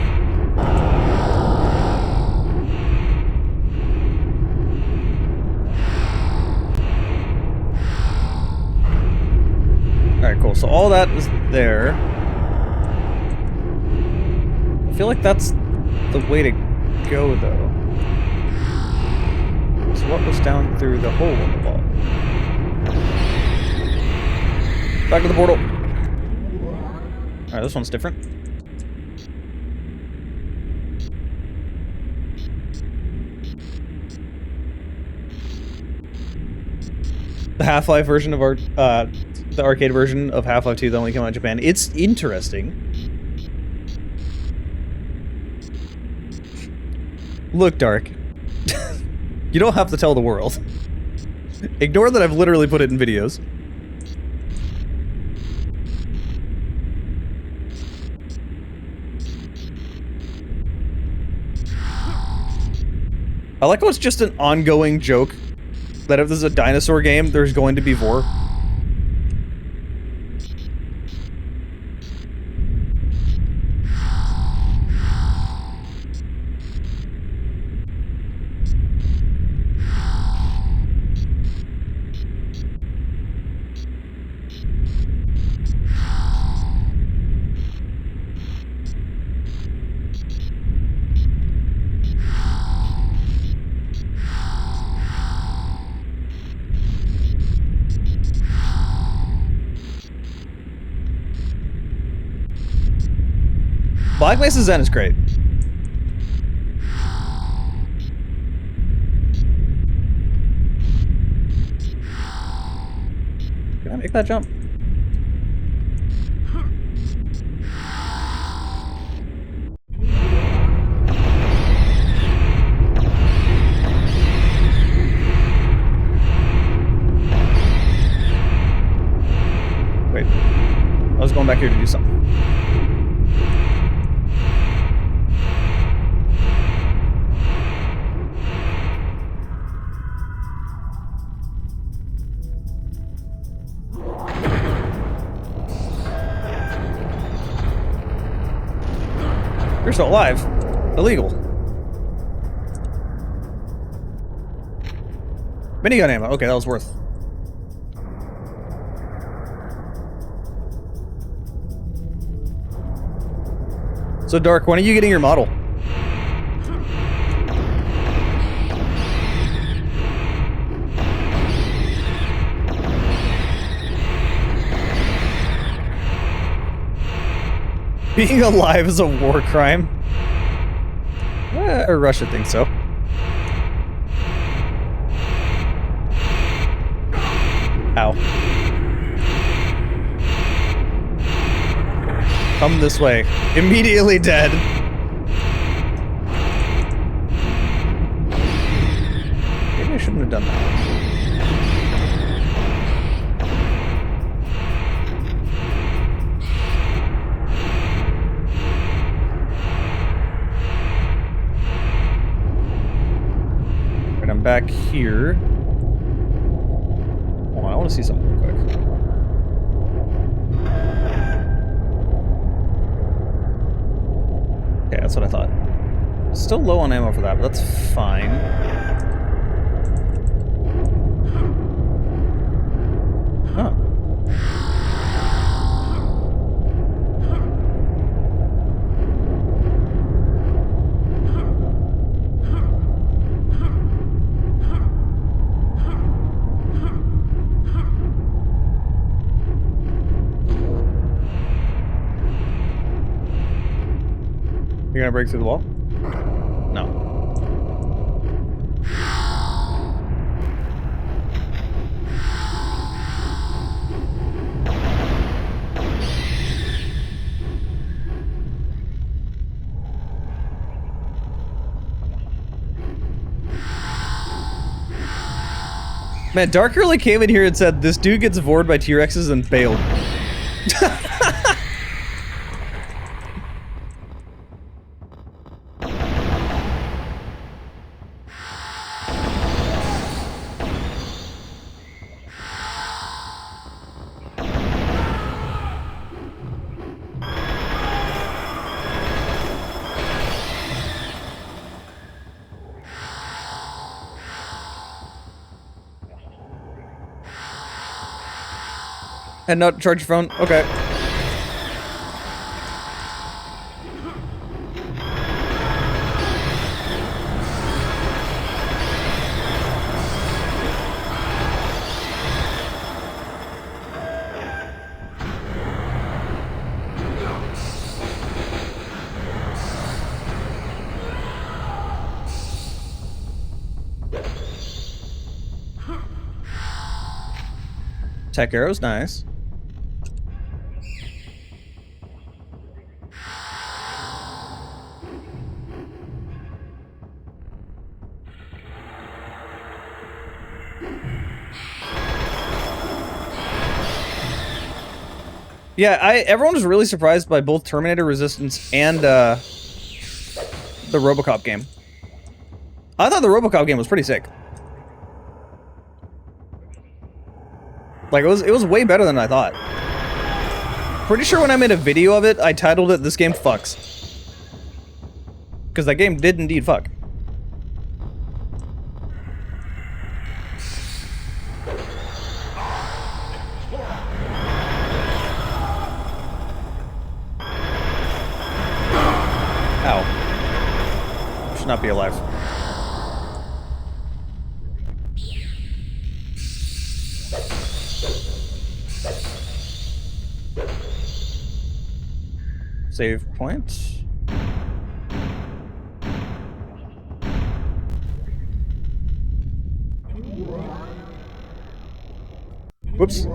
Alright, cool. So all that is there. I feel like that's the way to go, though. So what was down through the hole in the wall? Back to the portal. Alright, this one's different. The Half-Life version of our, the arcade version of Half-Life 2 that only came out in Japan. It's interesting. Look, Dark. You don't have to tell the world. Ignore that I've literally put it in videos. I like how it's just an ongoing joke that if this is a dinosaur game, there's going to be vor. Black Mesa Zen is great. Can I make that jump? Wait. I was going back here to do something. You're still alive. Illegal. Minigun ammo. Okay, that was worth. So, Dark, when are you getting your model? Being alive is a war crime? Or Russia thinks so. Ow. Come this way. Immediately dead. Maybe I shouldn't have done that. I'm back here. Hold on, I want to see something real quick. Okay, that's what I thought. Still low on ammo for that, but that's fine. Huh. You're gonna break through the wall? No. Man, Dark really came in here and said, this dude gets vored by T-Rexes and bailed. And not charge your phone? Okay. Tech arrow's nice. Yeah, everyone was really surprised by both Terminator Resistance and the RoboCop game. I thought the RoboCop game was pretty sick. Like it was way better than I thought. Pretty sure when I made a video of it, I titled it "This Game Fucks." Because that game did indeed fuck. Ow. Should not be alive. Save point. Whoops.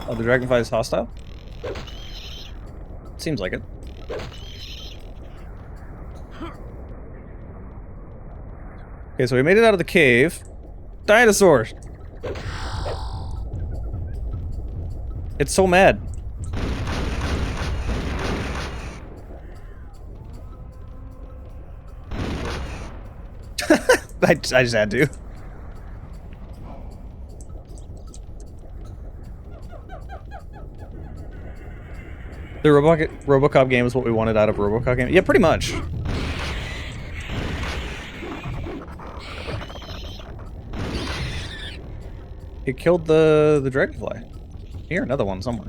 Oh, the dragonfly is hostile? Seems like it. Okay, so we made it out of the cave. Dinosaurs! It's so mad. I just had to. The RoboCop game is what we wanted out of a RoboCop game. Yeah, pretty much. It killed the dragonfly. Here, another one somewhere.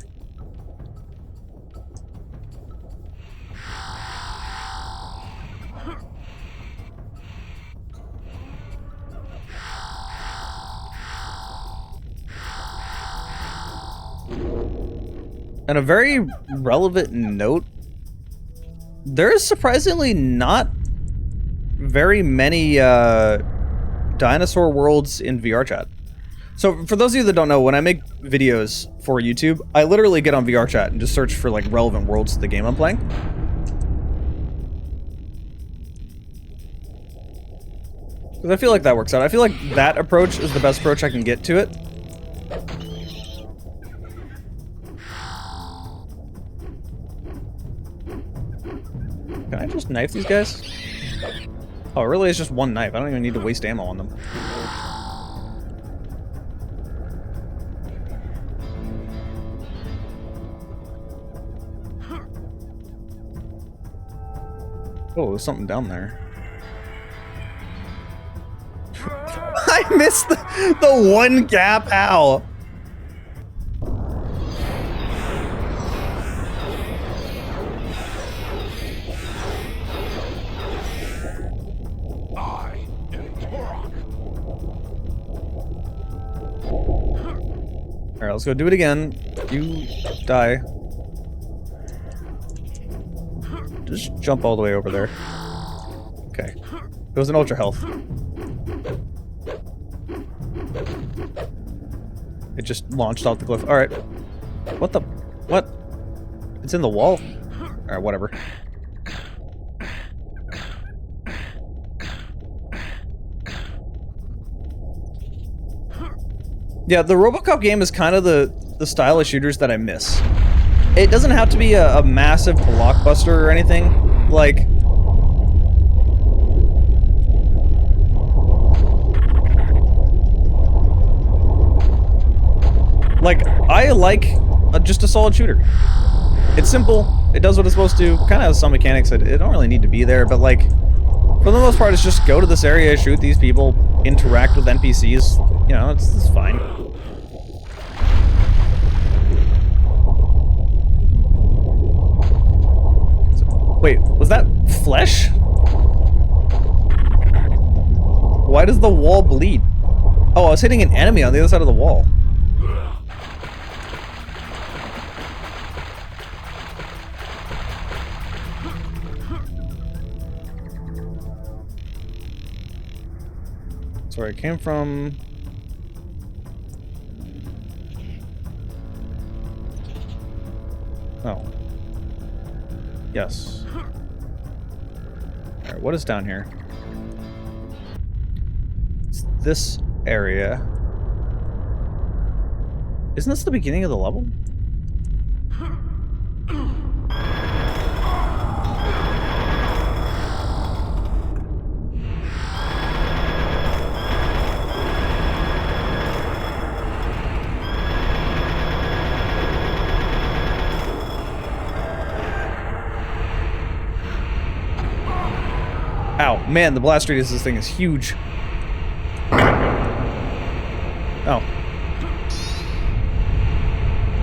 And a very relevant note, there is surprisingly not very many dinosaur worlds in VR chat. So for those of you that don't know, when I make videos for YouTube, I literally get on VR chat and just search for like relevant worlds to the game I'm playing. Because I feel like that works out. I feel like that approach is the best approach I can get to it. Can I just knife these guys? Oh, really? It's just one knife. I don't even need to waste ammo on them. Oh, there's something down there. I missed the one gap. How? I am Turok. Alright, let's go do it again. You die. Just jump all the way over there. Okay. It was an ultra health. It just launched off the cliff. Alright. What the? What? It's in the wall? Alright, whatever. Yeah, the RoboCop game is kind of the style of shooters that I miss. It doesn't have to be a massive blockbuster or anything. Like, I like just a solid shooter. It's simple. It does what it's supposed to. Kind of has some mechanics that it don't really need to be there, but like, for the most part, it's just go to this area, shoot these people, interact with NPCs. You know, it's fine. Wait, was that flesh? Why does the wall bleed? Oh, I was hitting an enemy on the other side of the wall. That's where I came from. Oh. Yes. Alright, what is down here? It's this area. Isn't this the beginning of the level? Ow, man, the blast radius of this thing is huge. Oh.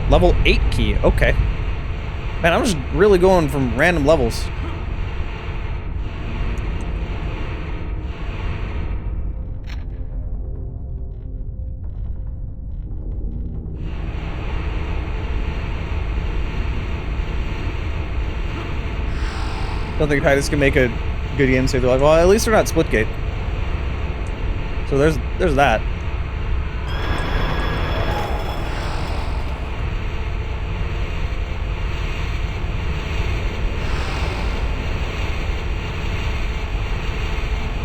Level 8 key, okay. Man, I'm just really going from random levels. Don't think Titus can make a good game save their life. Well, at least they're not Splitgate. So there's that.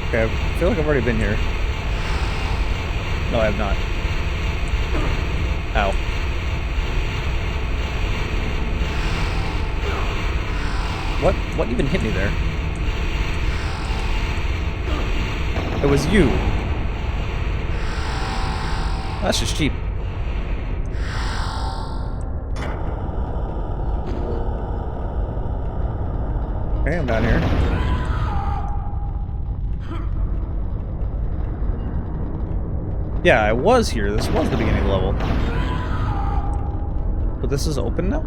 Okay, I feel like I've already been here. No, I have not. Ow. What even hit me there? It was you. That's just cheap. Okay, I'm down here. Yeah, I was here. This was the beginning of the level. But this is open now?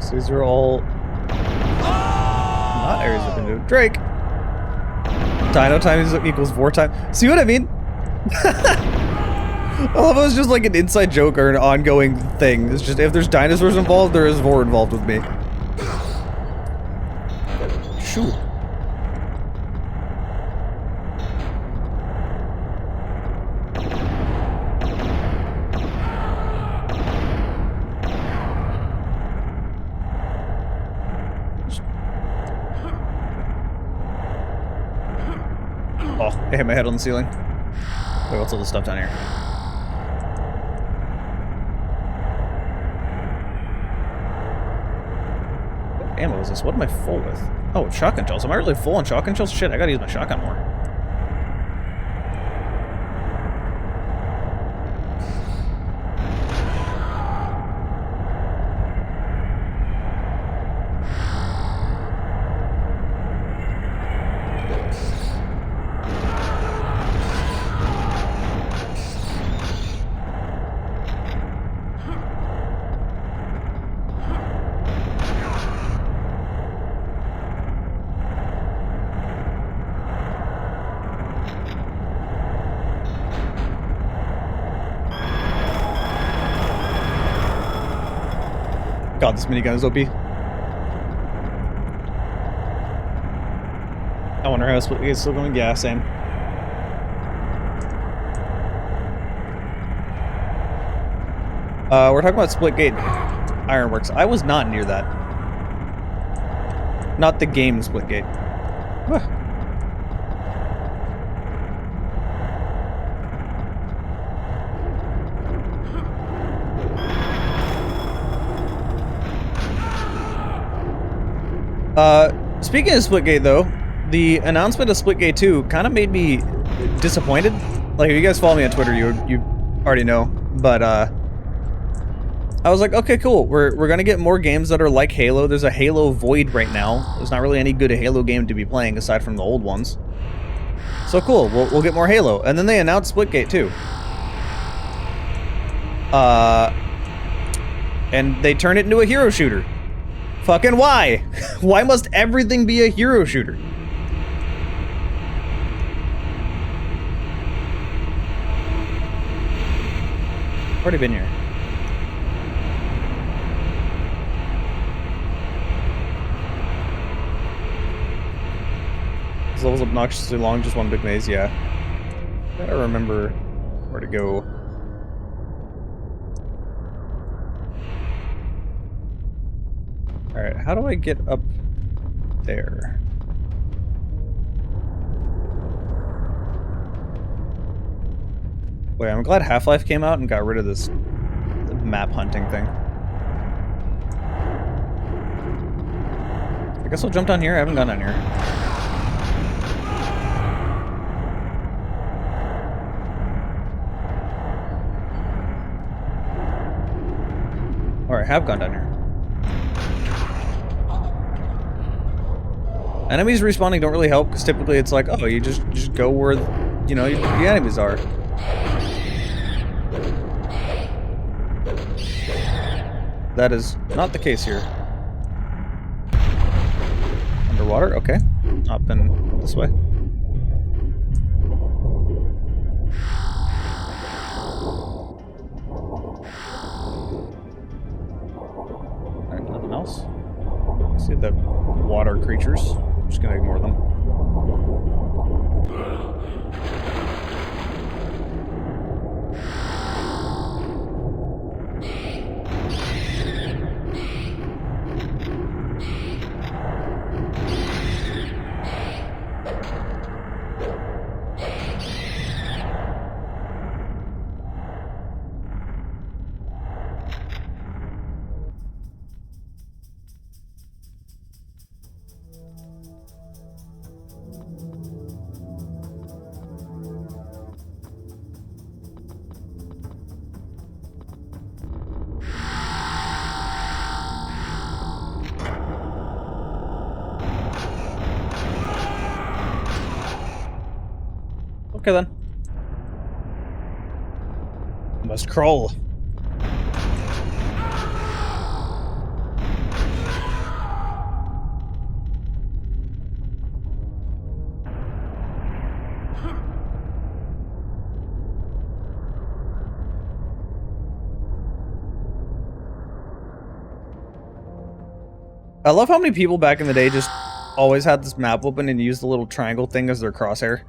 So these are all not areas I've been to. Drake! Dino time equals vor time. See what I mean? I love how it's just like an inside joke or an ongoing thing. It's just if there's dinosaurs involved, there is vor involved with me. Shoot. Oh, I hit my head on the ceiling. Wait, what's all this stuff down here? What ammo is this? What am I full with? Oh, shotgun shells. Am I really full on shotgun shells? Shit, I gotta use my shotgun more. God, this minigun is OP. I wonder how it's still going. Yeah, same. We're talking about Splitgate Ironworks. I was not near that. Not the game Splitgate. Huh. Speaking of Splitgate, though, the announcement of Splitgate 2 kind of made me disappointed. Like, if you guys follow me on Twitter, you already know. But, I was like, okay, cool. We're gonna get more games that are like Halo. There's a Halo void right now. There's not really any good Halo game to be playing aside from the old ones. So cool, we'll get more Halo. And then they announced Splitgate 2. And they turned it into a hero shooter. Fucking why? Why must everything be a hero shooter? Already been here. This level's obnoxiously long, just one big maze, yeah. Gotta remember where to go. Alright, how do I get up there? Wait, I'm glad Half-Life came out and got rid of this map hunting thing. I guess I'll jump down here. I haven't gone down here. Or I have gone down here. Enemies respawning don't really help, because typically it's like, oh, you just go where, you know, the enemies are. That is not the case here. Underwater? Okay. Up and this way. Alright, nothing else. See the water creatures. I'm just gonna ignore them. Okay then. Must crawl. I love how many people back in the day just always had this map open and used the little triangle thing as their crosshair.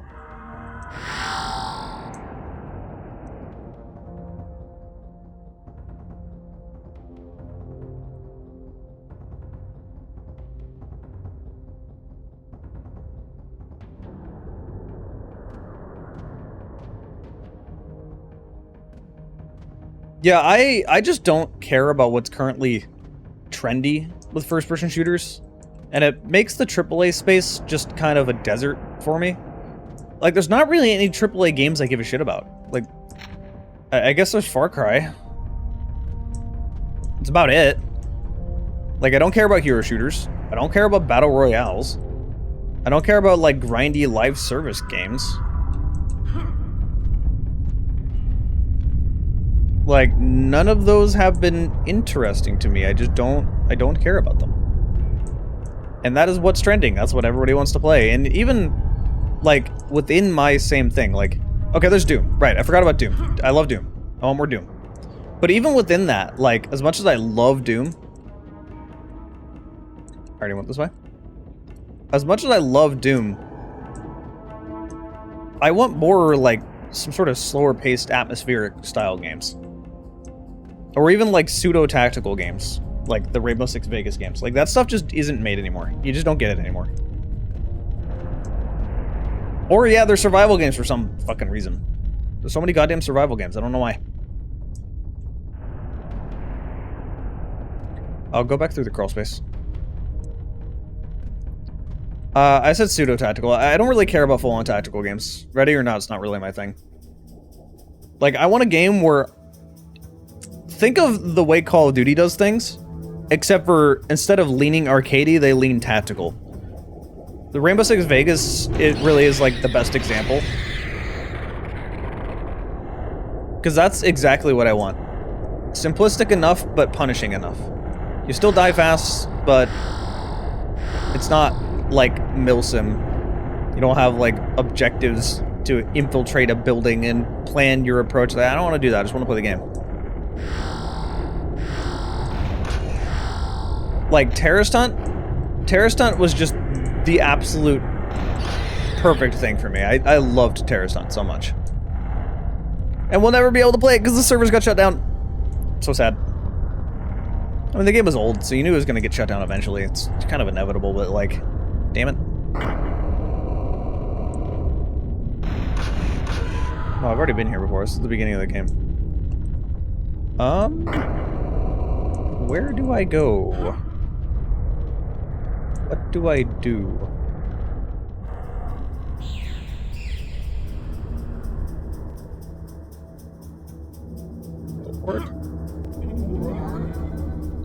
Yeah, I just don't care about what's currently trendy with first-person shooters, and it makes the AAA space just kind of a desert for me. Like, there's not really any AAA games I give a shit about. Like, I guess there's Far Cry. That's about it. Like, I don't care about hero shooters. I don't care about battle royales. I don't care about, like, grindy live service games. Like, none of those have been interesting to me. I don't care about them. And that is what's trending. That's what everybody wants to play. And even, like, within my same thing, like, okay, there's Doom. Right, I forgot about Doom. I love Doom. I want more Doom. But even within that, like, as much as I love Doom, already went this way. As much as I love Doom, I want more, like, some sort of slower-paced, atmospheric style games. Or even, like, pseudo-tactical games. Like the Rainbow Six Vegas games. Like, that stuff just isn't made anymore. You just don't get it anymore. Or, yeah, they're survival games for some fucking reason. There's so many goddamn survival games. I don't know why. I'll go back through the crawl space. I said pseudo-tactical. I don't really care about full-on tactical games. Ready or not, it's not really my thing. Like, I want a game where... Think of the way Call of Duty does things, except for instead of leaning arcadey, they lean tactical. The Rainbow Six Vegas, it really is like the best example. Because that's exactly what I want. Simplistic enough, but punishing enough. You still die fast, but it's not like Milsim. You don't have like objectives to infiltrate a building and plan your approach. I don't want to do that. I just want to play the game. Like Terrorist Hunt? Terrorist Hunt was just the absolute perfect thing for me. I loved Terrorist Hunt so much. And we'll never be able to play it because the servers got shut down. So sad. I mean, the game was old, so you knew it was going to get shut down eventually. It's kind of inevitable, but like, damn it. Oh, I've already been here before. This is the beginning of the game. Where do I go? What do I do?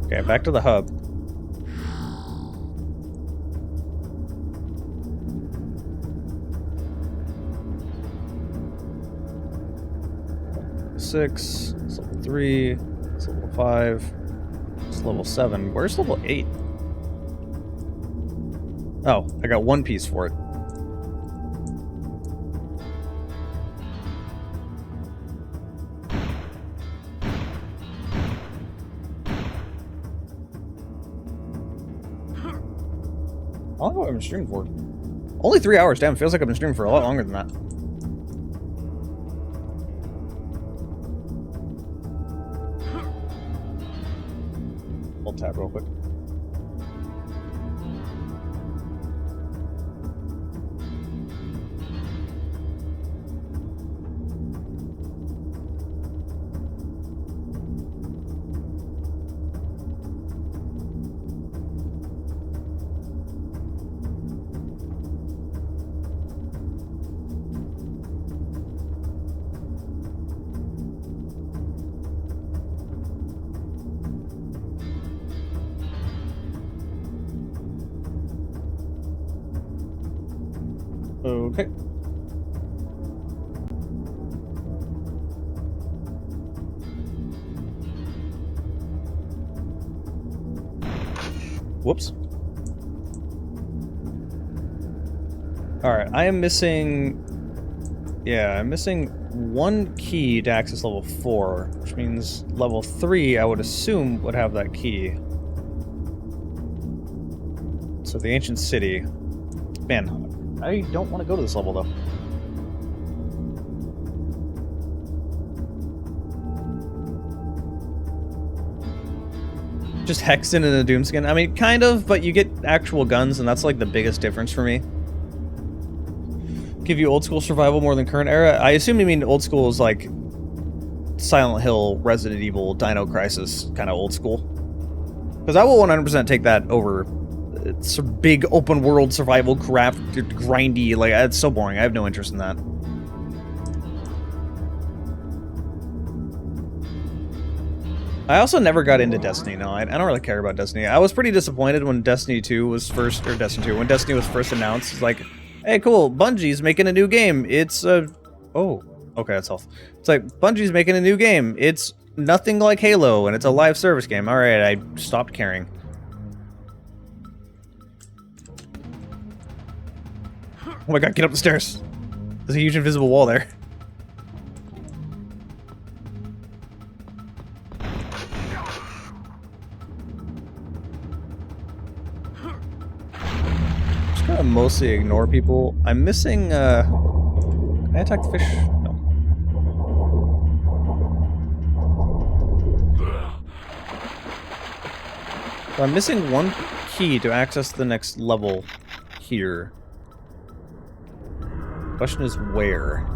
Okay, back to the hub. Six, it's level 3, it's level 5, it's level 7. Where's level 8? Oh, I got one piece for it. How long have I been streaming for? Only 3 hours, damn, feels like I've been streaming for a lot longer than that. I'll tab real quick. Okay. Whoops. Alright, I am missing... Yeah, I'm missing one key to access level 4, which means level 3, I would assume, would have that key. So the ancient city. Man, I don't want to go to this level, though. Just Hexen in a Doom skin? I mean, kind of, but you get actual guns, and that's like the biggest difference for me. Give you old school survival more than current era? I assume you mean old school is like Silent Hill, Resident Evil, Dino Crisis kind of old school. Because I will 100% take that over it's a big open world survival crap, grindy, like, it's so boring. I have no interest in that. I also never got into Destiny, no, I don't really care about Destiny. I was pretty disappointed when Destiny 2 was first, or Destiny 2, when Destiny was first announced. It's like, hey, cool, Bungie's making a new game. It's oh, okay, that's health. It's like, Bungie's making a new game. It's nothing like Halo, and it's a live service game. Alright, I stopped caring. Oh my god, get up the stairs. There's a huge invisible wall there. gonna mostly ignore people. I'm missing, Can I attack the fish? No. So I'm missing one key to access the next level here. Question is where?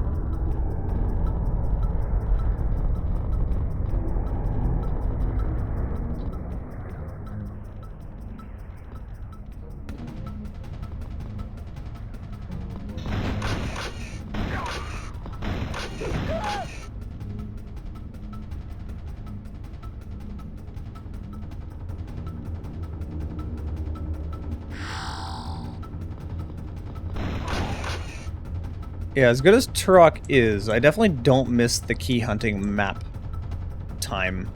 Yeah, as good as Turok is, I definitely don't miss the key hunting map time.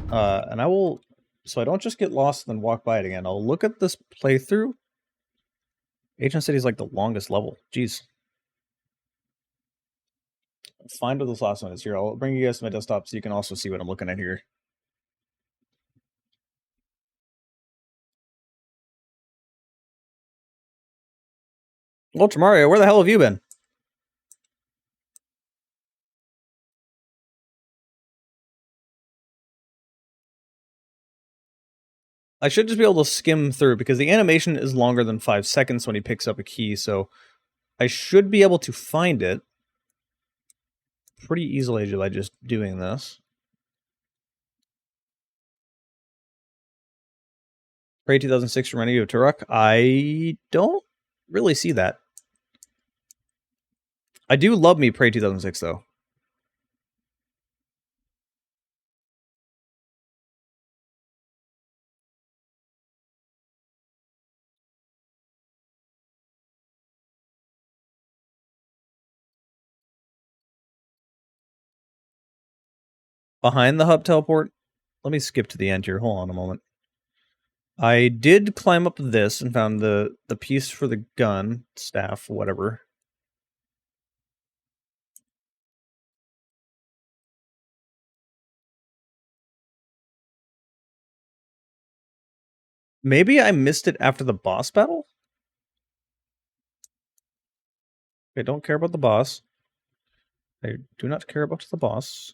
And I will, so I don't just get lost and then walk by it again, I'll look at this playthrough. Agent City is like the longest level. Jeez. Find what this last one is here. I'll bring you guys to my desktop so you can also see what I'm looking at here. Ultra Mario, where the hell have you been? I should just be able to skim through because the animation is longer than 5 seconds when he picks up a key, so I should be able to find it pretty easily by just doing this. Prey 2006 Remedy of Turok. I don't really see that. I do love me Prey 2006 though. Behind the hub teleport. Let me skip to the end here. Hold on a moment. I did climb up this and found the piece for the gun, staff, whatever. Maybe I missed it after the boss battle? I don't care about the boss. I do not care about the boss.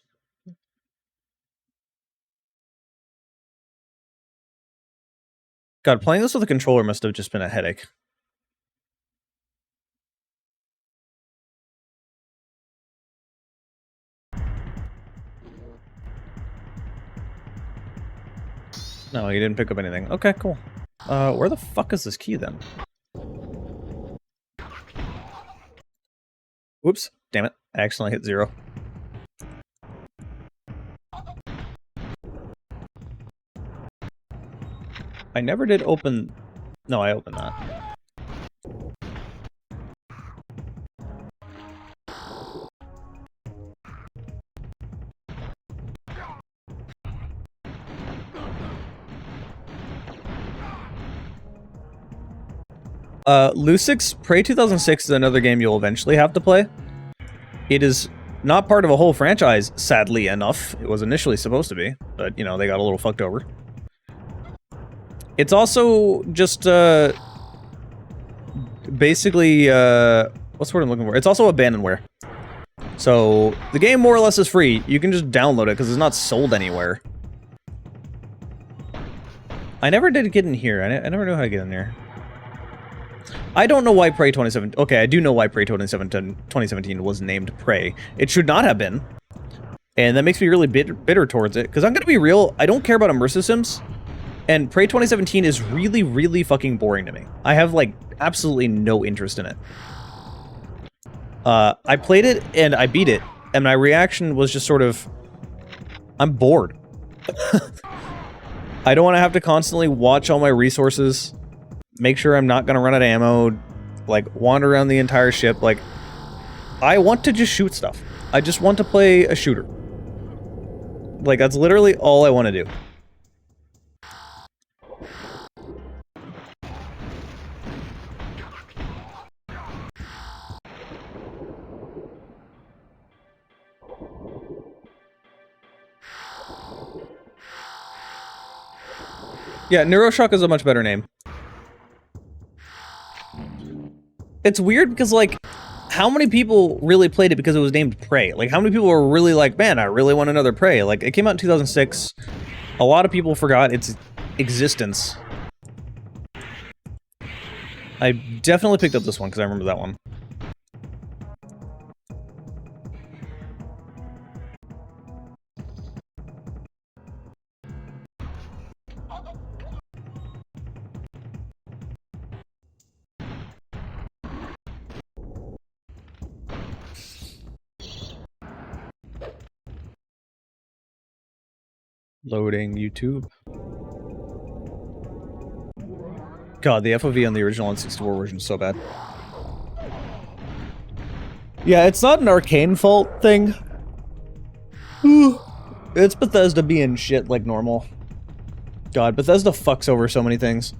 God, playing this with a controller must have just been a headache. No, you didn't pick up anything. Okay, cool. Where the fuck is this key then? Whoops. Damn it. I accidentally hit 0. I never did open... No, I opened that. Lucix, Prey 2006 is another game you'll eventually have to play. It is not part of a whole franchise, sadly enough. It was initially supposed to be, but, you know, they got a little fucked over. It's also just, basically, what's the word I'm looking for? It's also abandonware. So, the game more or less is free. You can just download it, because it's not sold anywhere. I never did get in here. I never knew how to get in there. I don't know why Prey 2017... Okay, I do know why Prey 2017 was named Prey. It should not have been. And that makes me really bitter towards it. Because I'm going to be real, I don't care about immersive sims. And Prey 2017 is really, really fucking boring to me. I have, like, absolutely no interest in it. I played it, and I beat it. And my reaction was just sort of... I'm bored. I don't want to have to constantly watch all my resources... Make sure I'm not gonna run out of ammo, like, wander around the entire ship, like, I want to just shoot stuff. I just want to play a shooter. Like, that's literally all I want to do. Yeah, Neuroshock is a much better name. It's weird because, like, how many people really played it because it was named Prey? Like, how many people were really like, man, I really want another Prey? Like, it came out in 2006. A lot of people forgot its existence. I definitely picked up this one because I remember that one. Loading YouTube. God, the FOV on the original N64 version is so bad. Yeah, it's not an Arcane fault thing. It's Bethesda being shit like normal. God, Bethesda fucks over so many things.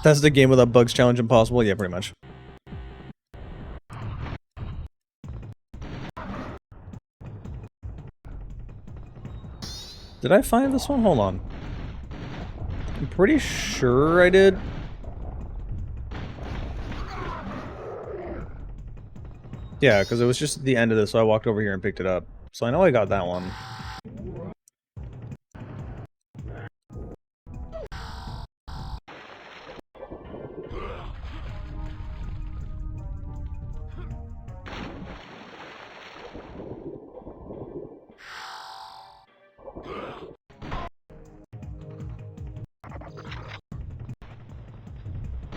That's the game without bugs challenge impossible? Yeah, pretty much. Did I find this one? Hold on. I'm pretty sure I did. Yeah, because it was just at the end of this, so I walked over here and picked it up. So I know I got that one.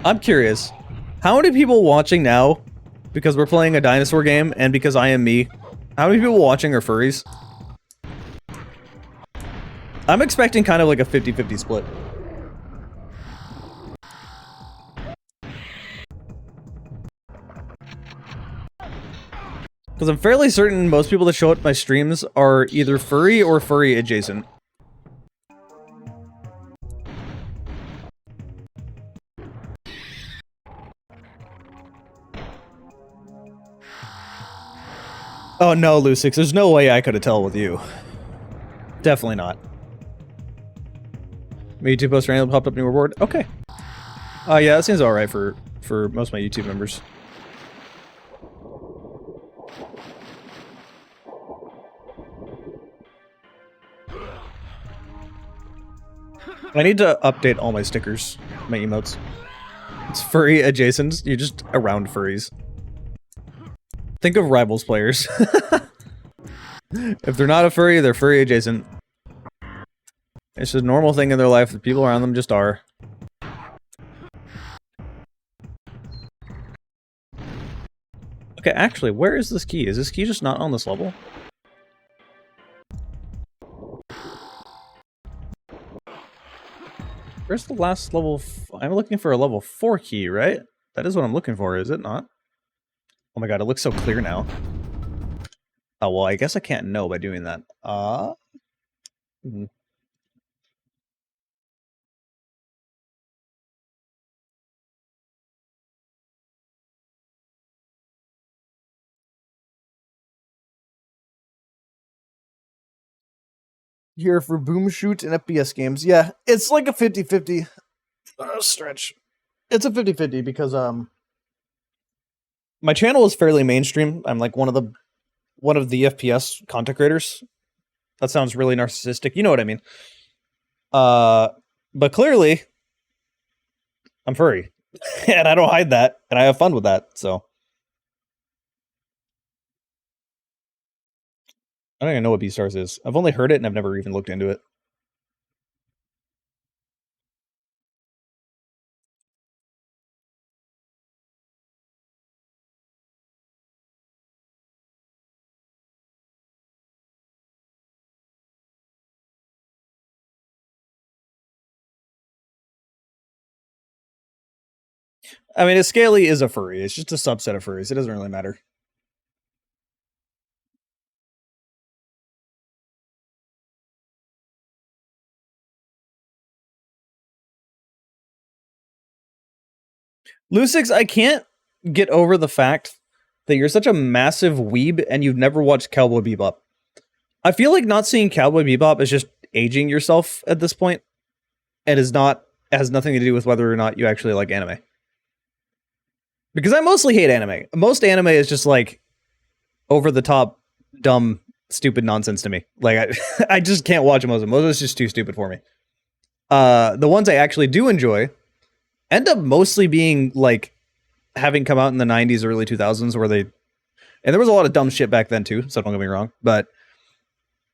I'm curious. How many people watching now, because we're playing a dinosaur game, and because I am me, how many people watching are furries? I'm expecting kind of like a 50-50 split. Because I'm fairly certain most people that show up at my streams are either furry or furry adjacent. Oh no, Lucix, there's no way I could have tell with you. Definitely not. My YouTube post randomly popped up new reward? Okay. Yeah, that seems alright for most of my YouTube members. I need to update all my stickers, my emotes. It's furry adjacent, you're just around furries. Think of Rivals players. If they're not a furry, they're furry adjacent. It's just a normal thing in their life, the people around them just are. Okay, actually, where is this key? Is this key just not on this level? Where's the last level? I'm looking for a level 4 key, right? That is what I'm looking for, is it not? Oh my god, it looks so clear now. Oh, well, I guess I can't know by doing that. Here for boom shoot and FPS games. Yeah, it's like a 50-50 stretch. It's a 50-50 because my channel is fairly mainstream. I'm like one of the FPS content creators. That sounds really narcissistic. You know what I mean. But clearly I'm furry. And I don't hide that, and I have fun with that, so I don't even know what Beastars is. I've only heard it and I've never even looked into it. I mean, a scaly is a furry. It's just a subset of furries. It doesn't really matter. Lucix, I can't get over the fact that you're such a massive weeb and you've never watched Cowboy Bebop. I feel like not seeing Cowboy Bebop is just aging yourself at this point, and has nothing to do with whether or not you actually like anime. Because I mostly hate anime. Most anime is just like over the top, dumb, stupid nonsense to me. Like I just can't watch most of them. Most of it's just too stupid for me. The ones I actually do enjoy end up mostly being like having come out in the 90s, early 2000s, where they, and there was a lot of dumb shit back then too, so don't get me wrong, but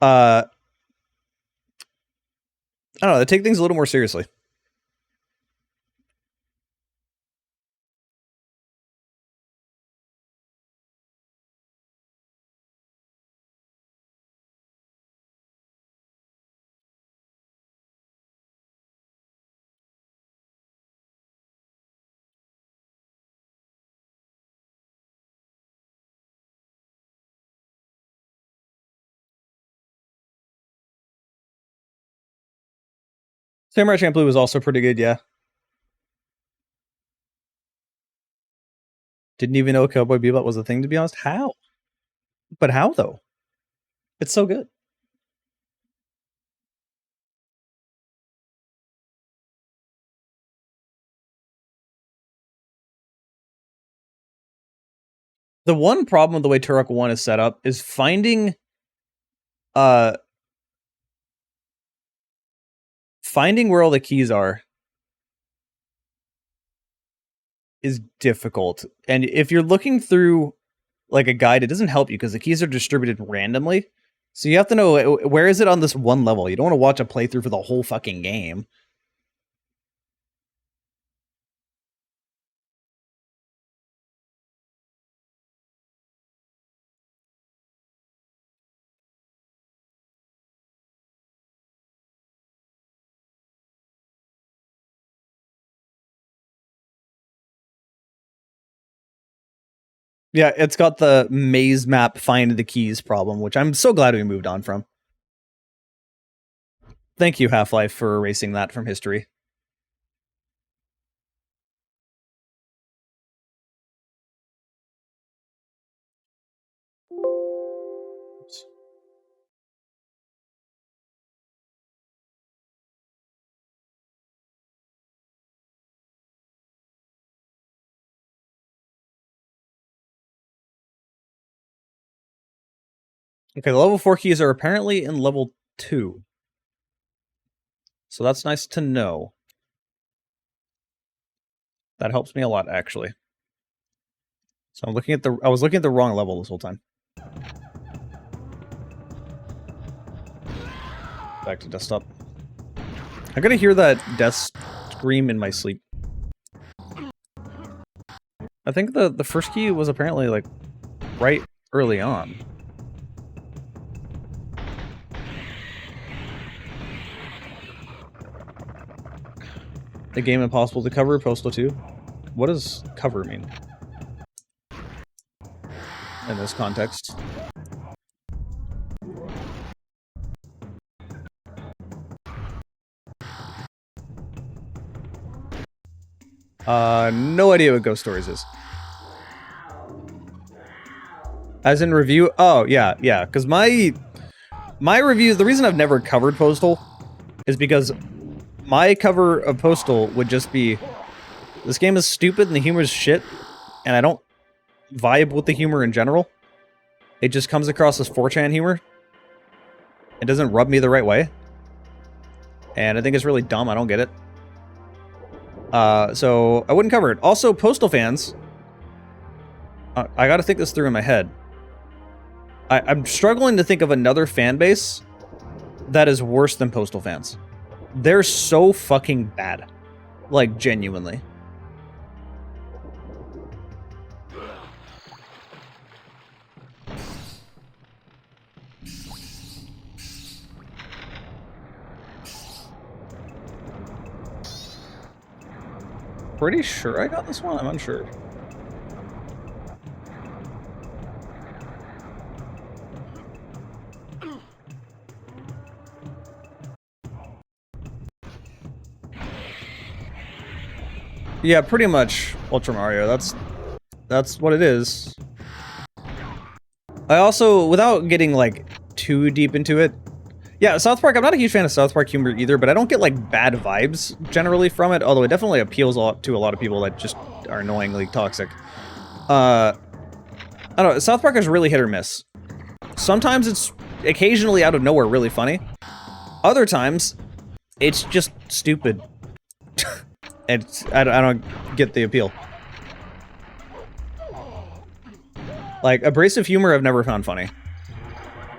I don't know, they take things a little more seriously. Samurai Champloo was also pretty good, yeah. Didn't even know Cowboy Bebop was a thing, to be honest. How? But how, though? It's so good. The one problem with the way Turok 1 is set up is finding where all the keys are is difficult. And if you're looking through like a guide, it doesn't help you because the keys are distributed randomly. So you have to know, where is it on this one level? You don't want to watch a playthrough for the whole fucking game. Yeah, it's got the maze map find the keys problem, which I'm so glad we moved on from. Thank you, Half-Life, for erasing that from history. Oops. Okay, the level 4 keys are apparently in level 2. So that's nice to know. That helps me a lot, actually. So I was looking at the wrong level this whole time. Back to desktop. I gotta hear that death scream in my sleep. I think the first key was apparently like right early on. The game impossible to cover, Postal 2. What does cover mean in this context? No idea what Ghost Stories is. As in review? Oh, yeah, because my review, the reason I've never covered Postal is because my cover of Postal would just be, this game is stupid and the humor is shit, and I don't vibe with the humor in general. It just comes across as 4chan humor. It doesn't rub me the right way. And I think it's really dumb, I don't get it. So I wouldn't cover it. Also, Postal fans, I gotta think this through in my head. I'm struggling to think of another fan base that is worse than Postal fans. They're so fucking bad. Like, genuinely. Pretty sure I got this one? I'm unsure. Yeah, pretty much Ultra Mario. That's what it is. I also, without getting like too deep into it, yeah, South Park, I'm not a huge fan of South Park humor either, but I don't get like bad vibes generally from it, although it definitely appeals to a lot of people that just are annoyingly toxic. I don't know, South Park is really hit or miss. Sometimes it's occasionally out of nowhere really funny. Other times, it's just stupid. I don't get the appeal. Like, abrasive humor I've never found funny.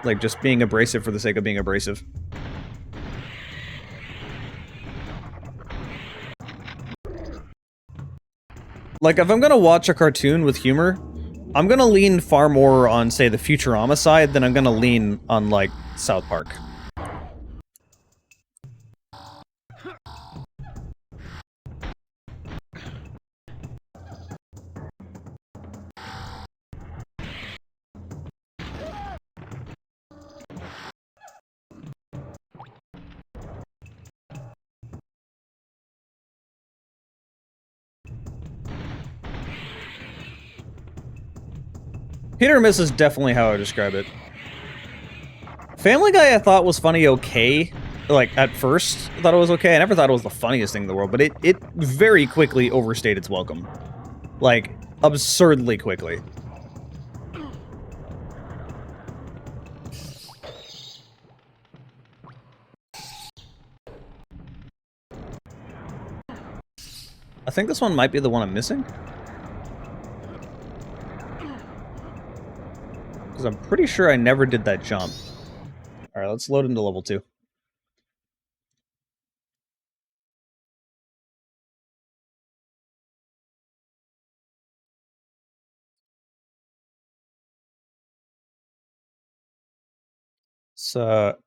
Like, just being abrasive for the sake of being abrasive. Like, if I'm gonna watch a cartoon with humor, I'm gonna lean far more on, say, the Futurama side than I'm gonna lean on, like, South Park. Hit or miss is definitely how I describe it. Family Guy I thought was funny okay. Like, at first, I thought it was okay. I never thought it was the funniest thing in the world, but it very quickly overstayed its welcome. Like, absurdly quickly. I think this one might be the one I'm missing. Because I'm pretty sure I never did that jump. Alright, let's load into level 2. So...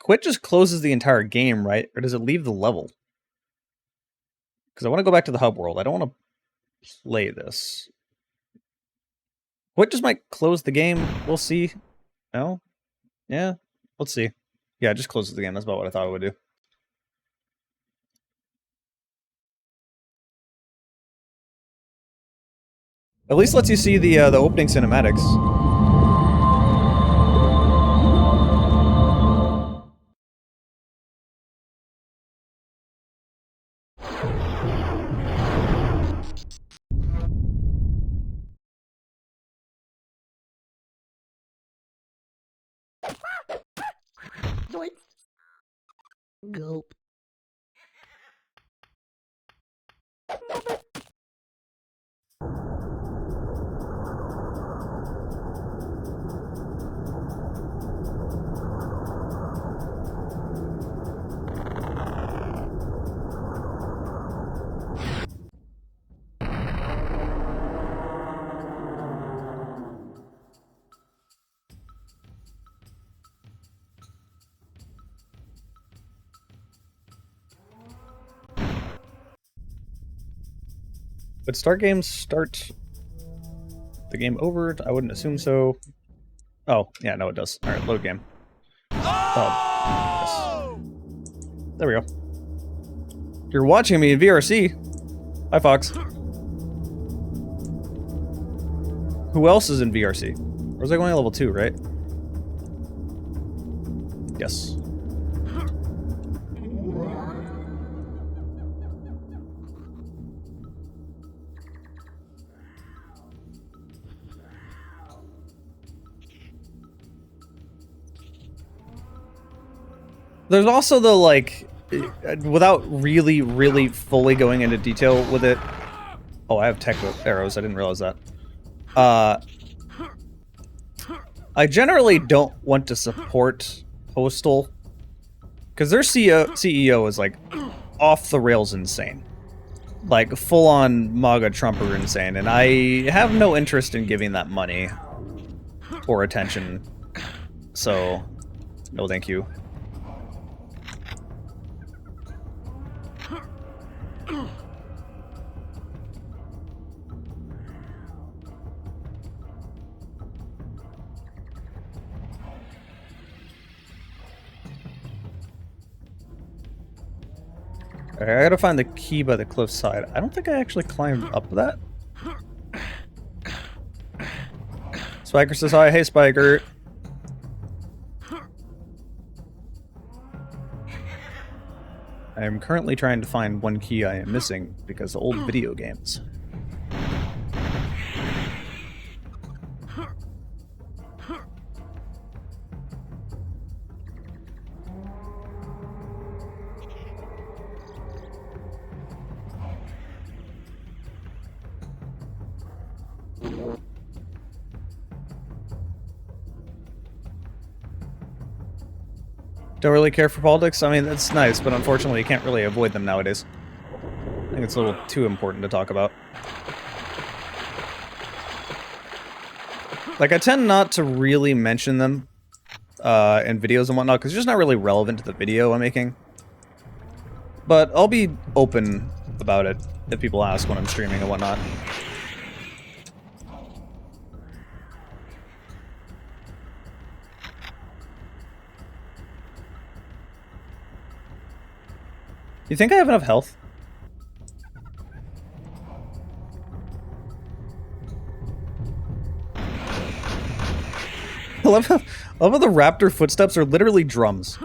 Quit just closes the entire game, right? Or does it leave the level? Because I want to go back to the hub world. I don't want to play this. Quit just might close the game. We'll see. No? Yeah? Let's see. Yeah, it just closes the game. That's about what I thought it would do. At least lets you see the opening cinematics. Gulp. But start games start the game over? I wouldn't assume so. Oh, yeah, no it does. Alright, load game. Oh, yes. There we go. You're watching me in VRC. Hi, Fox. Who else is in VRC? Or was I going level 2, right? Yes. There's also the, like, without really fully going into detail with it. Oh, I have tech arrows. I didn't realize that. I generally don't want to support Postal because their CEO is, like, off the rails insane. Like, full-on MAGA Trumper insane, and I have no interest in giving that money or attention. So, no thank you. Okay, I gotta find the key by the cliffside. I don't think I actually climbed up that. Spiker says hi. Hey, Spiker. I am currently trying to find one key I am missing because of old video games. Don't really care for politics? I mean, that's nice, but unfortunately you can't really avoid them nowadays. I think it's a little too important to talk about. Like, I tend not to really mention them in videos and whatnot, because it's just not really relevant to the video I'm making. But I'll be open about it if people ask when I'm streaming and whatnot. You think I have enough health? I love how the raptor footsteps are literally drums.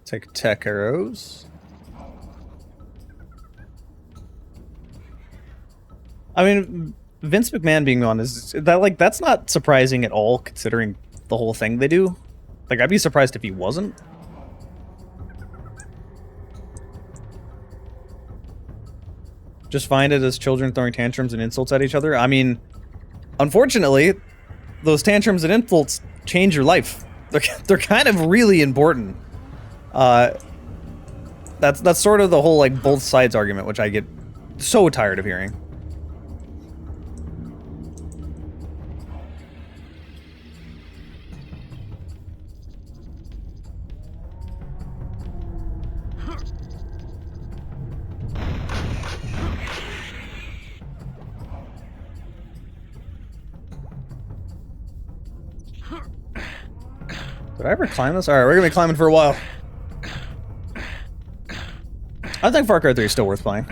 Take tech arrows. I mean, Vince McMahon being on is that like that's not surprising at all considering the whole thing they do. Like I'd be surprised if he wasn't. Just find it as children throwing tantrums and insults at each other. I mean, unfortunately, those tantrums and insults change your life. They're kind of really important. That's sort of the whole like both sides argument, which I get so tired of hearing. Did I ever climb this? Alright, we're gonna be climbing for a while. I think Far Cry 3 is still worth playing.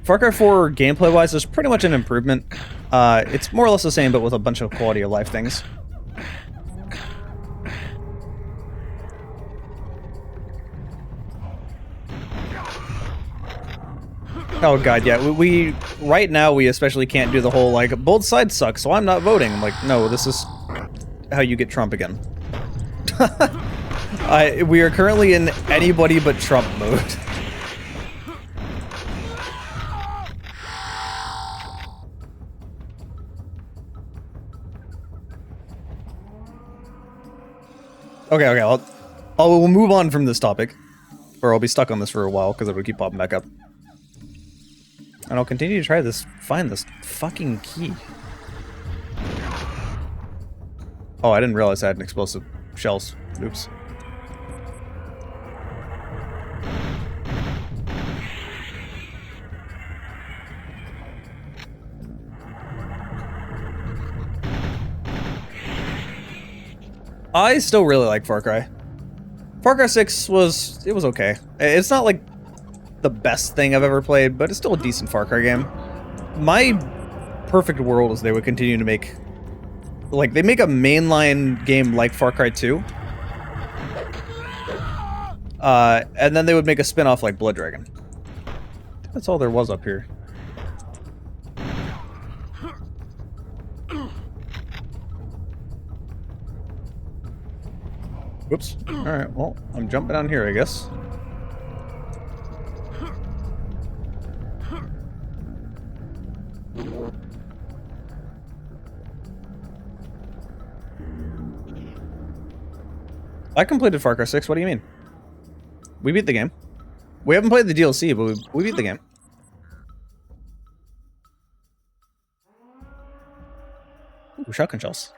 Far Cry 4, gameplay-wise, is pretty much an improvement. It's more or less the same, but with a bunch of quality of life things. Oh god, yeah. We right now, we especially can't do the whole, like, both sides suck, so I'm not voting. I'm like, no, this is how you get Trump again. We are currently in anybody but Trump mode. Okay, we'll move on from this topic. Or I'll be stuck on this for a while, because it would keep popping back up. And I'll continue to try this, find this fucking key. Oh, I didn't realize I had an explosive shells. Oops. I still really like Far Cry. Far Cry 6 was okay. It's not like the best thing I've ever played, but it's still a decent Far Cry game. My perfect world is they would continue to make, like, they make a mainline game like Far Cry 2. And then they would make a spin-off like Blood Dragon. I think that's all there was up here. Whoops. Alright, well, I'm jumping down here, I guess. I completed Far Cry 6, what do you mean? We beat the game. We haven't played the DLC, but we beat the game. Ooh, shotgun shells.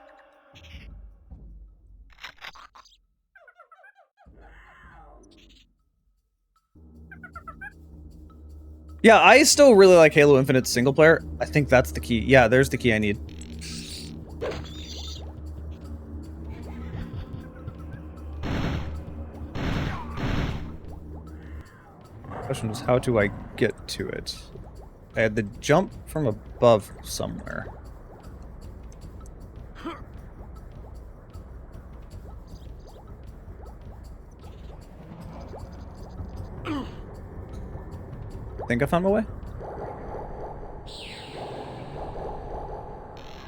Yeah, I still really like Halo Infinite single player. I think that's the key. Yeah, there's the key I need. Question is, how do I get to it? I had to jump from above somewhere. I think I found my way.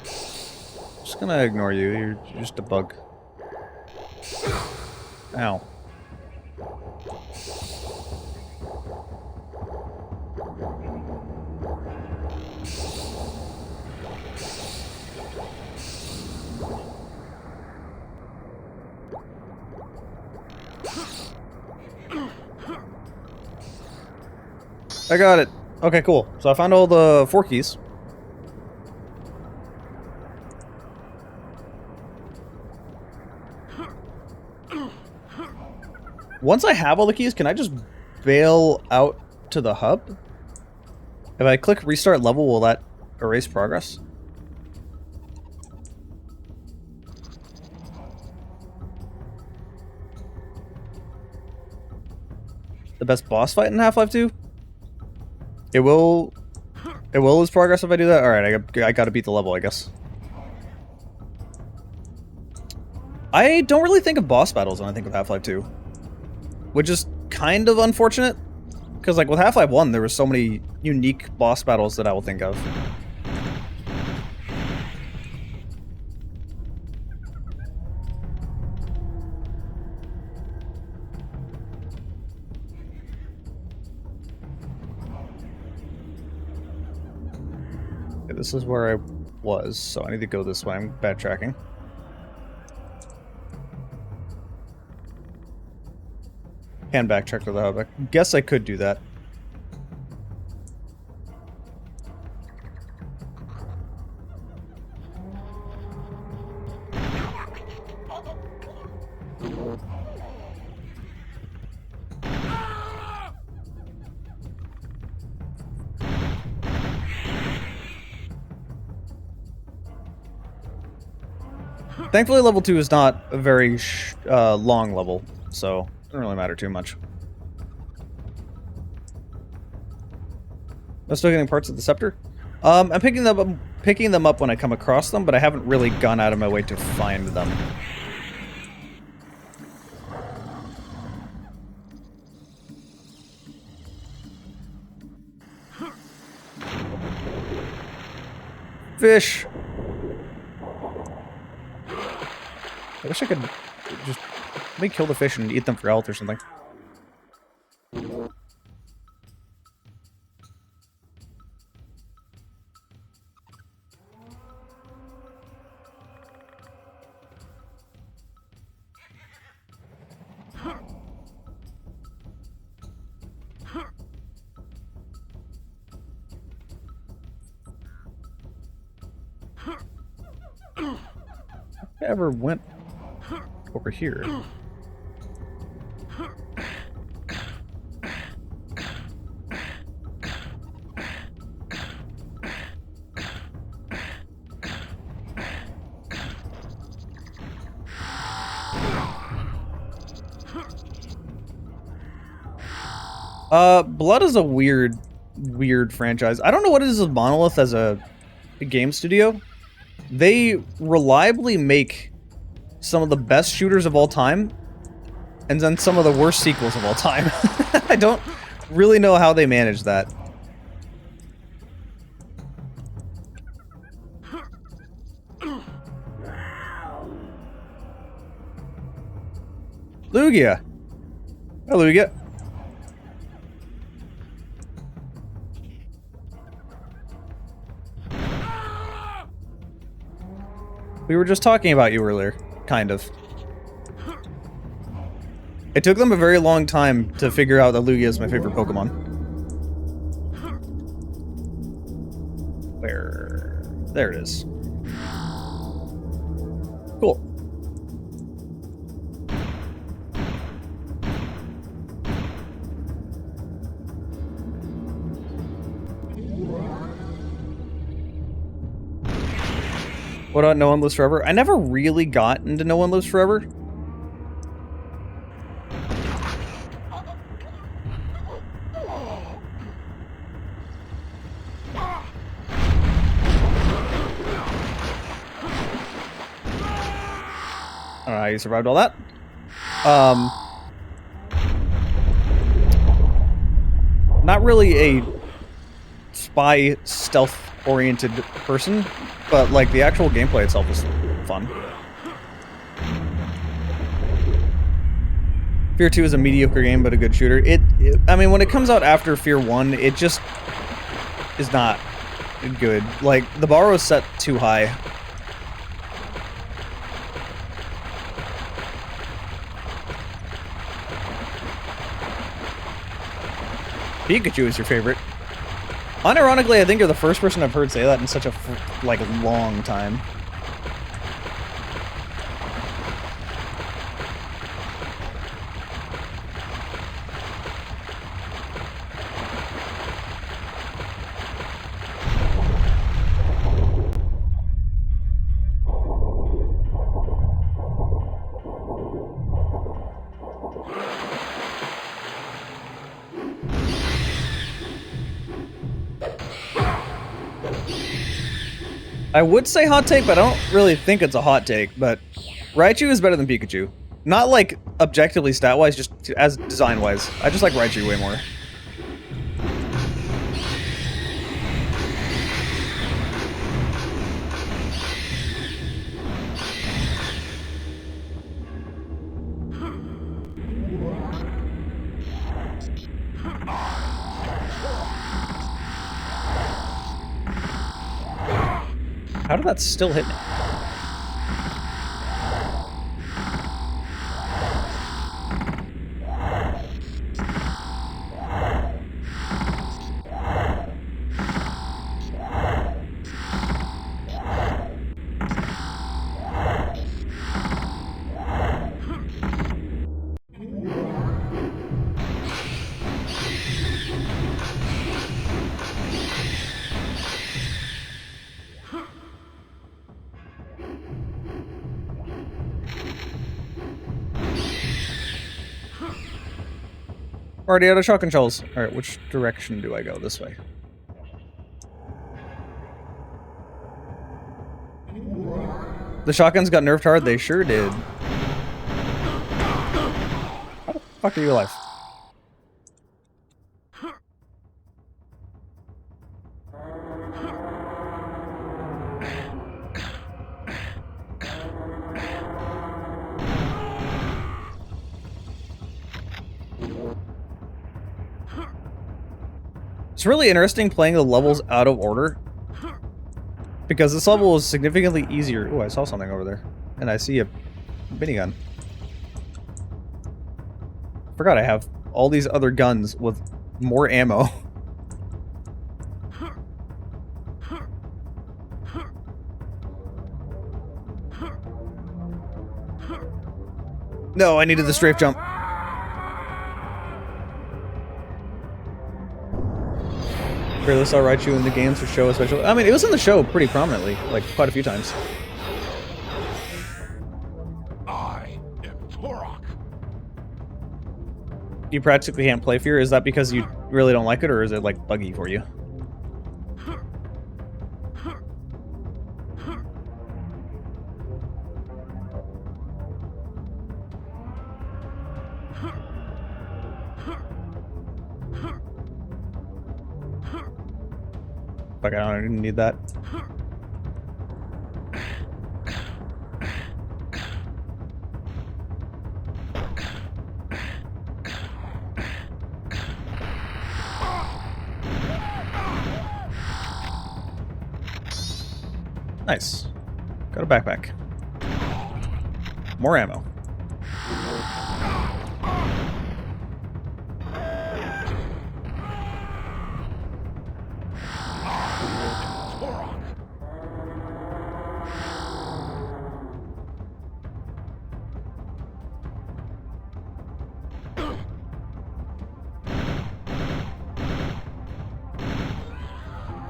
Just gonna ignore you. You're just a bug. Ow. I got it. Okay, cool. So I found all the 4 keys. Once I have all the keys, can I just bail out to the hub? If I click restart level, will that erase progress? The best boss fight in Half-Life 2? It will lose progress if I do that? Alright, I gotta beat the level, I guess. I don't really think of boss battles when I think of Half-Life 2. Which is kind of unfortunate. Because, like, with Half-Life 1, there were so many unique boss battles that I will think of. Okay, this is where I was, so I need to go this way. I'm backtracking. Can backtrack to the hub. I guess I could do that. Thankfully, level 2 is not a very long level, so it doesn't really matter too much. I'm still getting parts of the scepter. I'm picking them up when I come across them, but I haven't really gone out of my way to find them. Fish. I wish I could just maybe kill the fish and eat them for health or something. I ever went over here. Blood is a weird franchise. I don't know what it is with Monolith as a game studio. They reliably make some of the best shooters of all time, and then some of the worst sequels of all time. I don't really know how they manage that. Lugia! Oh, Lugia. We were just talking about you earlier, kind of. It took them a very long time to figure out that Lugia is my favorite Pokemon. Where? There it is. Cool. What about No One Lives Forever? I never really got into No One Lives Forever. I don't know how you survived all that. Not really a spy stealth-oriented person, but like the actual gameplay itself is fun. Fear 2 is a mediocre game, but a good shooter. I mean, when it comes out after Fear 1, it just is not good. Like, the bar was set too high. Pikachu is your favorite. Unironically, I think you're the first person I've heard say that in such a, like, long time. I would say hot take, but I don't really think it's a hot take, but Raichu is better than Pikachu. Not like objectively stat-wise, just as design-wise. I just like Raichu way more. How did that still hit me? Already out of shotgun shells. Alright, which direction do I go? This way. The shotguns got nerfed hard? They sure did. How the fuck are you alive? It's really interesting playing the levels out of order, because this level is significantly easier. Oh, I saw something over there, and I see a minigun. Forgot I have all these other guns with more ammo. No, I needed the strafe jump. Barely saw Raichu in the games for show especially. I mean, it was in the show pretty prominently, like quite a few times. I am Turok. You practically can't play Fear. Is that because you really don't like it, or is it like buggy for you? Fuck, I don't need that. Nice. Got a backpack. More ammo.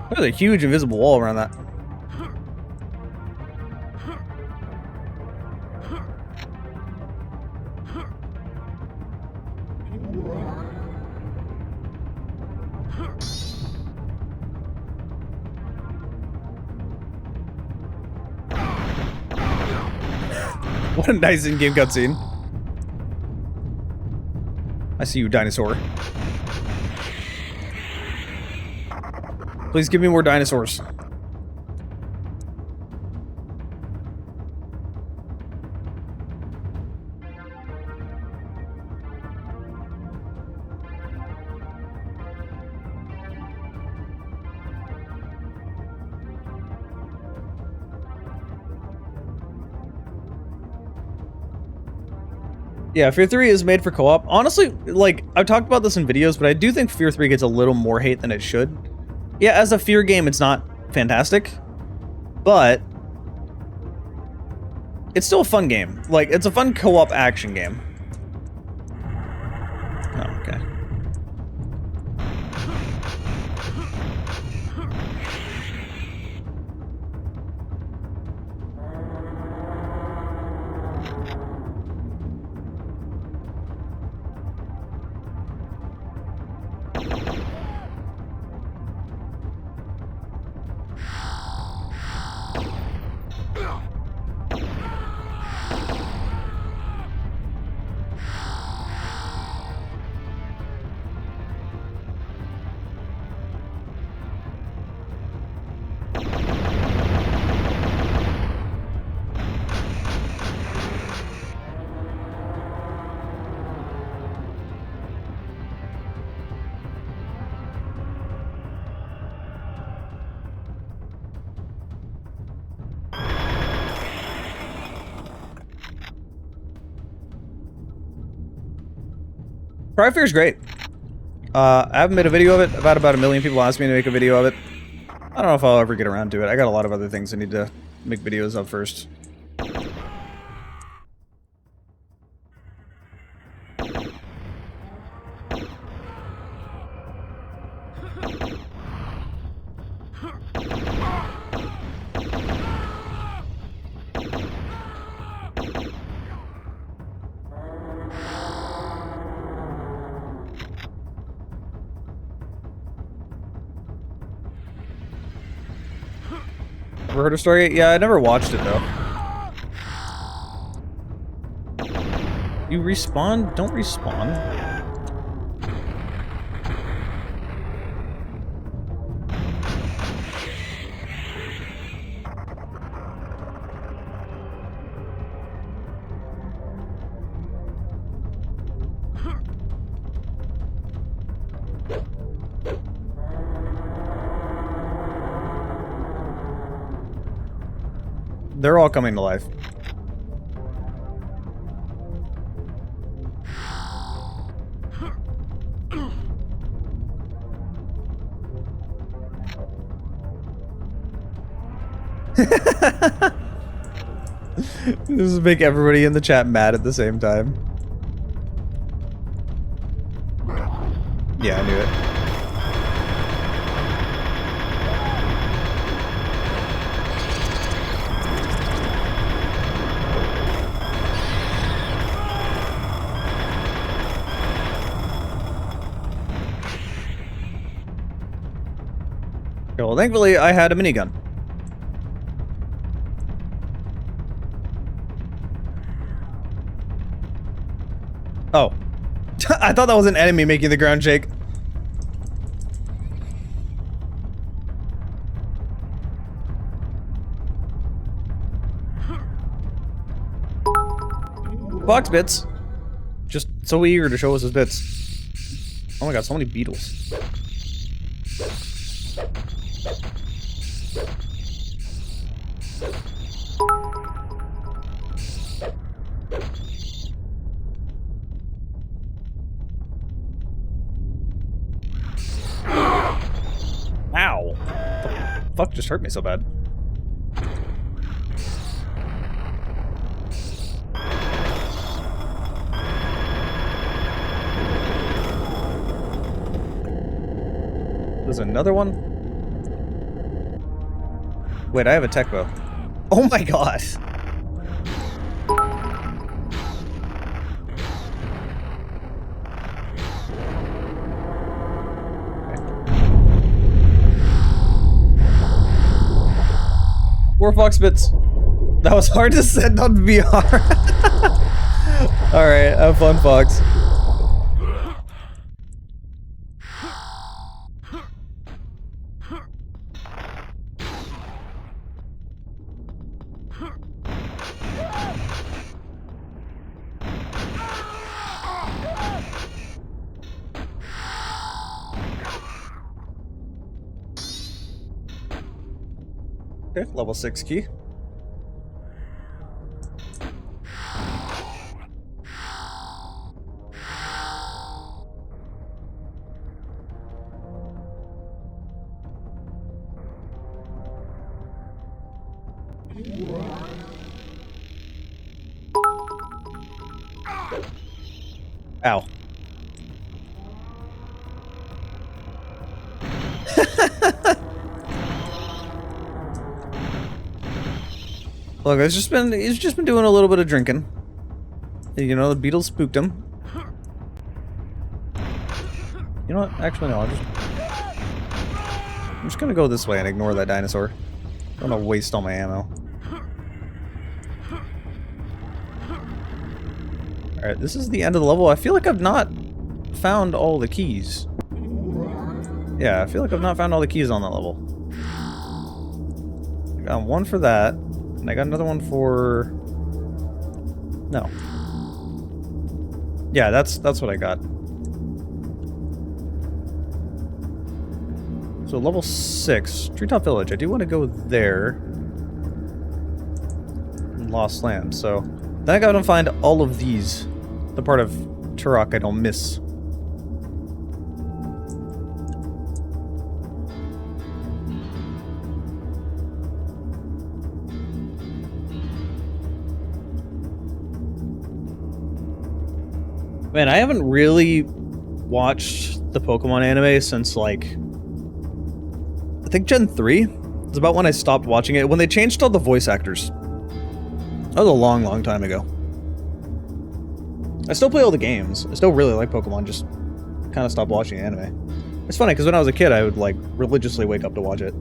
There's a huge invisible wall around that. What a nice in-game cutscene. I see you, dinosaur. Please give me more dinosaurs. Yeah, Fear 3 is made for co-op. Honestly, like, I've talked about this in videos, but I do think Fear 3 gets a little more hate than it should. Yeah, as a Fear game, it's not fantastic, but it's still a fun game. Like, it's a fun co-op action game. Oh, okay. Cry Fear is great. I haven't made a video of it. I've had about 1 million people ask me to make a video of it. I don't know if I'll ever get around to it. I got a lot of other things I need to make videos of first. Ever heard a story? Yeah, I never watched it though. You respawn? Don't respawn. They're all coming to life. This is make everybody in the chat mad at the same time. Yeah, I knew it. Well, thankfully, I had a minigun. Oh. I thought that was an enemy making the ground shake. Box bits. Just so eager to show us his bits. Oh my god, so many beetles. Ow! The fuck just hurt me so bad? There's another one? Wait, I have a tech bow. Oh my god! More fox bits. That was hard to send on VR. Alright, have fun, Fox. Okay, level 6 key. Ow. Look, he's just been doing a little bit of drinking. You know, the beetles spooked him. You know what? Actually, no. I'm just gonna go this way and ignore that dinosaur. I don't want to waste all my ammo. Alright, this is the end of the level. I feel like I've not found all the keys. Yeah, I feel like I've not found all the keys on that level. I got one for that, and I got another one for... No. Yeah, that's what I got. So level 6, Treetop Village. I do want to go there. Lost Land, so... Then I gotta find all of these. The part of Turok I don't miss. Man, I haven't really watched the Pokemon anime since, like... I think Gen 3? It's about when I stopped watching it. When they changed all the voice actors. That was a long, long time ago. I still play all the games. I still really like Pokemon, just kind of stopped watching anime. It's funny, because when I was a kid, I would, like, religiously wake up to watch it.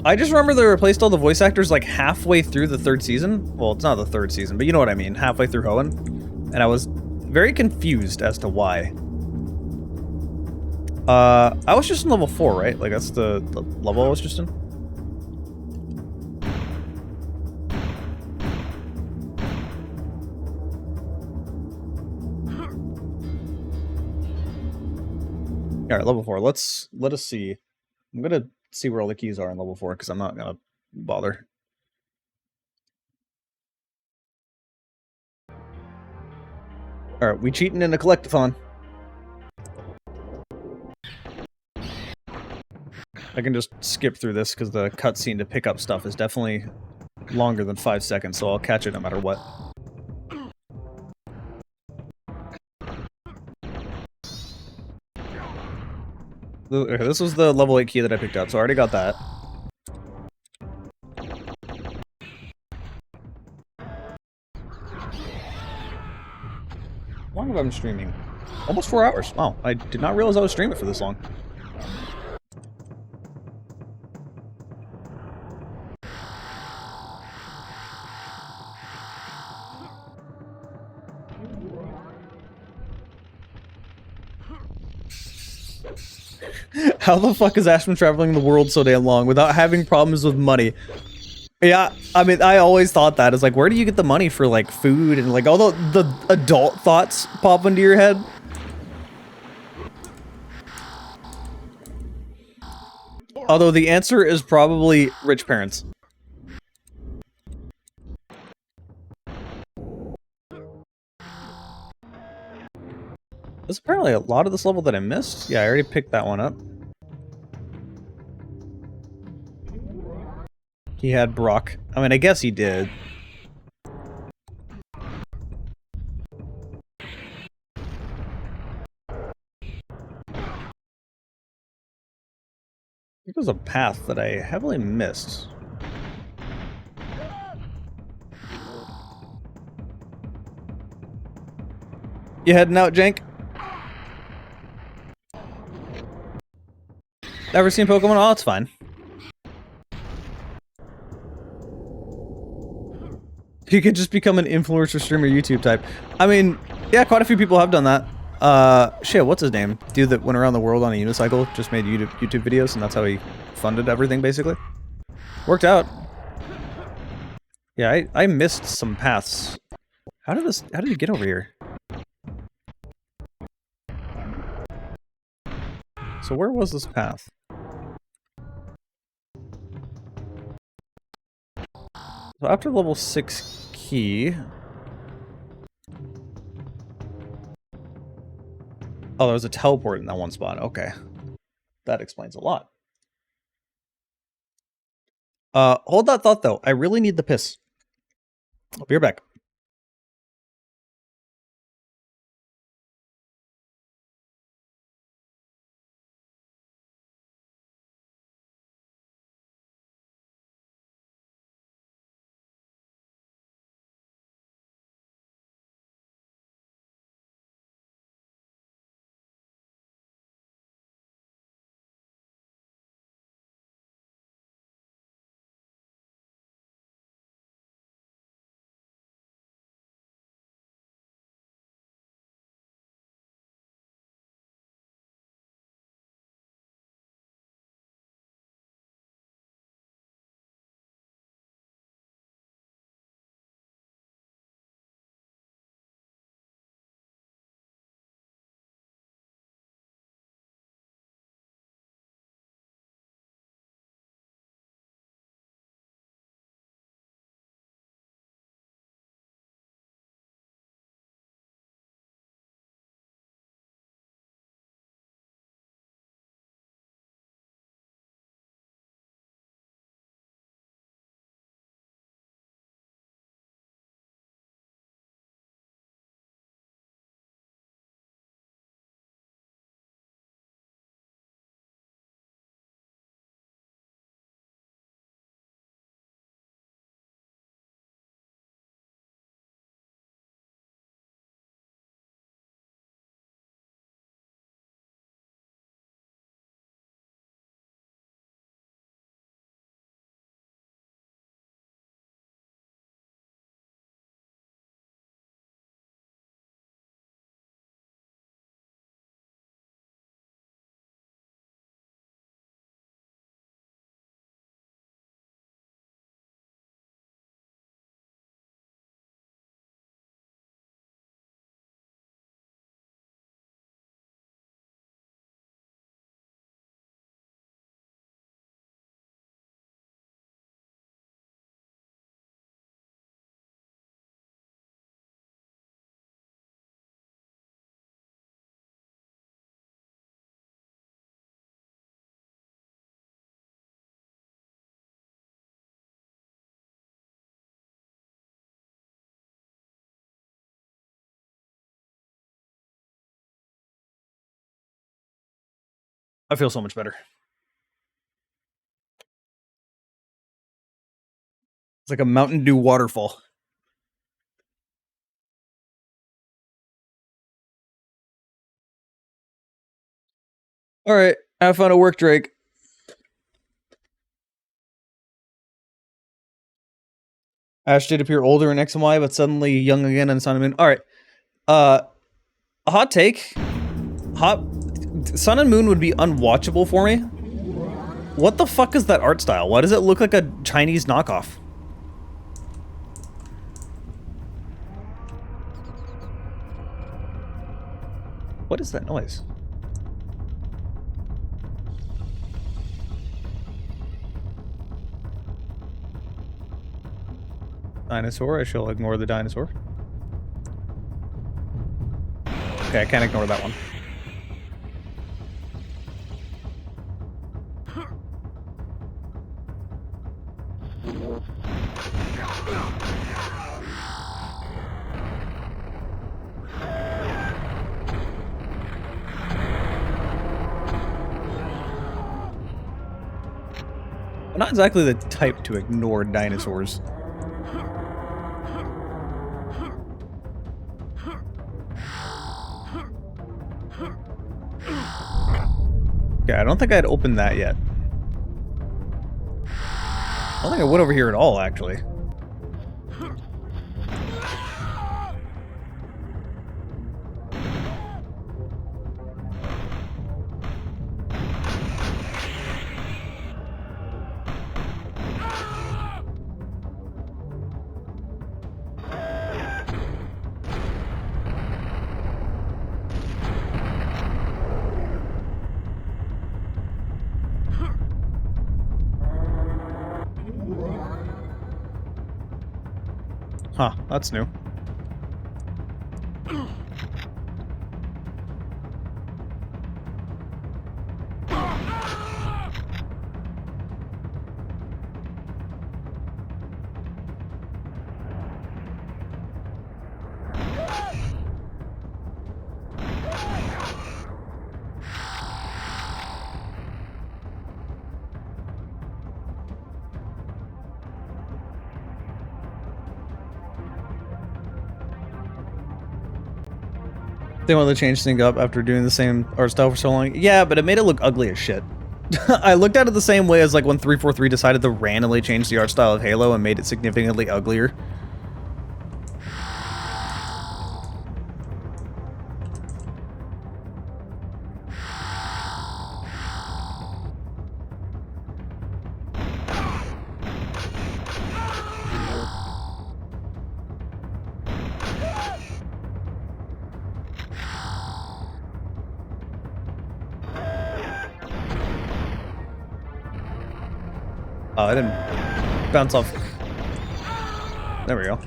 I just remember they replaced all the voice actors, like, halfway through the 3rd season. Well, it's not the 3rd season, but you know what I mean. Halfway through Hoenn. And I was very confused as to why. I was just in level 4, right? Like, that's the level I was just in? Alright, level 4. Let us see. I'm gonna see where all the keys are in level 4, because I'm not gonna bother. Alright, we cheating in a collectathon. I can just skip through this because the cutscene to pick up stuff is definitely longer than 5 seconds, so I'll catch it no matter what. Okay, this was the level 8 key that I picked up, so I already got that. How long have I been streaming? Almost 4 hours. Wow, I did not realize I was streaming for this long. How the fuck is Ash been traveling the world so damn long without having problems with money? Yeah, I mean, I always thought that. It's like, where do you get the money for, like, food and, like, all the adult thoughts pop into your head? Although the answer is probably rich parents. There's apparently a lot of this level that I missed. Yeah, I already picked that one up. He had Brock. I mean, I guess he did. think there's a path that I heavily missed. You heading out, Jank? Never seen Pokemon? Oh, it's fine. You could just become an influencer, streamer, YouTube type. I mean, yeah, quite a few people have done that. Shit, what's his name? Dude that went around the world on a unicycle, just made YouTube videos, and that's how he funded everything, basically. Worked out. Yeah, I missed some paths. How did he get over here? So where was this path? So after level 6 key... Oh, there was a teleport in that one spot. Okay. That explains a lot. Hold that thought, though. I really need the piss. I'll be right back. I feel so much better. It's like a Mountain Dew waterfall. Alright, have fun at work, Drake. Ash did appear older in X and Y, but suddenly young again in Sun and Moon. Alright. A hot take. Sun and Moon would be unwatchable for me. What the fuck is that art style? Why does it look like a Chinese knockoff? What is that noise? Dinosaur, I shall ignore the dinosaur. Okay, I can't ignore that one. I'm not exactly the type to ignore dinosaurs. Okay, I don't think I'd opened that yet. I don't think I went over here at all, actually. Huh, that's new. They wanted to change things up after doing the same art style for so long. Yeah, but it made it look ugly as shit. I looked at it the same way as like when 343 decided to randomly change the art style of Halo and made it significantly uglier. Oh, I didn't bounce off. There we go.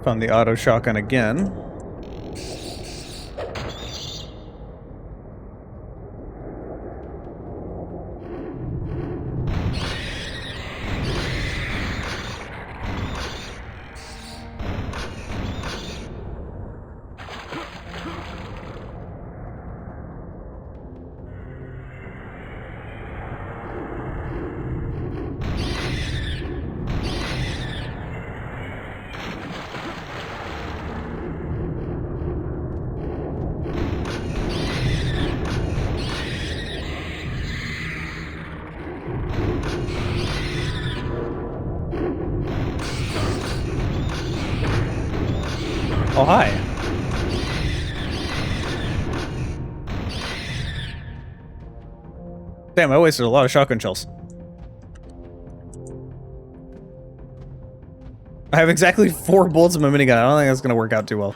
Found the auto shotgun again. Oh, hi. Damn, I wasted a lot of shotgun shells. I have exactly 4 bullets in my minigun. I don't think that's gonna work out too well.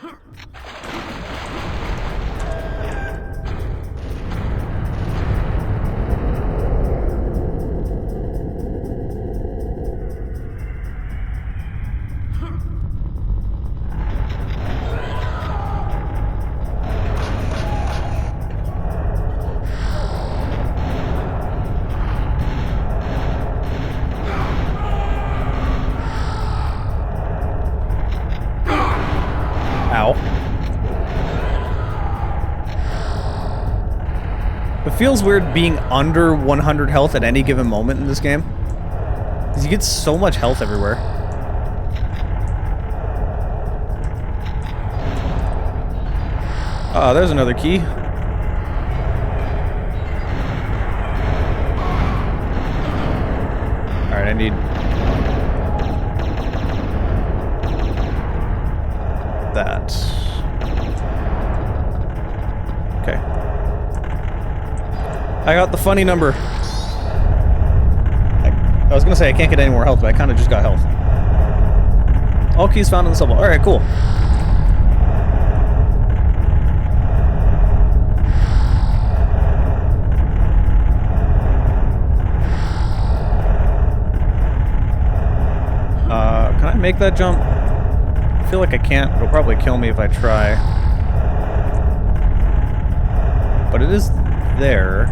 Ow. It feels weird being under 100 health at any given moment in this game. Because you get so much health everywhere. There's another key. Alright, I need... that. Okay. I got the funny number. I was gonna say I can't get any more health, but I kind of just got health. All keys found in this level. Alright, cool. make that jump? I feel like I can't. It'll probably kill me if I try. But it is there.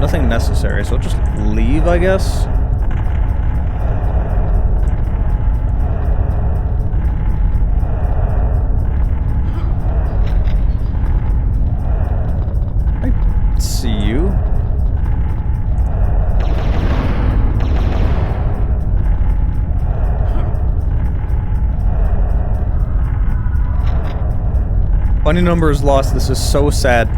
Nothing necessary, so I'll just leave, I guess. I see you. Funny numbers lost. This is so sad.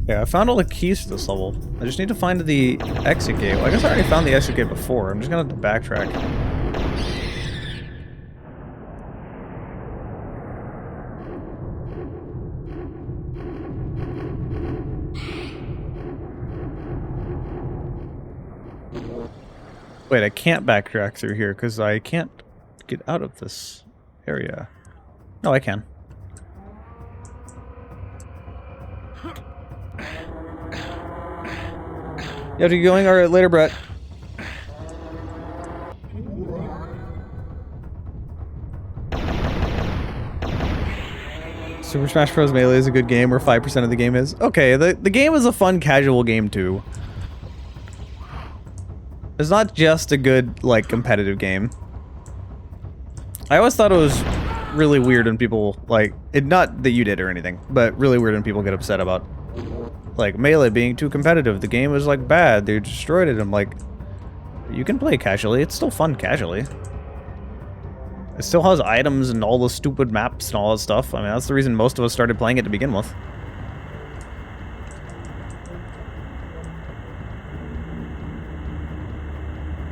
Yeah, I found all the keys to this level. I just need to find the exit gate. Well, I guess I already found the exit gate before. I'm just gonna have to backtrack. Wait, I can't backtrack through here because I can't get out of this area. No, I can. You have to keep going? Alright, later, Brett. Super Smash Bros. Melee is a good game where 5% of the game is. Okay, the game is a fun, casual game, too. It's not just a good, like, competitive game. I always thought it was really weird when people, like... not that you did or anything, but really weird when people get upset about, like, Melee being too competitive. The game was, like, bad. They destroyed it. I'm like... You can play casually. It's still fun casually. It still has items and all the stupid maps and all that stuff. I mean, that's the reason most of us started playing it to begin with.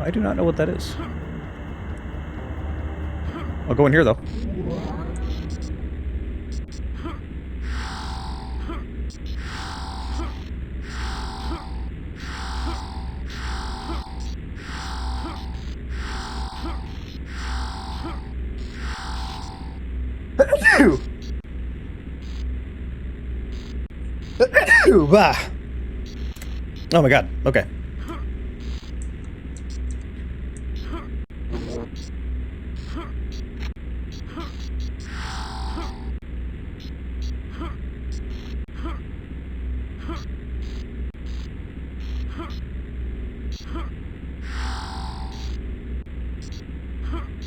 I do not know what that is. I'll go in here, though. Oh my god, okay.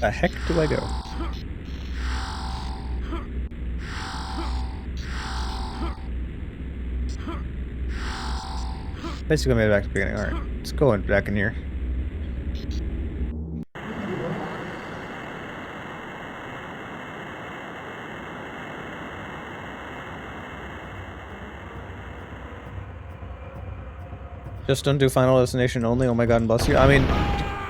The heck do I go? Basically, I made it back to the beginning. Alright, let's go back in here. Just don't do Final Destination only. Oh my god, and bless you. I mean,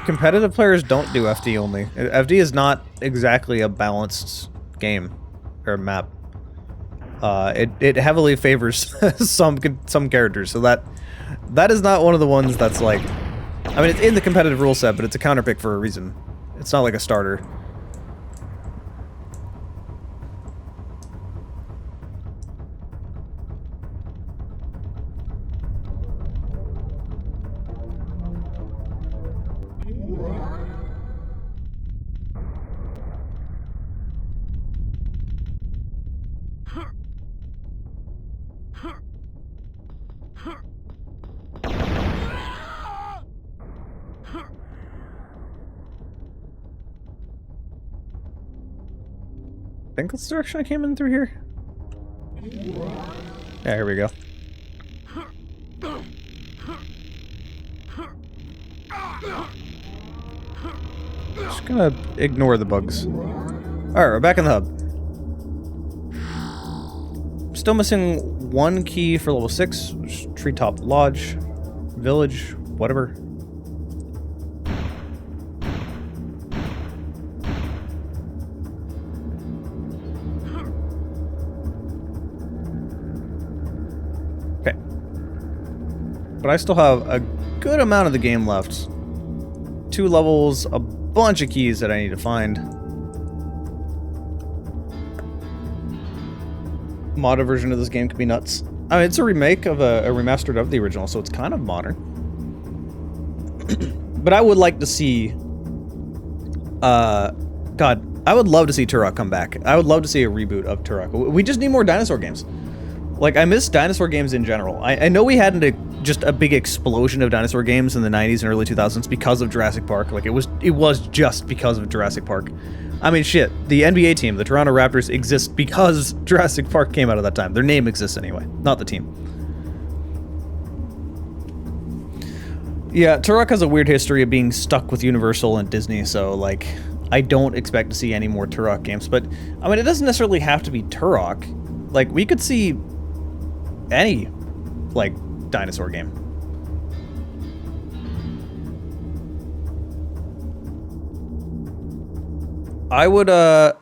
competitive players don't do FD only. FD is not exactly a balanced game or map. It heavily favors some characters, so that is not one of the ones that's like... I mean, it's in the competitive rule set, but it's a counterpick for a reason. It's not like a starter. I think that's the direction I came in through here. Yeah, here we go. Just gonna ignore the bugs. Alright, we're back in the hub. Still missing one key for level 6, which is Treetop Lodge, Village, whatever. but I still have a good amount of the game left. 2 levels, a bunch of keys that I need to find. Modded version of this game could be nuts. I mean, it's a remake of a remastered of the original, so it's kind of modern. But I would like to see... God, I would love to see Turok come back. I would love to see a reboot of Turok. We just need more dinosaur games. Like, I miss dinosaur games in general. I know we had just a big explosion of dinosaur games in the 90s and early 2000s because of Jurassic Park. Like, it was just because of Jurassic Park. I mean, shit, the NBA team, the Toronto Raptors, exist because Jurassic Park came out at that time. Their name exists anyway, not the team. Yeah, Turok has a weird history of being stuck with Universal and Disney, so, like, I don't expect to see any more Turok games. But, I mean, it doesn't necessarily have to be Turok. Like, we could see any, like, dinosaur game. I would, God,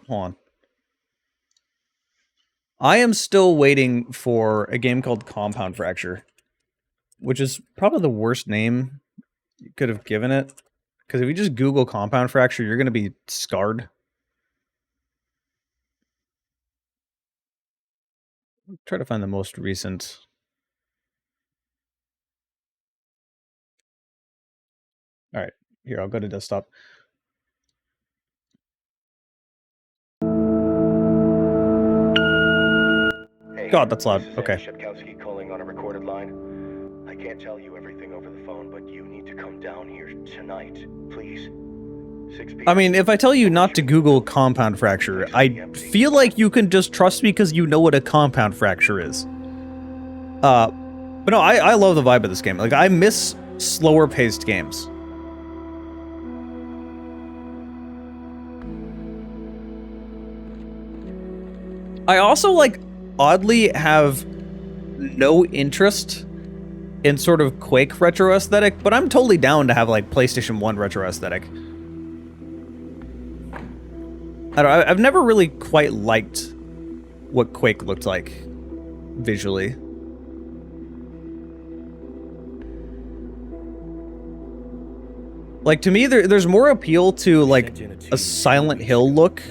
hold on. I am still waiting for a game called Compound Fracture, which is probably the worst name you could have given it. Because if you just Google Compound Fracture, you're going to be scarred. Try to find the most recent. All right, here, I'll go to desktop. God, that's loud. Okay. Shepkowski calling on a recorded line. I can't tell you everything over the phone, but you need to come down here tonight, please. 6 p.m. I mean, if I tell you not to Google compound fracture, I feel like you can just trust me because you know what a compound fracture is. But no, I love the vibe of this game. Like, I miss slower paced games. I also, like, oddly have no interest in sort of Quake retro aesthetic, but I'm totally down to have, like, PlayStation 1 retro aesthetic. I don't know, I've never really quite liked what Quake looked like visually. Like, to me, there's more appeal to, like, a Silent Hill look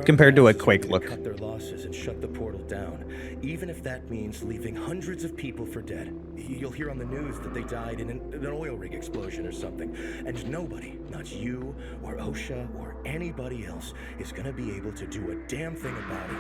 compared to a Quake look. Cut their losses and shut the portal down, even if that means leaving hundreds of people for dead. You'll hear on the news that they died in an oil rig explosion or something, and nobody, not you or OSHA or anybody else, is gonna be able to do a damn thing about it.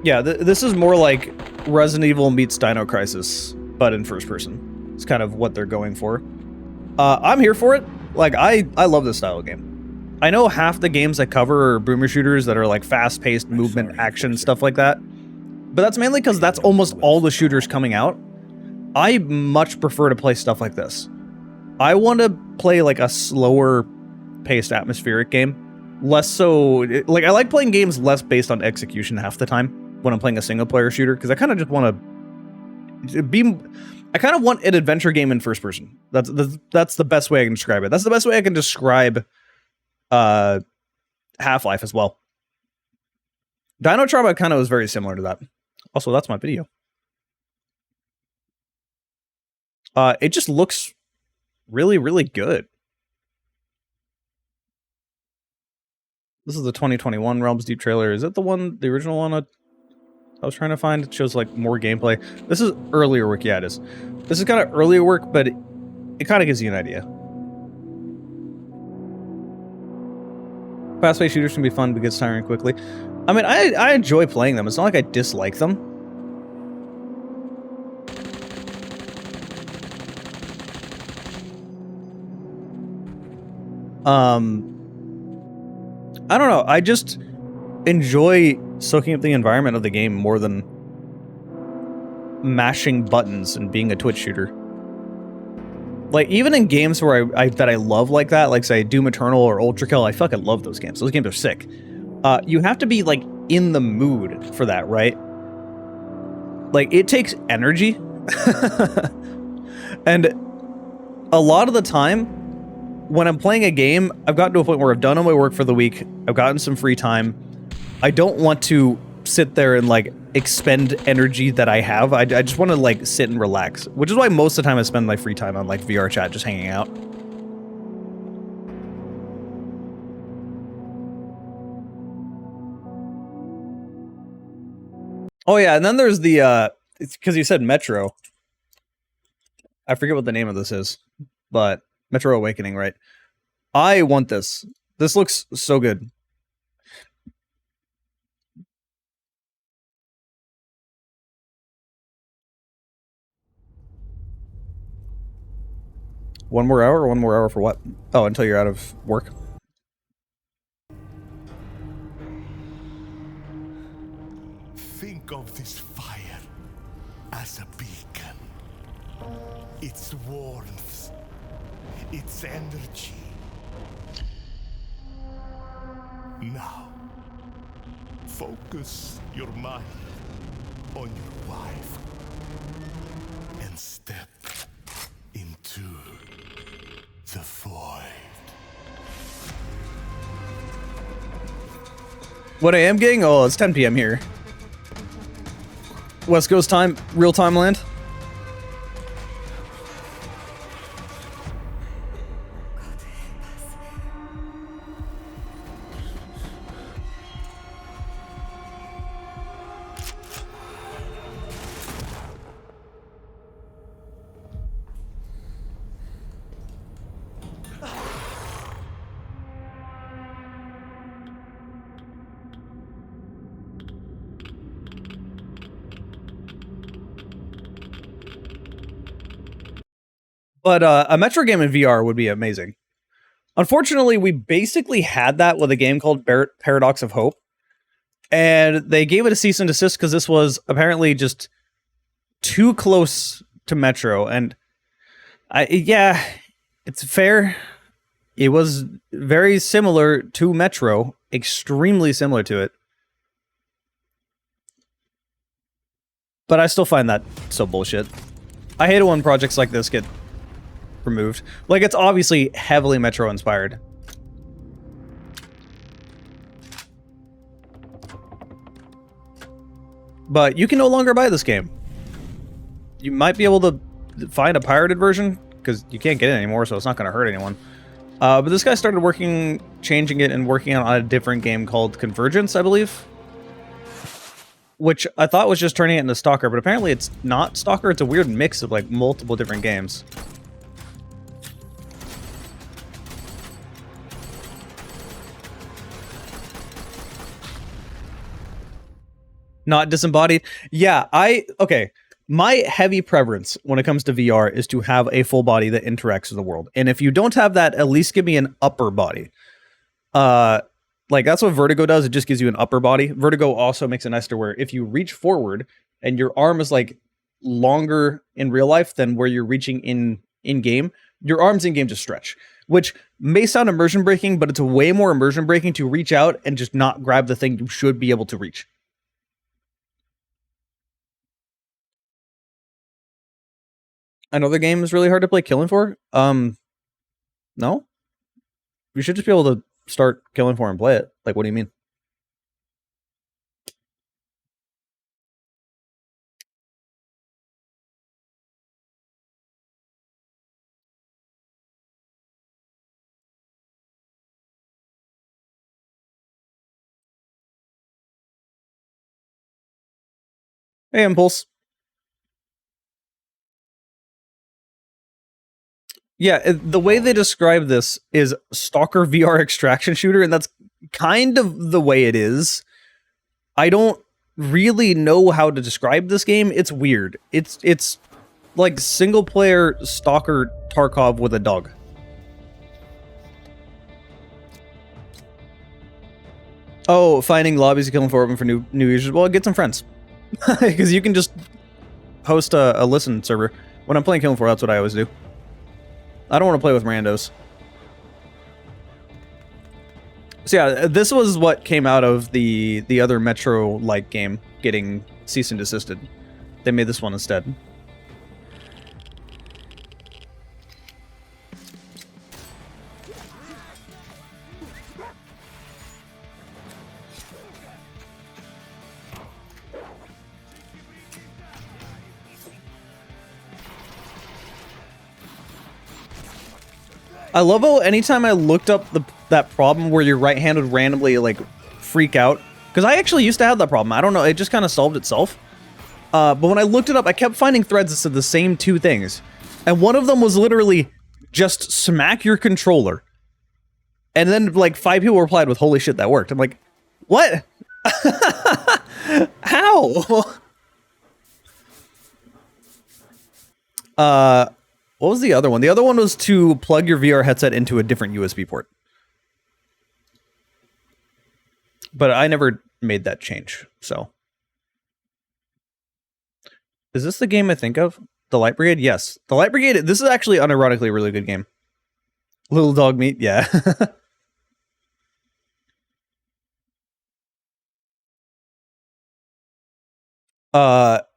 Yeah, this is more like Resident Evil meets Dino Crisis, but in first person. It's kind of what they're going for. I'm here for it. Like, I love this style of game. I know half the games I cover are boomer shooters that are like fast-paced movement, action, stuff like that. But that's mainly because that's almost all the shooters coming out. I much prefer to play stuff like this. I want to play like a slower-paced atmospheric game. Less so... Like, I like playing games less based on execution half the time when I'm playing a single-player shooter, because I kind of just want to be... I kind of want an adventure game in first person. That's the best way I can describe it. That's the best way I can describe Half-Life as well. Dino Trauma kind of was very similar to that. Also, that's my video. It just looks really, really good. This is the 2021 Realms Deep trailer. Is it the original one I was trying to find? It shows like more gameplay. This is earlier work. Yeah, it is. This is kind of earlier work, but it kind of gives you an idea. Fast-paced shooters can be fun, but gets tiring quickly. I mean, I enjoy playing them. It's not like I dislike them. I don't know. I just enjoy soaking up the environment of the game more than mashing buttons and being a Twitch shooter. Like, even in games where that I love like that, like, say, Doom Eternal or Ultra Kill, I fucking love those games. Those games are sick. You have to be, like, in the mood for that, right? Like, it takes energy. And a lot of the time, when I'm playing a game, I've gotten to a point where I've done all my work for the week, I've gotten some free time, I don't want to sit there and, like, expend energy that I have. I just want to, like, sit and relax, which is why most of the time I spend my free time on, like, VR chat, just hanging out. Oh yeah, and then there's the, it's because you said Metro. I forget what the name of this is, but Metro Awakening, right? I want this. This looks so good. One more hour? One more hour for what? Oh, until you're out of work. Think of this fire as a beacon. Its warmth, its energy. Now, focus your mind on your wife and step into the void. What I am getting? Oh, it's 10 p.m. here. West Coast time, real time land. But a Metro game in VR would be amazing. Unfortunately, we basically had that with a game called Paradox of Hope. And they gave it a cease and desist because this was apparently just too close to Metro. And yeah, it's fair. It was very similar to Metro, extremely similar to it. But I still find that so bullshit. I hate it when projects like this get removed. Like, it's obviously heavily Metro inspired. But you can no longer buy this game. You might be able to find a pirated version, because you can't get it anymore, so it's not going to hurt anyone. But this guy started changing it and working on a different game called Convergence, I believe. Which I thought was just turning it into Stalker, but apparently it's not Stalker, it's a weird mix of, like, multiple different games. Not disembodied. Yeah, okay. My heavy preference when it comes to VR is to have a full body that interacts with the world. And if you don't have that, at least give me an upper body. Like, that's what Vertigo does. It just gives you an upper body. Vertigo also makes it nice to where if you reach forward and your arm is, like, longer in real life than where you're reaching in game, your arms in game just stretch. Which may sound immersion breaking, but it's way more immersion breaking to reach out and just not grab the thing you should be able to reach. Another game is really hard to play Killing For? No? You should just be able to start Killing For and play it. Like, what do you mean? Hey, Impulse. Yeah, the way they describe this is Stalker VR extraction shooter, and that's kind of the way it is. I don't really know how to describe this game. It's weird. It's like single player Stalker Tarkov with a dog. Oh, finding lobbies to kill and open for new users. Well, get some friends. Because you can just host a listen server. When I'm playing Killing 4, that's what I always do. I don't want to play with randos. So yeah, this was what came out of the other Metro-like game getting cease and desisted. They made this one instead. I love how anytime I looked up that problem where your right hand would randomly like freak out, because I actually used to have that problem. I don't know, it just kind of solved itself. But when I looked it up, I kept finding threads that said the same two things, and one of them was literally just smack your controller. And then like 5 people replied with "Holy shit, that worked." I'm like, what? How? What was the other one? The other one was to plug your VR headset into a different USB port. But I never made that change, so. Is this the game I think of? The Light Brigade? Yes. The Light Brigade, this is actually unironically a really good game. Little Dog Meat, yeah.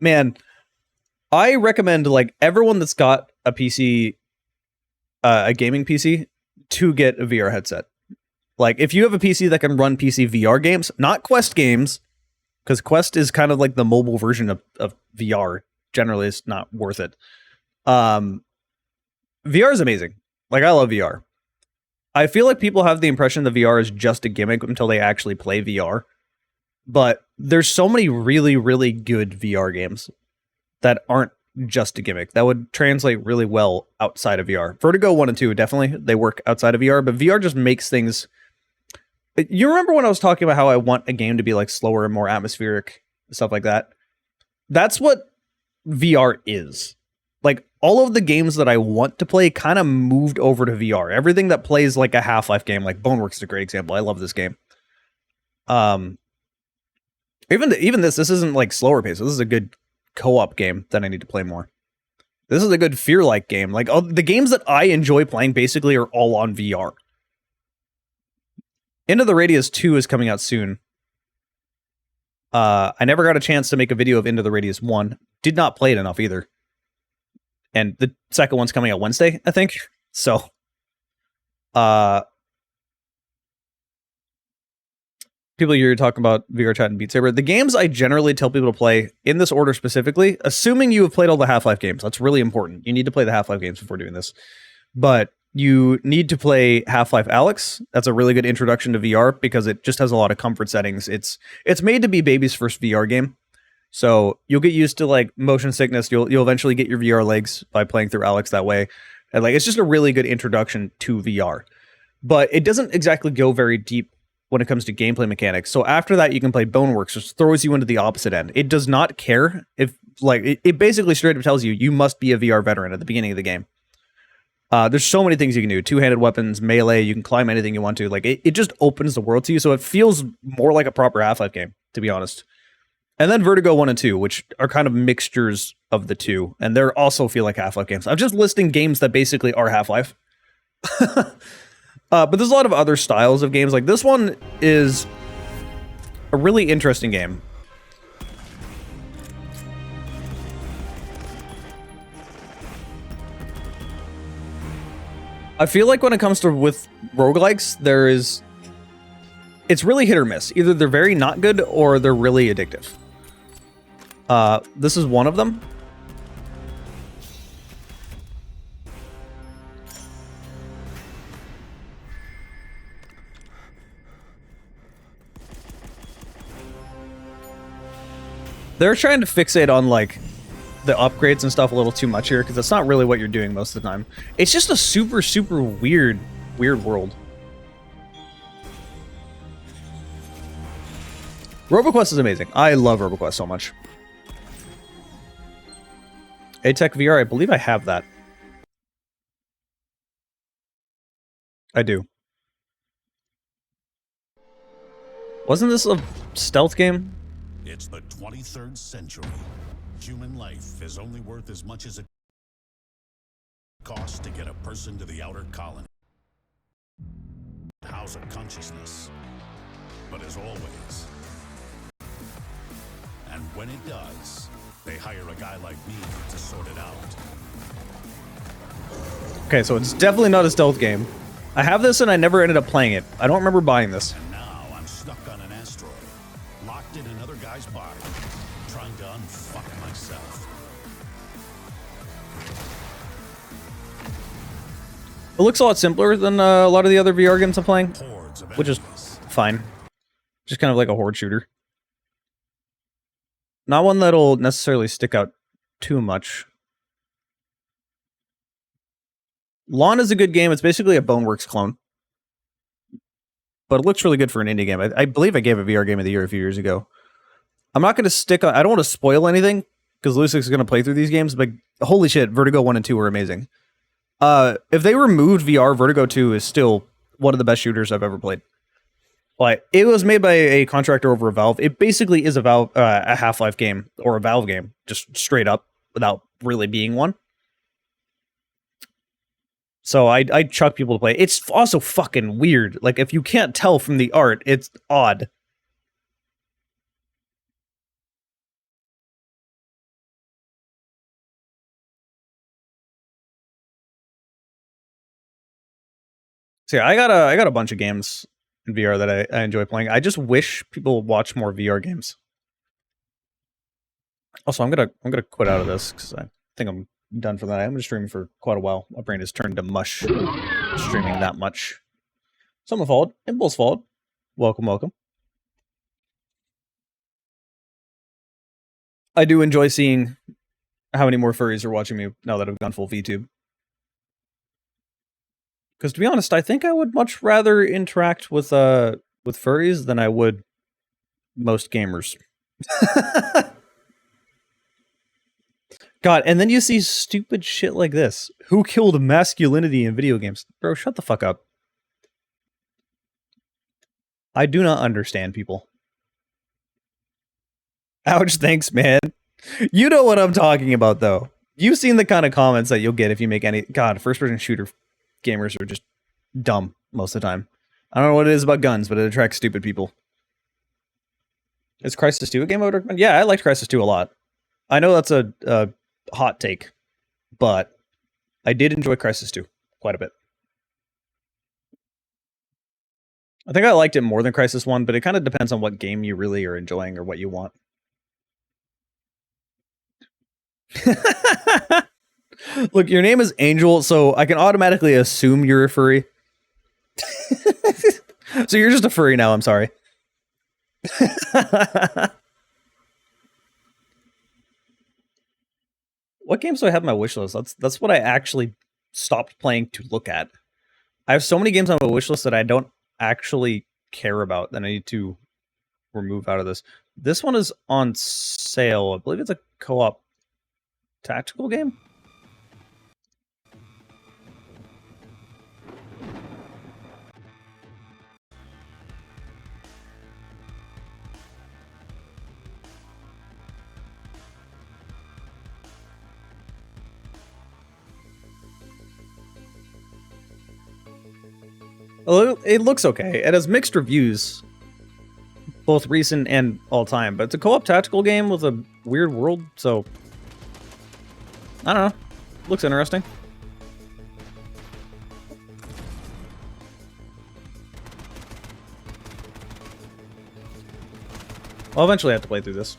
Man, I recommend like everyone that's got a PC, a gaming PC, to get a VR headset. Like if you have a PC that can run PC VR games, not Quest games, because Quest is kind of like the mobile version of VR. Generally, it's not worth it. VR is amazing. Like I love VR. I feel like people have the impression that VR is just a gimmick until they actually play VR. But there's so many really, really good VR games that aren't just a gimmick that would translate really well outside of VR. Vertigo 1 and 2, definitely, they work outside of VR, but VR just makes things... You remember when I was talking about how I want a game to be like slower and more atmospheric, stuff like that? That's what VR is. Like, all of the games that I want to play kind of moved over to VR. Everything that plays like a Half-Life game, like Boneworks is a great example. I love this game. Even this isn't like slower pace. This is a good co-op game that I need to play more. This is a good fear-like game. Like the games that I enjoy playing basically are all on VR. Into the Radius 2 is coming out soon. I never got a chance to make a video of Into the Radius 1. Did not play it enough either. And the second one's coming out Wednesday, I think. So, people you're talking about VR Chat and Beat Saber. The games I generally tell people to play in this order specifically, assuming you have played all the Half-Life games. That's really important. You need to play the Half-Life games before doing this. But you need to play Half-Life Alyx. That's a really good introduction to VR because it just has a lot of comfort settings. It's made to be baby's first VR game. So you'll get used to like motion sickness. You'll eventually get your VR legs by playing through Alyx that way. And like it's just a really good introduction to VR. But it doesn't exactly go very deep when it comes to gameplay mechanics. So after that, you can play Boneworks, which throws you into the opposite end. It does not care if, like, it basically straight up tells you, you must be a VR veteran at the beginning of the game. There's so many things you can do. Two-handed weapons, melee, you can climb anything you want to. Like, it just opens the world to you, so it feels more like a proper Half-Life game, to be honest. And then Vertigo 1 and 2, which are kind of mixtures of the two, and they also feel like Half-Life games. I'm just listing games that basically are Half-Life. But there's a lot of other styles of games. Like, this one is a really interesting game. I feel like when it comes to with roguelikes, it's really hit or miss. Either they're very not good or they're really addictive. This is one of them. They're trying to fixate on like the upgrades and stuff a little too much here because that's not really what you're doing most of the time. It's just a super, super weird world. RoboQuest is amazing. I love RoboQuest so much. ATEC VR, I believe I have that. I do. Wasn't this a stealth game? It's the 23rd century. Human life is only worth as much as it... cost to get a person to the outer colony. House of consciousness. But as always, and when it does, they hire a guy like me to sort it out. Okay, so it's definitely not a stealth game. I have this and I never ended up playing it. I don't remember buying this. And now I'm stuck on an asteroid, locked in another guy's body, trying to unfuck myself. It looks a lot simpler than a lot of the other VR games I'm playing, Hordes of which is enemies. fine. Just kind of like a horde shooter. Not one that'll necessarily stick out too much. Lawn is a good game. It's basically a Boneworks clone. But it looks really good for an indie game. I believe I gave a VR Game of the Year a few years ago. I'm not going to stick on... I don't want to spoil anything, because Lucix is going to play through these games, but holy shit, Vertigo 1 and 2 were amazing. If they removed VR, Vertigo 2 is still one of the best shooters I've ever played. Like, it was made by a contractor over at Valve. It basically is a Half-Life game, or a Valve game, just straight up, without really being one. So I chuck people to play. It's also fucking weird. Like, if you can't tell from the art, it's odd. So yeah, I got a bunch of games in VR that I enjoy playing. I just wish people would watch more VR games. Also, I'm gonna quit out of this because I think I'm done for that. I'm just streaming for quite a while. My brain has turned to mush streaming that much. Someone followed. Impulse followed. Welcome, welcome. I do enjoy seeing how many more furries are watching me now that I've gone full VTube. Because to be honest, I think I would much rather interact with furries than I would most gamers. God, and then you see stupid shit like this. Who killed masculinity in video games? Bro, shut the fuck up. I do not understand people. Ouch, thanks, man. You know what I'm talking about, though. You've seen the kind of comments that you'll get if you make any... God, first-person shooter gamers are just dumb most of the time. I don't know what it is about guns, but it attracts stupid people. Is Crysis 2 a game I would recommend? Yeah, I liked Crysis 2 a lot. I know that's a hot take, but I did enjoy Crysis 2 quite a bit. I think I liked it more than Crysis 1, but it kind of depends on what game you really are enjoying or what you want. Look, your name is Angel, so I can automatically assume you're a furry. So you're just a furry now, I'm sorry. What games do I have on my wish list? That's what I actually stopped playing to look at. I have so many games on my wish list that I don't actually care about that I need to remove out of this. This one is on sale. I believe it's a co-op tactical game. Well, it looks okay. It has mixed reviews, both recent and all time, but it's a co-op tactical game with a weird world, so I don't know. Looks interesting. I'll eventually have to play through this.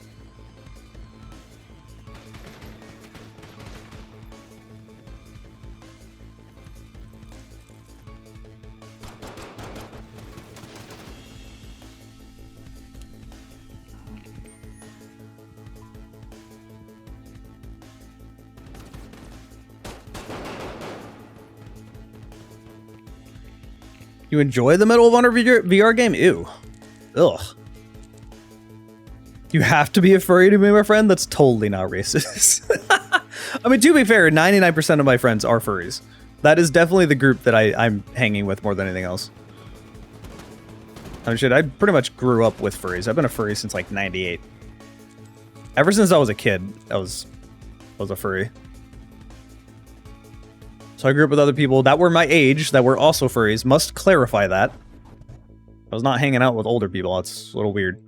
You enjoy the Medal of Honor VR game? Ew. Ugh. You have to be a furry to be my friend? That's totally not racist. I mean, to be fair, 99% of my friends are furries. That is definitely the group that I'm hanging with more than anything else. I mean, shit, I pretty much grew up with furries. I've been a furry since like 98. Ever since I was a kid, I was a furry. So So I grew up with other people that were my age, that were also furries. Must clarify that. I was not hanging out with older people. That's a little weird.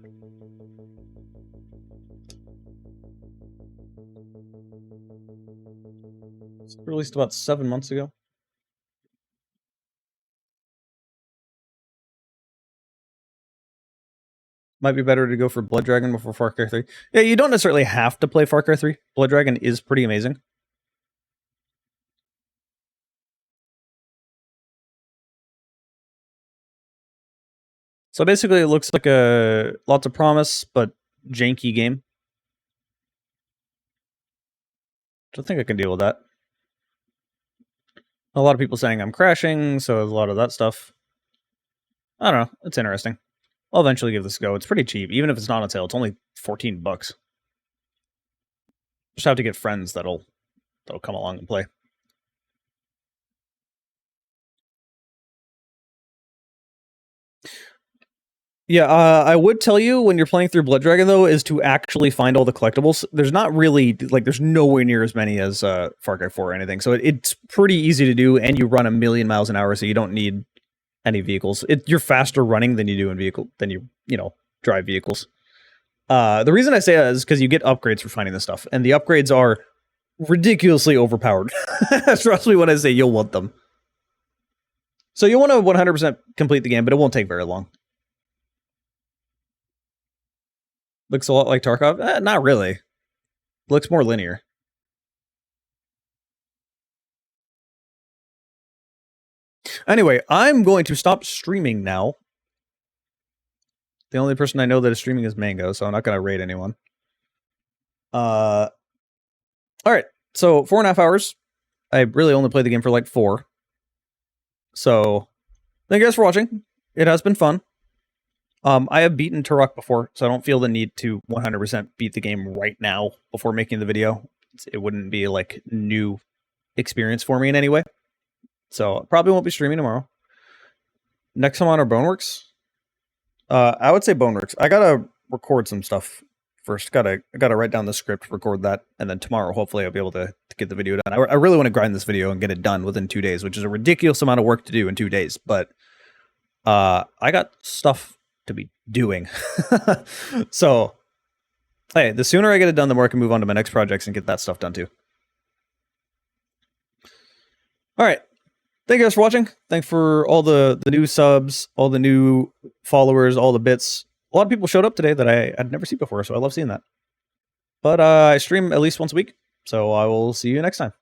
It's released about 7 months ago. Might be better to go for Blood Dragon before Far Cry 3. Yeah, you don't necessarily have to play Far Cry 3. Blood Dragon is pretty amazing. So basically it looks like a lots of promise, but janky game. I think I can deal with that. A lot of people saying I'm crashing, so there's a lot of that stuff. I don't know. It's interesting. I'll eventually give this a go. It's pretty cheap. Even if it's not on sale, it's only 14 bucks. Just have to get friends that'll come along and play. Yeah, I would tell you when you're playing through Blood Dragon, though, is to actually find all the collectibles. There's not really, like, there's nowhere near as many as Far Cry 4 or anything. So it's pretty easy to do, and you run 1,000,000 miles an hour, so you don't need any vehicles. You're faster running than you do in vehicle, than you drive vehicles. The reason I say that is because you get upgrades for finding this stuff, and the upgrades are ridiculously overpowered. Trust me when I say you'll want them. So you'll want to 100% complete the game, but it won't take very long. Looks a lot like Tarkov? Not really. Looks more linear. Anyway, I'm going to stop streaming now. The only person I know that is streaming is Mango, so I'm not going to raid anyone. Alright, so 4.5 hours. I really only played the game for like 4. So, thank you guys for watching. It has been fun. I have beaten Turok before, so I don't feel the need to 100% beat the game right now before making the video. It wouldn't be like new experience for me in any way. So, probably won't be streaming tomorrow. Next time on our Boneworks. I would say Boneworks. I gotta record some stuff first. I gotta write down the script, record that, and then tomorrow, hopefully, I'll be able to get the video done. I really want to grind this video and get it done within 2 days, which is a ridiculous amount of work to do in 2 days. But I got stuff to be doing. So, hey, the sooner I get it done, the more I can move on to my next projects and get that stuff done too. All right. Thank you guys for watching. Thanks for all the new subs, all the new followers, all the bits. A lot of people showed up today that I'd never seen before, so I love seeing that. But I stream at least once a week, so I will see you next time.